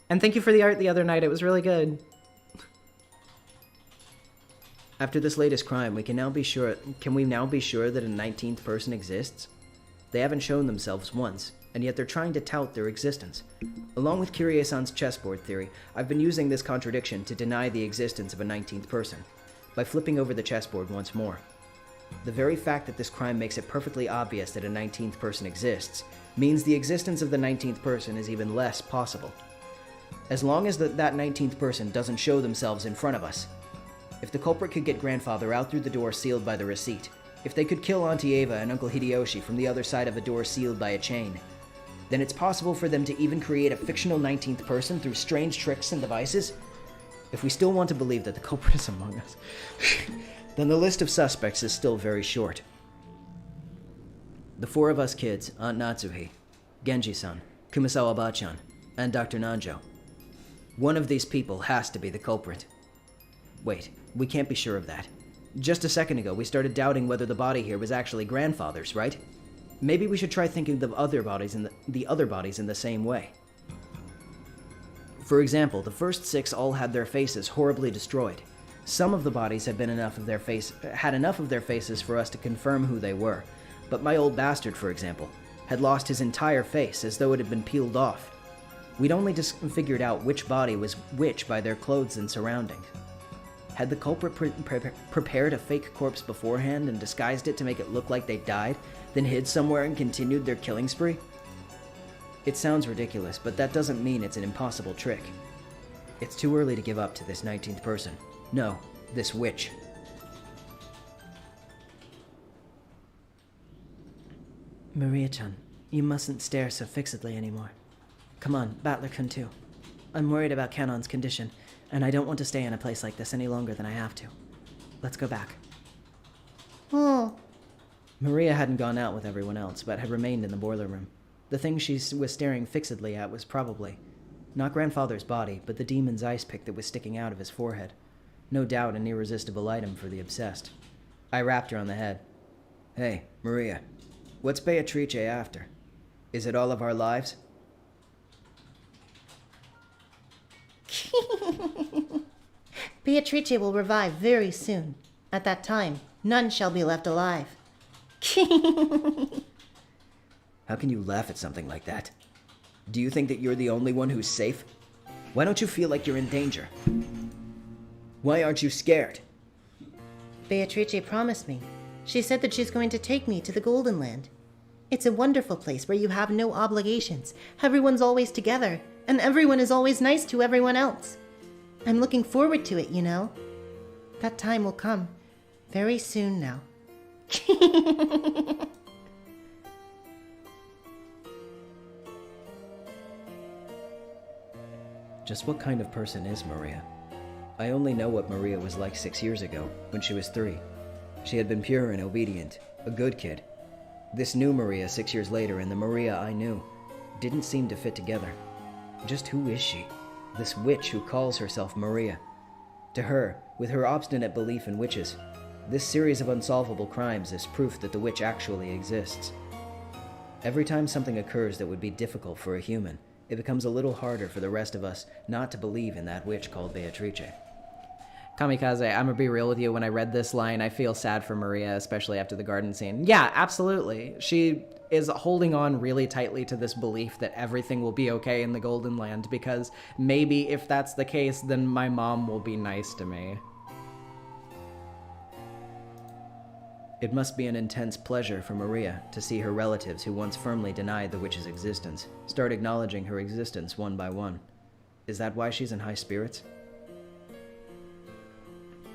And thank you for the art the other night. It was really good. After this latest crime, can we now be sure that a 19th person exists? They haven't shown themselves once, and yet they're trying to tout their existence. Along with Kyrie-san's chessboard theory, I've been using this contradiction to deny the existence of a 19th person, by flipping over the chessboard once more. The very fact that this crime makes it perfectly obvious that a 19th person exists, means the existence of the 19th person is even less possible. As long as that 19th person doesn't show themselves in front of us. If the culprit could get grandfather out through the door sealed by the receipt, if they could kill Auntie Eva and Uncle Hideyoshi from the other side of a door sealed by a chain, then it's possible for them to even create a fictional 19th person through strange tricks and devices? If we still want to believe that the culprit is among us, then the list of suspects is still very short. The 4 of us kids, Aunt Natsuhi, Genji-san, Kumasawa-bachan, and Dr. Nanjo. One of these people has to be the culprit. Wait, we can't be sure of that. Just a second ago, we started doubting whether the body here was actually grandfather's, right? Maybe we should try thinking of the other bodies in the same way. For example, the first 6 all had their faces horribly destroyed. Some of the bodies had enough of their faces for us to confirm who they were, but my old bastard, for example, had lost his entire face as though it had been peeled off. We'd only just figured out which body was which by their clothes and surroundings. Had the culprit prepared a fake corpse beforehand and disguised it to make it look like they died, then hid somewhere and continued their killing spree? It sounds ridiculous, but that doesn't mean it's an impossible trick. It's too early to give up to this 19th person. No, this witch. Maria-chan, you mustn't stare so fixedly anymore. Come on, Battler-kun too. I'm worried about Kanon's condition, and I don't want to stay in a place like this any longer than I have to. Let's go back. Oh. Maria hadn't gone out with everyone else, but had remained in the boiler room. The thing she was staring fixedly at was probably not grandfather's body, but the demon's ice pick that was sticking out of his forehead. No doubt an irresistible item for the obsessed. I rapped her on the head. Hey, Maria, what's Beatrice after? Is it all of our lives? Beatrice will revive very soon. At that time, none shall be left alive. How can you laugh at something like that? Do you think that you're the only one who's safe? Why don't you feel like you're in danger? Why aren't you scared? Beatrice promised me. She said that she's going to take me to the Golden Land. It's a wonderful place where you have no obligations. Everyone's always together, and everyone is always nice to everyone else. I'm looking forward to it, you know. That time will come very soon now. Just what kind of person is Maria? I only know what Maria was like 6 years ago, when she was 3. She had been pure and obedient, a good kid. This new Maria 6 years later and the Maria I knew didn't seem to fit together. Just who is she? This witch who calls herself Maria. To her, with her obstinate belief in witches, this series of unsolvable crimes is proof that the witch actually exists. Every time something occurs that would be difficult for a human, it becomes a little harder for the rest of us not to believe in that witch called Beatrice. Kamikaze, I'm gonna be real with you. When I read this line, I feel sad for Maria, especially after the garden scene. Yeah, absolutely. She is holding on really tightly to this belief that everything will be okay in the Golden Land, because maybe if that's the case, then my mom will be nice to me. It must be an intense pleasure for Maria to see her relatives who once firmly denied the witch's existence start acknowledging her existence one by one. Is that why she's in high spirits?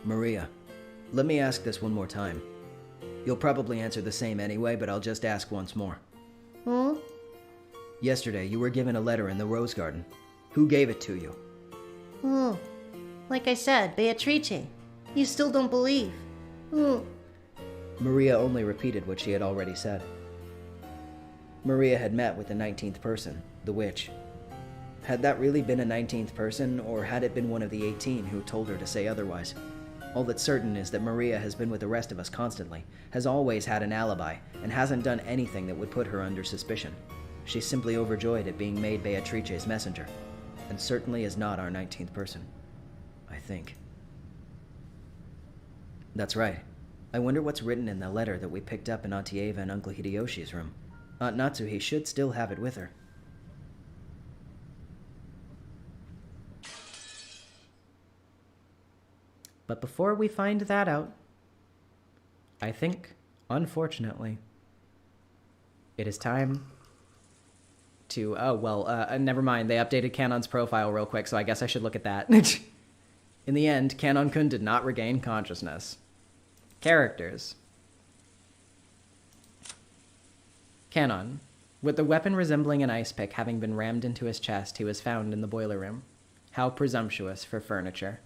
Maria, let me ask this one more time. You'll probably answer the same anyway, but I'll just ask once more. Yesterday, you were given a letter in the Rose Garden. Who gave it to you? Like I said, Beatrice. You still don't believe. Maria only repeated what she had already said. Maria had met with the 19th person, the witch. Had that really been a 19th person, or had it been one of the 18 who told her to say otherwise? All that's certain is that Maria has been with the rest of us constantly, has always had an alibi, and hasn't done anything that would put her under suspicion. She's simply overjoyed at being made Beatrice's messenger, and certainly is not our 19th person. I think. That's right. I wonder what's written in the letter that we picked up in Auntie Eva and Uncle Hideyoshi's room. Aunt Natsuhi should still have it with her. But before we find that out, I think, unfortunately, it is time to... never mind. They updated Kanon's profile real quick, so I guess I should look at that. In the end, Kanon-kun did not regain consciousness. Characters. Kanon. With the weapon resembling an ice pick having been rammed into his chest, he was found in the boiler room. How presumptuous for furniture.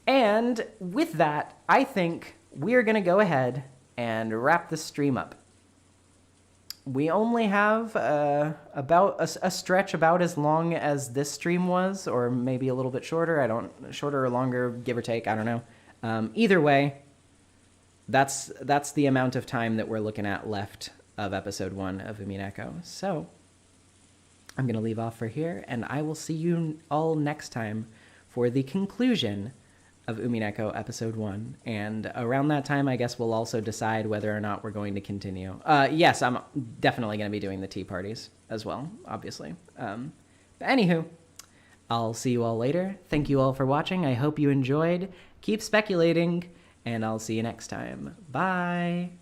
And with that, I think we're going to go ahead and wrap this stream up. We only have about a stretch about as long as this stream was, or maybe a little bit shorter. Shorter or longer, give or take, I don't know. Either way, that's the amount of time that we're looking at left of episode 1 of Umineko. So I'm going to leave off for here, and I will see you all next time for the conclusion of Umineko episode 1. And around that time, I guess we'll also decide whether or not we're going to continue. Yes, I'm definitely going to be doing the tea parties as well, obviously. But anywho, I'll see you all later. Thank you all for watching. I hope you enjoyed. Keep speculating, and I'll see you next time. Bye!